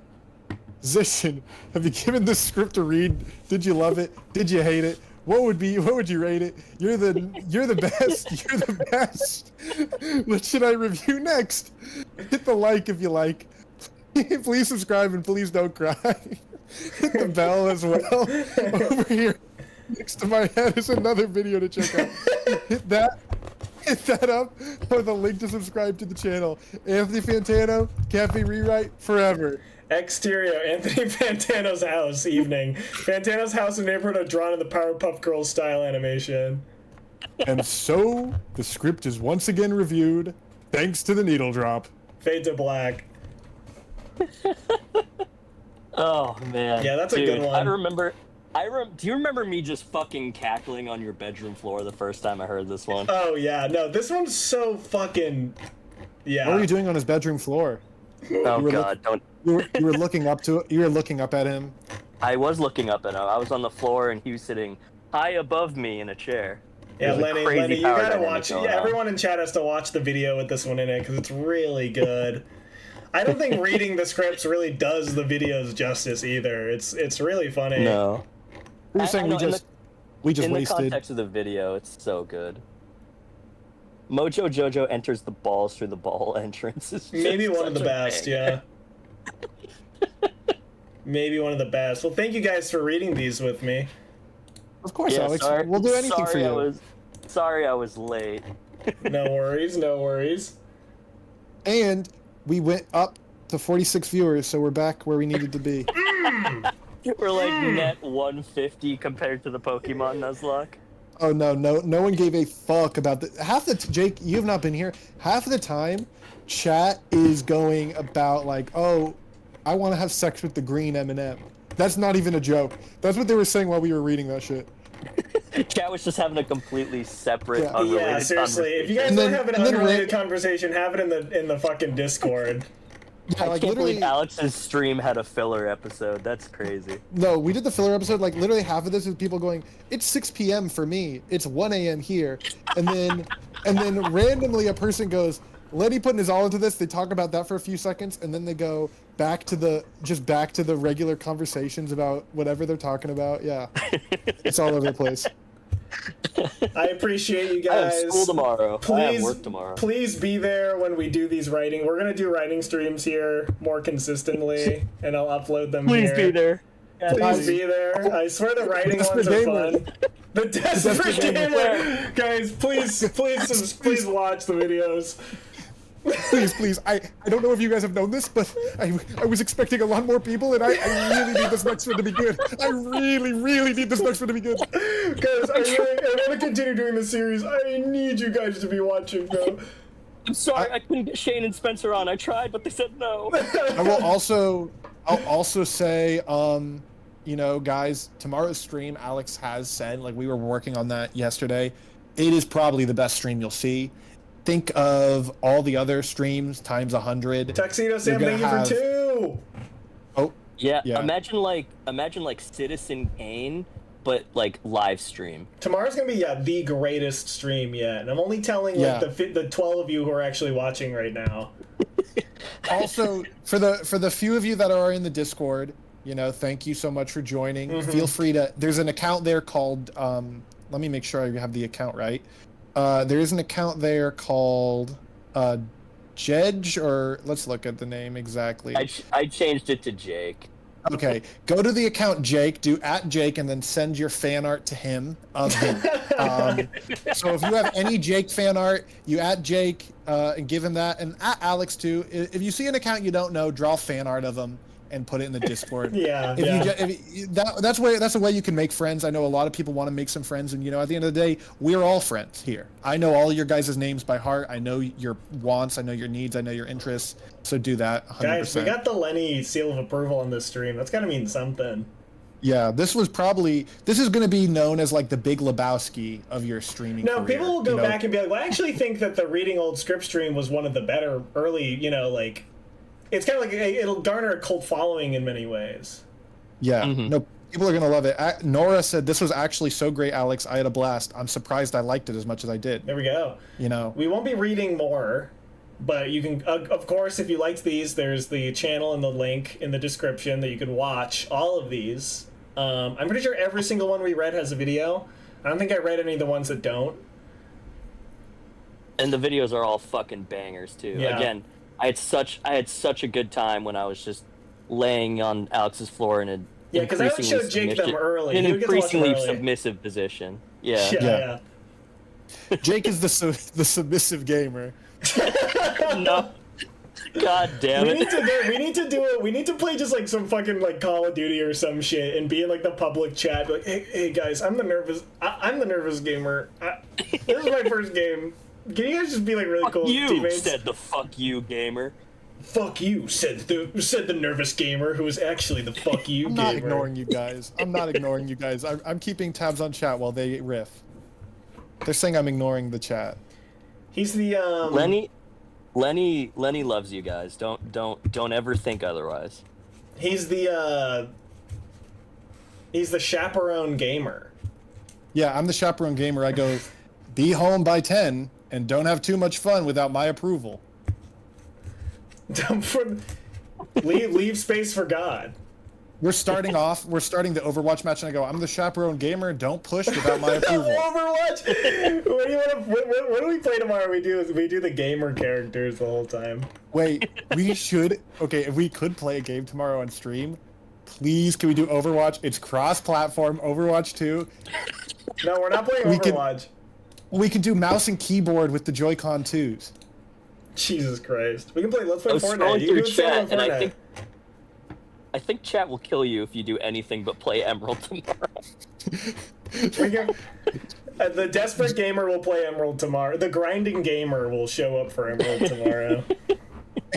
Zishin, have you given this script a read? Did you love it? Did you hate it? What would you rate it? You're the best. You're the best. What should I review next? Hit the like if you like. Please subscribe and please don't cry. Hit the bell as well. Over here next to my head is another video to check out. Hit that up or the link to subscribe to the channel. Anthony Fantano, Cafe Rewrite, forever. Exterior, Anthony Fantano's house, evening. Fantano's house and neighborhood are drawn in the Powerpuff Girls style animation. And so, the script is once again reviewed, thanks to the needle drop. Fade to black. Oh man. Yeah, that's a good one. Do you remember me just fucking cackling on your bedroom floor the first time I heard this one? Oh yeah, no, this one's so fucking... Yeah. What were you doing on his bedroom floor? Oh were god, don't. You were looking up to it. You were looking up at him. I was looking up at him. I was on the floor, and he was sitting high above me in a chair. Yeah, There's a Lenny, crazy you power gotta dynamic watch. going Yeah, on. everyone in chat has to watch the video with this one in it because it's really good. I don't think reading the scripts really does the videos justice either. It's really funny. No. You're saying I know, we just in the wasted. context of the video, it's so good. Mojo Jojo enters the balls through the ball entrance. It's Maybe just one of the such a best. banger. Yeah. Maybe one of the best. Well, thank you guys for reading these with me. Of course, Yeah, Alex. sorry, We'll do anything for sorry you. Sorry I was late. No worries. No worries. And we went up to 46 viewers, so we're back where we needed to be. We're like net 150 compared to the Pokemon Nuzlocke. Oh no one gave a fuck about the half the Jake. You've not been here. Half of the time, chat is going about like, oh, I want to have sex with the green M&M. That's not even a joke. That's what they were saying while we were reading that shit. Chat was just having a completely separate, Yeah. unrelated Yeah, seriously. If you guys And want then- to have an and then unrelated conversation, have it in the fucking Discord. Yeah, I like can't literally. believe Alex's stream had a filler episode. That's crazy. No, we did the filler episode. Like literally half of this is people going, "It's 6 p.m. for me. It's 1 a.m. here," and then randomly a person goes, "Lenny putting his all into this." They talk about that for a few seconds, and then they go back to the regular conversations about whatever they're talking about. Yeah, it's all over the place. I appreciate you I guys. have school tomorrow. I Please, have work tomorrow. Please be there when we do these writing. We're gonna do writing streams here more consistently, and I'll upload them Please here. be there. Yeah, Please be there. I swear the writing ones are fun. The Desperate Gamer. Guys, please watch the videos. Please. I don't know if you guys have known this, but I was expecting a lot more people, and I really need this next one to be good. I really need this next one to be good. Guys, I want to continue doing this series. I need you guys to be watching, bro. I'm sorry I couldn't get Shane and Spencer on. I tried, but they said no. I'll also say, you know, guys, tomorrow's stream, Alex has said, like we were working on that yesterday. It is probably the best stream you'll see. Think of all the other streams times 100. Tuxedo Sam, thank you for 2. Oh, Yeah, Yeah. imagine like Citizen Kane, but like live stream. Tomorrow's gonna be the greatest stream yet, and I'm only telling Yeah. like the 12 of you who are actually watching right now. also for the few of you that are in the Discord, you know, thank you so much for joining. Mm-hmm. Feel free to. There's an account there called. Let me make sure I have the account right. There is an account there called Jedge, or let's look at the name exactly. I changed it to Jake. Okay, go to the account Jake, do @Jake, and then send your fan art to him of him. So if you have any Jake fan art, you @Jake and give him that, and @Alex too. If you see an account you don't know, draw fan art of them and put it in the Discord. Yeah, If yeah. that's a way you can make friends. I know a lot of people want to make some friends, and you know, at the end of the day, we're all friends here. I know all your guys' names by heart. I know your wants. I know your needs. I know your interests. So do that. 100%. Guys, we got the Lenny seal of approval on this stream. That's gotta mean something. Yeah, this is going to be known as like the Big Lebowski of your streaming No, career, people will go you know? back and be like, well, I actually think that the reading old script stream was one of the better early, you know, like, it's kind of like it'll garner a cult following in many ways. Yeah, no, people are going to love it. Nora said, this was actually so great, Alex. I had a blast. I'm surprised I liked it as much as I did. There we go. You know, We won't be reading more, but you can, of course, if you liked these, there's the channel and the link in the description that you can watch all of these. I'm pretty sure every single one we read has a video. I don't think I read any of the ones that don't. And the videos are all fucking bangers too. Yeah. Again, I had such a good time when I was just laying on Alex's floor in a Yeah, 'cause I would show Jake them early. in He an would get to watch them increasingly early. submissive position. Yeah. Yeah. Jake is the submissive gamer. No. God damn We it. need to play just like some fucking like Call of Duty or some shit and be in like the public chat. Be like, hey guys, I'm the nervous gamer. This is my first game. Can you guys just be like really Fuck cool you, teammates? said the fuck you gamer. Fuck you, said the nervous gamer who was actually the fuck you I'm gamer. not ignoring you guys. I'm keeping tabs on chat while they riff. They're saying I'm ignoring the chat. He's the Lenny loves you guys. Don't ever think otherwise. He's the He's the chaperone gamer. Yeah, I'm the chaperone gamer. I go, be home by 10 and don't have too much fun without my approval. leave space for God. We're starting the Overwatch match, and I go, I'm the chaperone gamer. Don't push without my approval. Overwatch. What do we play tomorrow? We do the gamer characters the whole time. Wait, we should. Okay, if we could play a game tomorrow on stream, please, can we do Overwatch? It's cross-platform. Overwatch 2. No, we're not playing Overwatch. We can do mouse and keyboard with the Joy-Con 2s. Jesus Christ. We can play. Let's play I'm Fortnite. scrolling You through can stay on chat, and Fortnite. I think chat will kill you if you do anything but play Emerald tomorrow. The desperate gamer will play Emerald tomorrow. The grinding gamer will show up for Emerald tomorrow.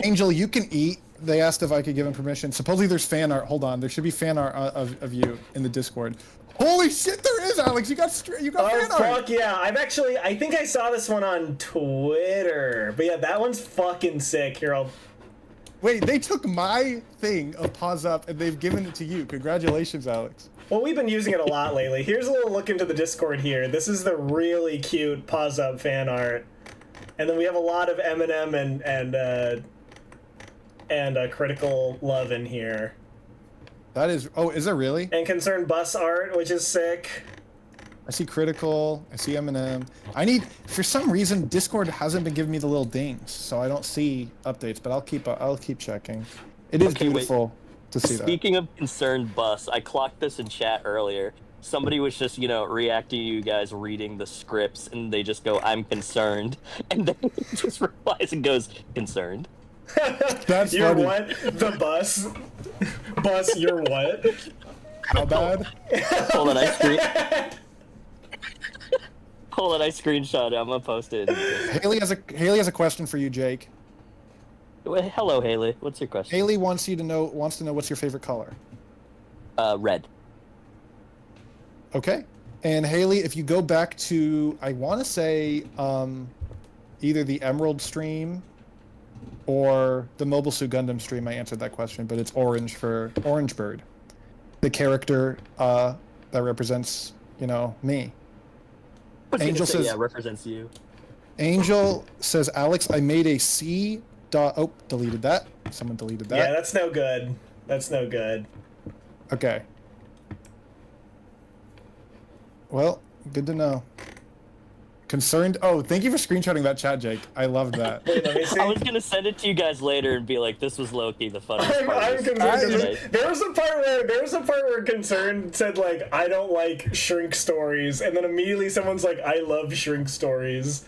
Angel, you can eat. They asked if I could give him permission. Supposedly there's fan art. Hold on, there should be fan art of you in the Discord. Holy shit, there is, Alex. You got fan art. Fuck yeah. I think I saw this one on Twitter. But yeah, that one's fucking sick. Here, Wait, they took my thing of Pause Up and they've given it to you. Congratulations, Alex. Well, we've been using it a lot lately. Here's a little look into the Discord here. This is the really cute Pause Up fan art. And then we have a lot of Eminem and Critical Love in here. That is... Oh, is there really? And Concerned Bus art, which is sick. I see Critical. I see Eminem. I need... For some reason, Discord hasn't been giving me the little dings, so I don't see updates, but I'll keep checking. It is beautiful to see that. Speaking of Concerned Bus, I clocked this in chat earlier. Somebody was just, reacting to you guys reading the scripts, and they just go, "I'm concerned," and then he just replies and goes, "Concerned." That's You're funny. what? The bus? Bus, you're what? How bad? Hold on, I screenshot it. I'm gonna post it. Haley has a question for you, Jake. Hello, Haley. What's your question? Haley wants to know what's your favorite color. Red. Okay. And Haley, if you go back to, I want to say, either the Emerald stream or the Mobile Suit Gundam stream, I answered that question, but it's orange for Orange Bird, the character that represents, me. Angel says, yeah, represents you. Angel says, Alex, I made a C. Oh, deleted that. Someone deleted that. Yeah, that's no good. That's no good. Okay. Well, good to know. Concerned. Oh, thank you for screenshotting that chat, Jake. I loved that. Wait, let me see. I was gonna send it to you guys later and be like, "This was low-key the funniest part." I'm of this concerned. today." There was a part where Concerned said like, "I don't like shrink stories," and then immediately someone's like, "I love shrink stories."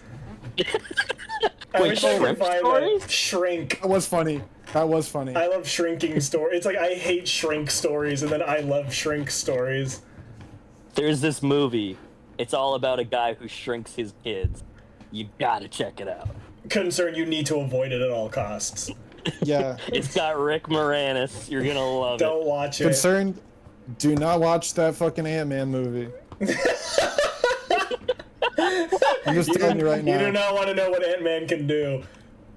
I Wait, wish I could shrimp find stories? that. Shrink. That was funny. That was funny. I love shrinking stories. It's like I hate shrink stories, and then I love shrink stories. There's this movie. It's all about a guy who shrinks his kids. You gotta check it out. Concerned, you need to avoid it at all costs. Yeah. It's got Rick Moranis. You're gonna love it. Don't watch it. Concerned. Do not watch that fucking Ant-Man movie. I'm just telling you right now. You do not want to know what Ant-Man can do.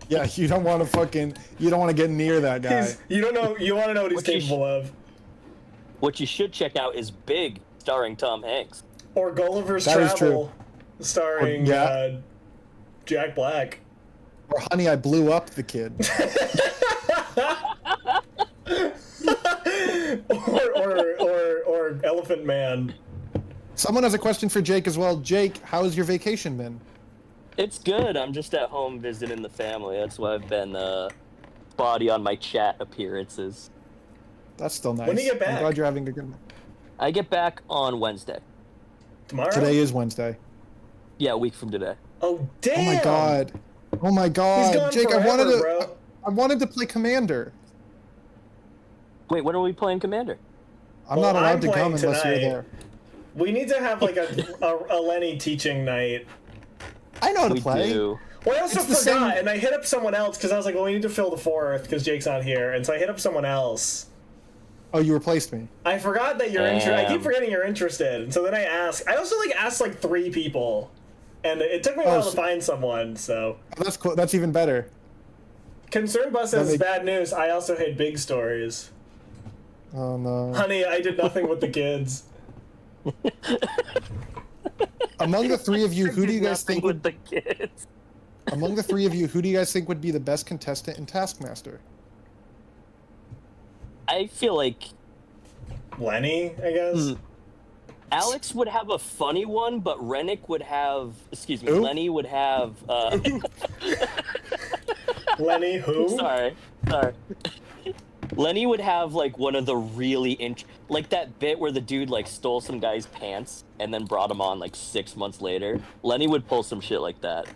Yeah, you don't want to get near that guy. You don't know. You want to know what he's What you capable of. What you should check out is Big, starring Tom Hanks. Or Gulliver's That is Travel, starring yeah. Jack Black. Or Honey, I Blew Up the Kid. or Elephant Man. Someone has a question for Jake as well. Jake, how's your vacation been? It's good. I'm just at home visiting the family. That's why I've been spotty on my chat appearances. That's still nice. When do you get I'm back? glad you're having a good one. I get back on Wednesday. Tomorrow? Today is Wednesday. Yeah, a week from today. Oh, damn! Oh my god. Oh my He's god. gone Jake, forever, bro. I wanted to play Commander. Wait, when are we playing Commander? I'm Well, not allowed I'm to come playing unless you're tonight. there. We need to have like a Lenny teaching night. I know how to We play. do. Well, I also It's the forgot, same- and I hit up someone else because I was like, well, we need to fill the fourth because Jake's not here, and so I hit up someone else. Oh, you replaced me. I forgot that you're interested. I keep Damn. forgetting you're interested, and so then I asked. I also asked 3 people, and it took me a while to so- find someone. So Oh, that's cool. That's even better. Concerned Bus says Let me- bad news. I also hate big stories. Oh no. Honey, I did nothing with the kids. Among the three of you, who do you guys Nothing think with would, the kids? among the three of you, who do you guys think would be the best contestant in Taskmaster? I feel like Lenny, I guess. Alex would have a funny one, but Rennick would have. Excuse me, Who? Lenny would have. Lenny, who? Sorry. Lenny would have like one of the really like that bit where the dude like stole some guy's pants and then brought him on like 6 months later. Lenny would pull some shit like that.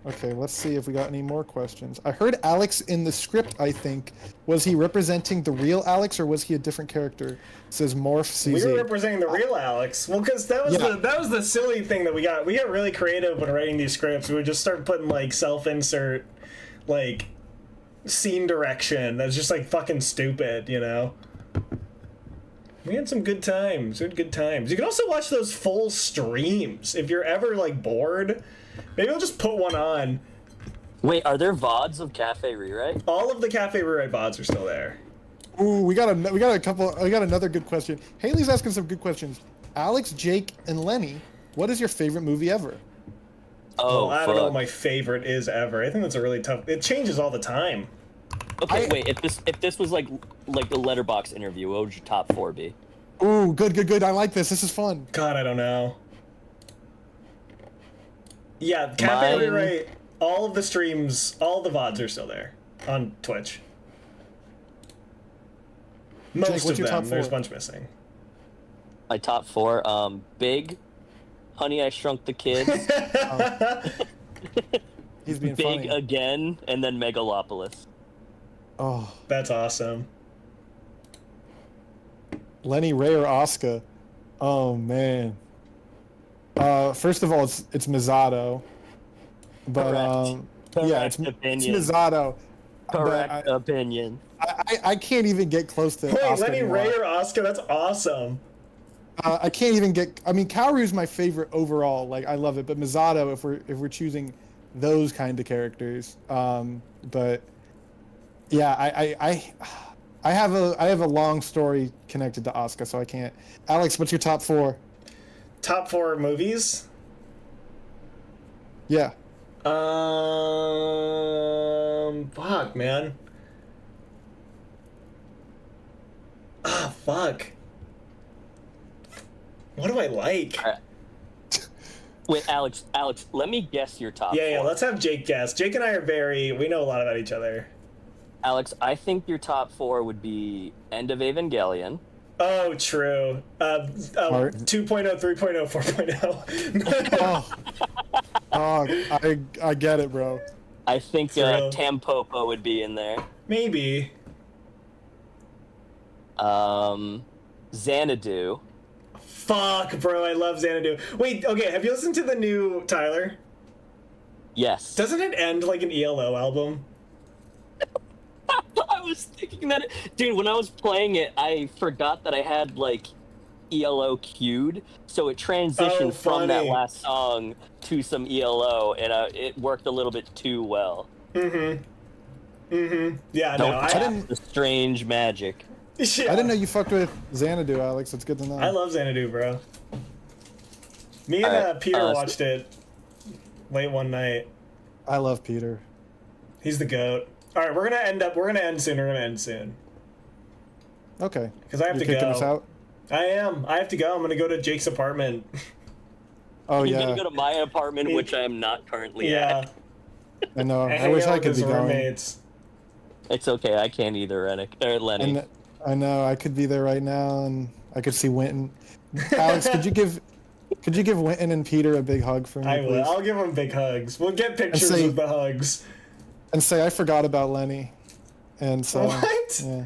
Okay, let's see if we got any more questions. I heard Alex in the script, I think. Was he representing the real Alex or was he a different character? It says Morph CZ. We were representing the real Alex. Well, because that was Yeah. that was the silly thing that we got. We got really creative when writing these scripts. We would just start putting like self-insert, like scene direction. That's just like fucking stupid, you know. We had some good times. We had good times. You can also watch those full streams if you're ever like bored. Maybe I'll just put one on. Wait, are there VODs of Cafe Rewrite? All of the Cafe Rewrite VODs are still there. Ooh, we got another good question. Haley's asking some good questions. Alex, Jake, and Lenny, what is your favorite movie ever? Oh, I don't know what fuck. my favorite is ever. I think that's a really tough. It changes all the time. Okay, wait. If this was like the Letterbox interview, what would your top 4 be? Ooh, good. I like this. This is fun. God, I don't know. Yeah, Cafe Mine- Rewrite, all of the streams, all the VODs are still there on Twitch. Most Jake, what's of your them. top There's a 4? bunch missing. My top 4: Big, Honey I Shrunk the Kids, He's being Big funny. Again, and then Megalopolis. Oh, That's awesome. Lenny, Ray, or Oscar? Oh man. First of all, it's Mizzato. But Correct. yeah, Correct it's opinion. Mizzato. Correct opinion. I can't even get close to Wait, Oscar Lenny, anymore. Ray, or Oscar? That's awesome. I can't even get. I mean, Kaoru's my favorite overall. Like, I love it. But Mizzato, if we're choosing those kind of characters, but yeah, I have a long story connected to Oscar, so I can't. Alex, what's your top 4? Top 4 movies? Yeah. Fuck, man. Ah, fuck. What do I like? Wait, Alex, let me guess your top 4. Yeah, let's have Jake guess. Jake and I we know a lot about each other. Alex, I think your top 4 would be End of Evangelion. Oh, true. 2.0, 3.0, 4.0. Oh, I get it, bro. I think True. Tampopo would be in there. Maybe. Xanadu. Fuck, bro, I love Xanadu. Wait, okay, have you listened to the new Tyler? Yes. Doesn't it end like an ELO album? I was thinking that, dude. When I was playing it, I forgot that I had like ELO queued, so it transitioned Oh, from that funny. last song to some ELO, and it worked a little bit too well. Yeah, Don't no, tap the strange magic. yeah. I didn't know you fucked with Xanadu, Alex. It's good to know. I love Xanadu, bro. Me and Alright, Peter watched it late one night. I love Peter. He's the goat. All right, we're gonna end soon. Okay. Because I have You're to kicking go. us out? I have to go. I'm gonna go to Jake's apartment. Oh He's yeah. gonna go to my apartment, which I am not currently Yeah. at. I know. I hang wish out I with could his be going. roommates. It's okay. I can't either, Lenny. And I know I could be there right now, and I could see Winton. Alex, could you give Winton and Peter a big hug for me, I will. please? I'll give them big hugs. We'll get pictures say- of the hugs. And say I forgot about Lenny. And so What? yeah.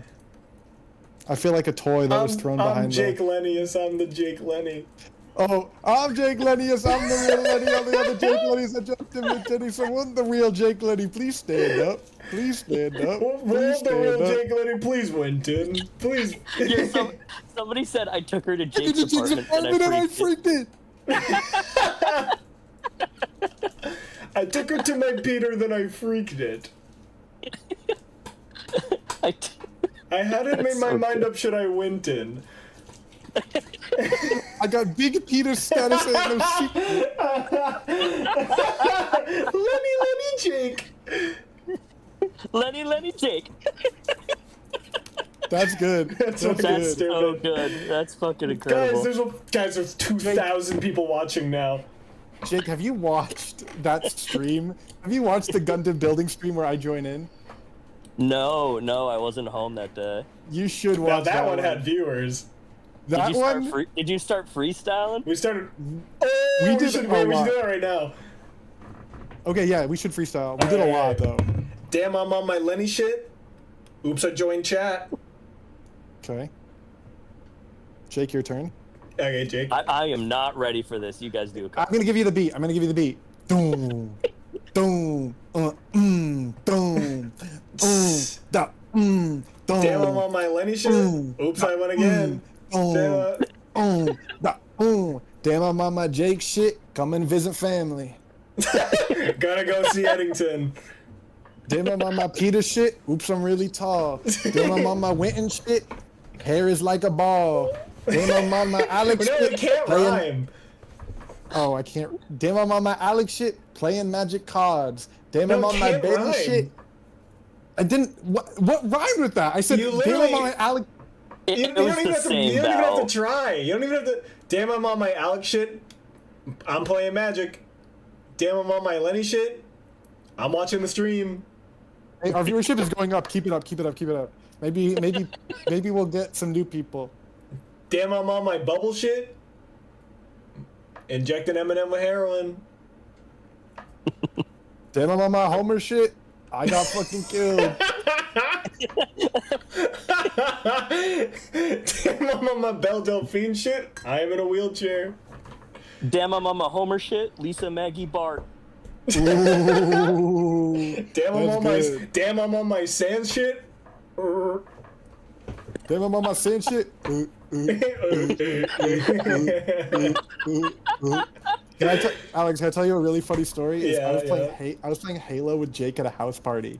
I feel like a toy that was thrown I'm behind Jake the... Lennius. I'm the Jake Lenny. Oh, I'm Jake Lenny. Yes, I'm the real Lenny. I'm the other Jake Lenny. So jumped in with Teddy. So wasn't the real Jake Lenny? Please stand up. Please stand up. Where's Please the real stand up. Jake Lenny? Please, Winton. Please. Yeah, somebody said I took her to Look at Jake's Jake's apartment, and I freaked it. I took her to my Peter, then I freaked it. I I hadn't made my mind up. Should I Winton? I got Big Peter status and no secret. Lenny, Jake. Lenny, Jake. That's good. That's That's fucking good. stupid. So good. That's fucking incredible. There's 2,000 people watching now. Jake, have you watched that stream? Have you watched the Gundam building stream where I join in? No, I wasn't home that day. You should Now watch that one one. had viewers. That one. Did you start freestyling? We started. We We did should a do lot. that right now. Okay, yeah, we should freestyle. We did a lot though. Damn, I'm on my Lenny shit. Oops, I joined chat. Okay. Jake, your turn. Okay, Jake. I am not ready for this. You guys do. I'm gonna give you the beat. Doom, doom, doom, da, doom. Damn, I'm on my Lenny shit. Oops, I went again. Damn, Da, damn, I'm on my Jake shit. Come and visit family. gotta go see Eddington. Damn, I'm on my Peter shit. Oops, I'm really tall. Damn, I'm on my Winton shit. Hair is like a ball. Damn, I'm on my Alex No, shit. it can't playing- rhyme. Oh, I can't. Damn, I'm on my Alex shit. Playing magic cards. Damn, No, I'm it on my can't baby rhyme. shit. I didn't. What rhymed with that? I said, You damn, literally- I'm on my Alex. It, You it don't was even the have to. same You don't even have vowel. to try. You don't even have to. Damn, I'm on my Alex shit. I'm playing Magic. Damn, I'm on my Lenny shit. I'm watching the stream. Hey, our viewership is going up. Keep it up. Keep it up. Keep it up. Maybe we'll get some new people. Damn, I'm on my bubble shit. Injecting Eminem with heroin. Damn, I'm on my Homer shit. I got fucking killed. Damn, I'm on my Belle Delphine shit. I am in a wheelchair. Damn, I'm on my Homer shit. Lisa Maggie Bart. Ooh, Damn, I'm that's on good. my. Damn, I'm on my sand shit. Damn, I'm on my sand shit. Alex, can I tell you a really funny story? Yeah, I was playing Halo with Jake at a house party,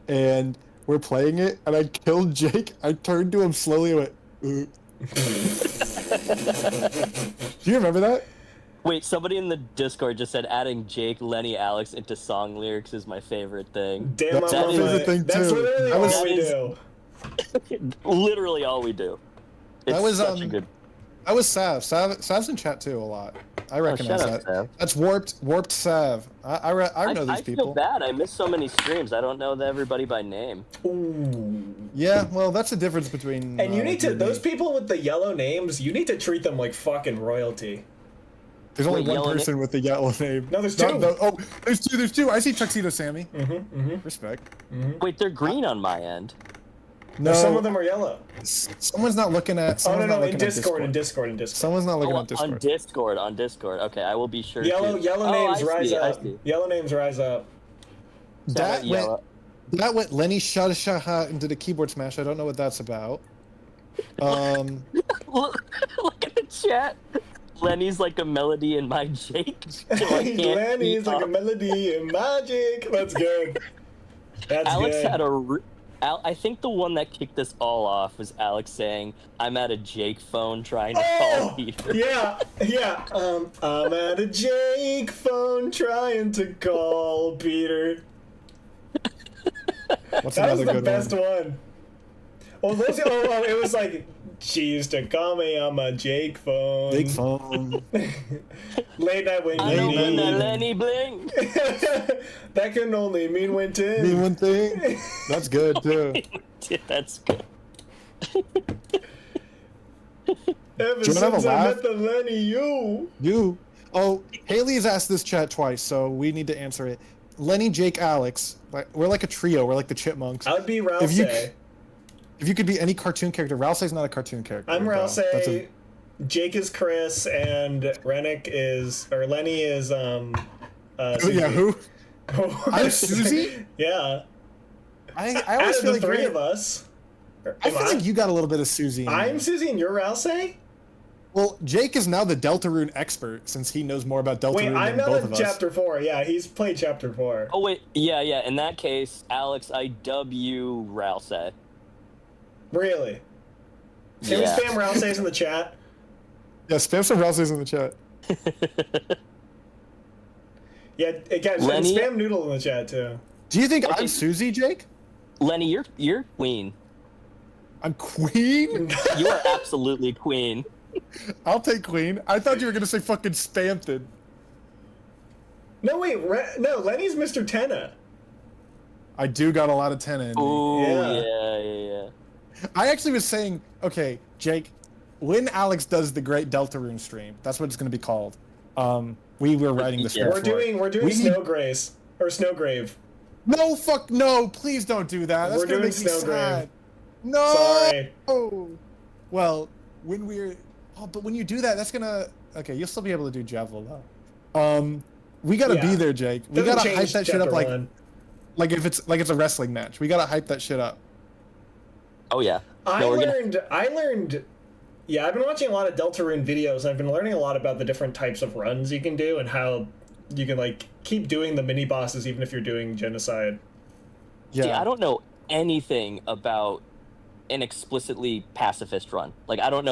and we're playing it, and I killed Jake. I turned to him slowly and went, Do you remember that? Wait, somebody in the Discord just said adding Jake, Lenny, Alex into song lyrics is my favorite thing. Damn, That's I'm my on favorite my. thing, That's too. literally That was- all we That do. Literally all we do. It's That was, such a good. That was Sav. Sav's in chat too a lot. I recognize shut up, that. Sav. That's warped Sav. I know these I people. feel bad. I miss so many streams. I don't know everybody by name. Ooh. Yeah, well, that's the difference between. And you need to. you and Those me. people with the yellow names, you need to treat them like fucking royalty. There's only Wait, one yellow person with the yellow name. No, there's Not two. the- oh, there's two. There's two. I see Tuxedo Sammy. Mm-hmm. Respect. Wait, they're green on my end. No, Some of them are yellow. Someone's not looking at. Oh Someone's no, not no, in looking at Discord, in Discord. Someone's not looking Oh, at Discord. on Discord. Okay, I will be sure. Yellow to... names I rise see, I up. see. Yellow names rise up. That Yellow. went Lenny Shadashaha into the keyboard smash. I don't know what that's about. Look at the chat. Lenny's like a melody in my Jake. So I can't Lenny's keep like a up. melody in magic. That's good. That's Alex good. had a. I think the one that kicked this all off was Alex saying, "I'm at a Jake phone trying to call Oh, Peter." yeah. I'm at a Jake phone trying to call Peter. What's That was another the good best one? one. Well, those, it was like, she used to call me on my Jake phone. Big phone. Late night when I you don't mean that need. Lenny bling. That can only mean Winton. Me one thing. That's good too. That's good. Ever Do you wanna have a since I laugh? met the Lenny, you. You. Oh, Haley's asked this chat twice, so we need to answer it. Lenny, Jake, Alex. We're like a trio. We're like the Chipmunks. I would be If you- Rousey. If you could be any cartoon character, Ralsei's not a cartoon character. I'm though. That's Rousey. Jake is Chris, and Rennick is, or Lenny is, Susie. Yeah, who? I'm Susie? Yeah. I Out always of feel the like three you're- of us. I feel like you got a little bit of Susie. in I'm you. Susie and you're Rousey? Well, Jake is now the Deltarune expert sinse he knows more about Deltarune Wait, than I'm not both in of us. chapter 4. Yeah, he's played chapter 4. Oh wait, yeah. In that case, Alex, I dub you Rousey. Really? Can we Yeah. spam Ralsei's in the chat? Yeah, spam some Ralsei's in the chat. Yeah, guys, Lenny? spam Noodle in the chat too. Do you think Okay. I'm Susie, Jake? Lenny, you're queen. I'm Queen? You are absolutely queen. I'll take Queen. I thought you were gonna say fucking Spampton. No, wait, no, Lenny's Mr. Tenna. I do got a lot of 10 in me. Ooh, Yeah. yeah. I actually was saying, okay, Jake, when Alex does the Great Deltarune stream, that's what it's going to be called. We were writing the Yeah. script. We're doing We need- Snowgrace or Snowgrave. No, fuck no! Please don't do that. That's We're gonna doing make me Snowgrave. sad. No. Sorry. Well, when we're, but when you do that, that's gonna. Okay, you'll still be able to do Javel though. We gotta Yeah. be there, Jake. We Doesn't gotta hype change that shit up chapter like, one. like if it's a wrestling match. We gotta hype that shit up. Oh yeah. I No, we're gonna- learned. Yeah, I've been watching a lot of Deltarune videos. I've been learning a lot about the different types of runs you can do and how you can like keep doing the mini bosses even if you're doing genocide. Yeah. See, I don't know anything about an explicitly pacifist run. Like I don't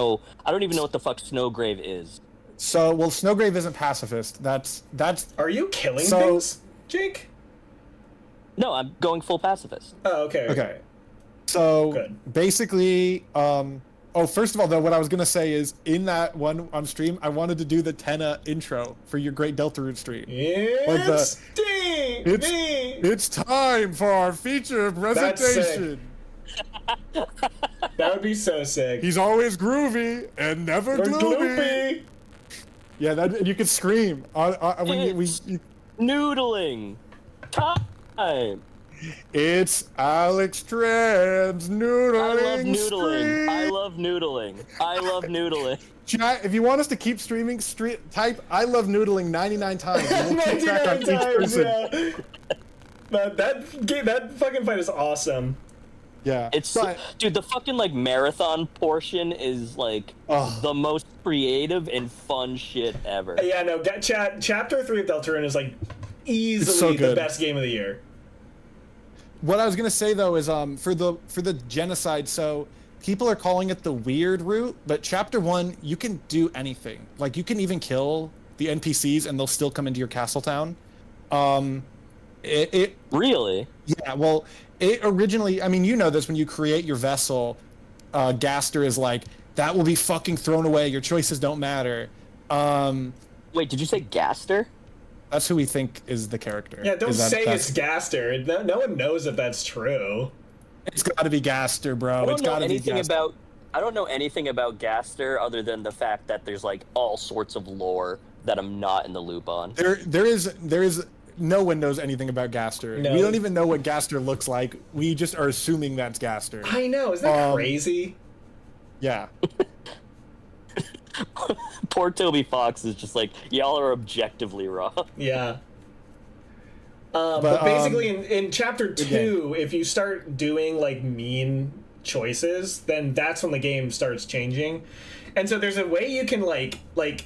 even know what the fuck Snowgrave is. So, well, Snowgrave isn't pacifist. That's Are you killing So- things, Jake? No, I'm going full pacifist. Oh, okay. Okay. So Good. basically, first of all, though, what I was gonna say is in that one on stream, I wanted to do the Tenna intro for your Great Deltarune stream. It's It's time for our feature That's sick. presentation. That would be so sick. He's always groovy and never We're gloomy. gloopy. Yeah, that and you can scream when you. Noodling. Time. It's Alex Trans I noodling. love noodling. stream. I love noodling. I love noodling. Chat, if you want us to keep streaming, type "I love noodling" 99 times. And we'll keep track on 99 each times, person. yeah. That fucking fight is awesome. Yeah. It's But- dude, the fucking like marathon portion is like Ugh. the most creative and fun shit ever. Yeah, no, chapter 3 of Deltarune is like easily so the good. best game of the year. What I was gonna say though is for the genocide, so people are calling it the weird route, but chapter 1 you can do anything. Like you can even kill the NPCs and they'll still come into your castle town. Really? Yeah, well, it originally, I mean, you know this, when you create your vessel, Gaster is like, that will be fucking thrown away, your choices don't matter. Wait, did you say Gaster? That's who we think is the character. Yeah, don't Is that- say that's- it's Gaster. No one knows if that's true. It's gotta be Gaster, bro. I don't It's know gotta be anything Gaster. about I don't know anything about Gaster other than the fact that there's like all sorts of lore that I'm not in the loop on. There is no one knows anything about Gaster. No. We don't even know what Gaster looks like. We just are assuming that's Gaster. I know, isn't that crazy? Yeah. Poor Toby Fox is just like, y'all are objectively wrong. Yeah. But basically, in chapter good 2, if you start doing like mean choices, then that's when the game starts changing. And so there's a way you can like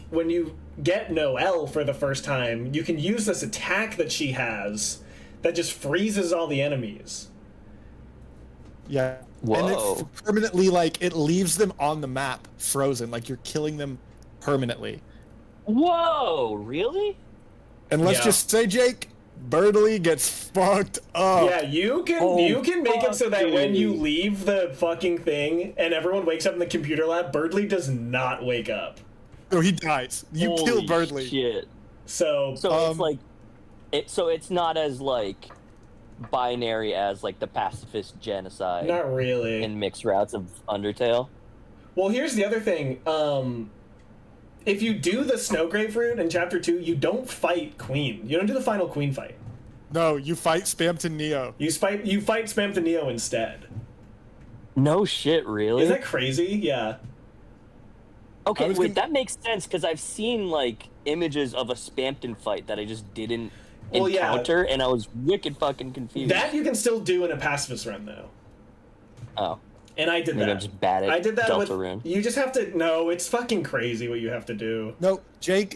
when you get Noelle for the first time, you can use this attack that she has that just freezes all the enemies. Yeah. Whoa. And it permanently, like, it leaves them on the map frozen. Like, you're killing them permanently. Whoa, really? And let's Yeah. just say, Jake, Birdley gets fucked up. Yeah, you can make it so that fuck, when you dude. leave the fucking thing and everyone wakes up in the computer lab, Birdley does not wake up. No, he dies. You Holy kill Birdley. Shit. So So it's like so it's not as like binary as like the pacifist genocide not really. and mixed routes of Undertale. Well, here's the other thing. If you do the Snowgrave route in Chapter 2, you don't fight Queen. You don't do the final Queen fight. No, you fight Spampton Neo. You fight Spam to Neo instead. No shit, really? Is that crazy? Yeah. Okay, I was wait, gonna- that makes sense because I've seen like images of a Spampton fight that I just didn't Well, yeah. encounter, and I was wicked fucking confused. That you can still do in a pacifist run, though. Oh, And I did maybe that. I'm just bad at I did that Deltarune. with... You just have to... No, it's fucking crazy what you have to do. No, Jake,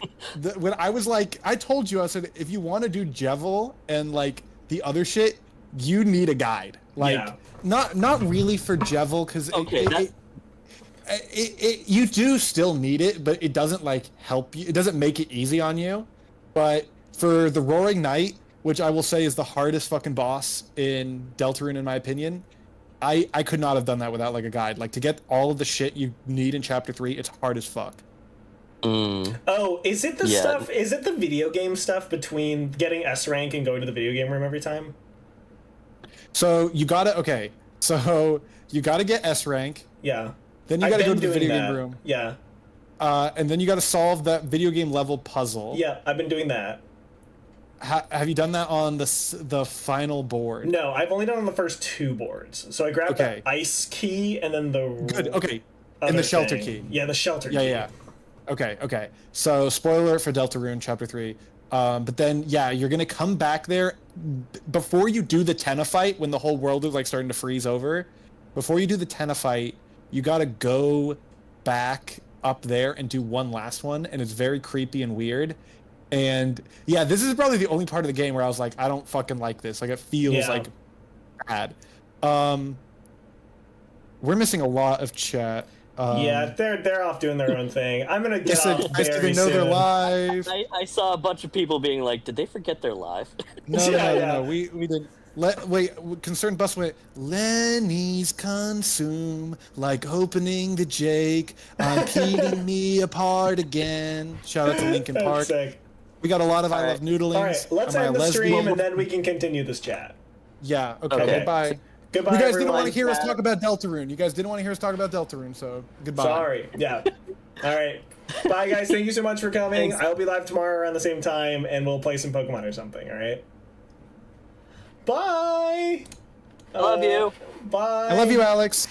when I was like, I told you, I said, if you want to do Jevil and, like, the other shit, you need a guide. Like, Yeah. not really for Jevil, because Okay, you do still need it, but it doesn't like help you. It doesn't make it easy on you. But for the Roaring Knight, which I will say is the hardest fucking boss in Deltarune, in my opinion, I could not have done that without like a guide. Like to get all of the shit you need in Chapter 3, it's hard as fuck. Oh, is it the Yeah. stuff? Is it the video game stuff between getting S rank and going to the video game room every time? So you gotta get S rank. Yeah. Then you I've gotta go been to the doing video that. game room. Yeah. And then you gotta solve that video game level puzzle. Yeah, I've been doing that. Have you done that on the final board? No, I've only done on the first 2 boards. So I grabbed Okay. the ice key and then the Good. Okay. And other the shelter thing. key. Yeah, the shelter Yeah, key. yeah. Okay. So, spoiler alert for Deltarune Chapter 3. But then, yeah, you're gonna come back there before you do the Tenna fight, when the whole world is like starting to freeze over. Before you do the Tenna fight, you gotta go back up there and do one last one, and it's very creepy and weird. And yeah, this is probably the only part of the game where I was like, I don't fucking like this. Like, it feels like bad. We're missing a lot of chat. Yeah, they're off doing their own thing. I'm gonna get I off said very they know soon. they're live. I saw a bunch of people being like, did they forget they're live? No, we didn't. Wait, Concerned Bus went, Lenny's consume, like opening the Jake, I'm peeling me apart again. Shout out to Linkin That's Park. sick. We got a lot of I Love Noodlings. All right, let's Am I a end the stream lesbian? and then we can continue this chat. Yeah, okay, Okay. goodbye. Goodbye, You guys everyone. didn't want to hear us talk about Deltarune. You guys didn't want to hear us talk about Deltarune, so goodbye. Sorry. Yeah. All right. Bye, guys. Thank you so much for coming. Thanks. I'll be live tomorrow around the same time, and we'll play some Pokemon or something. All right. Bye. I love you. Bye. I love you, Alex.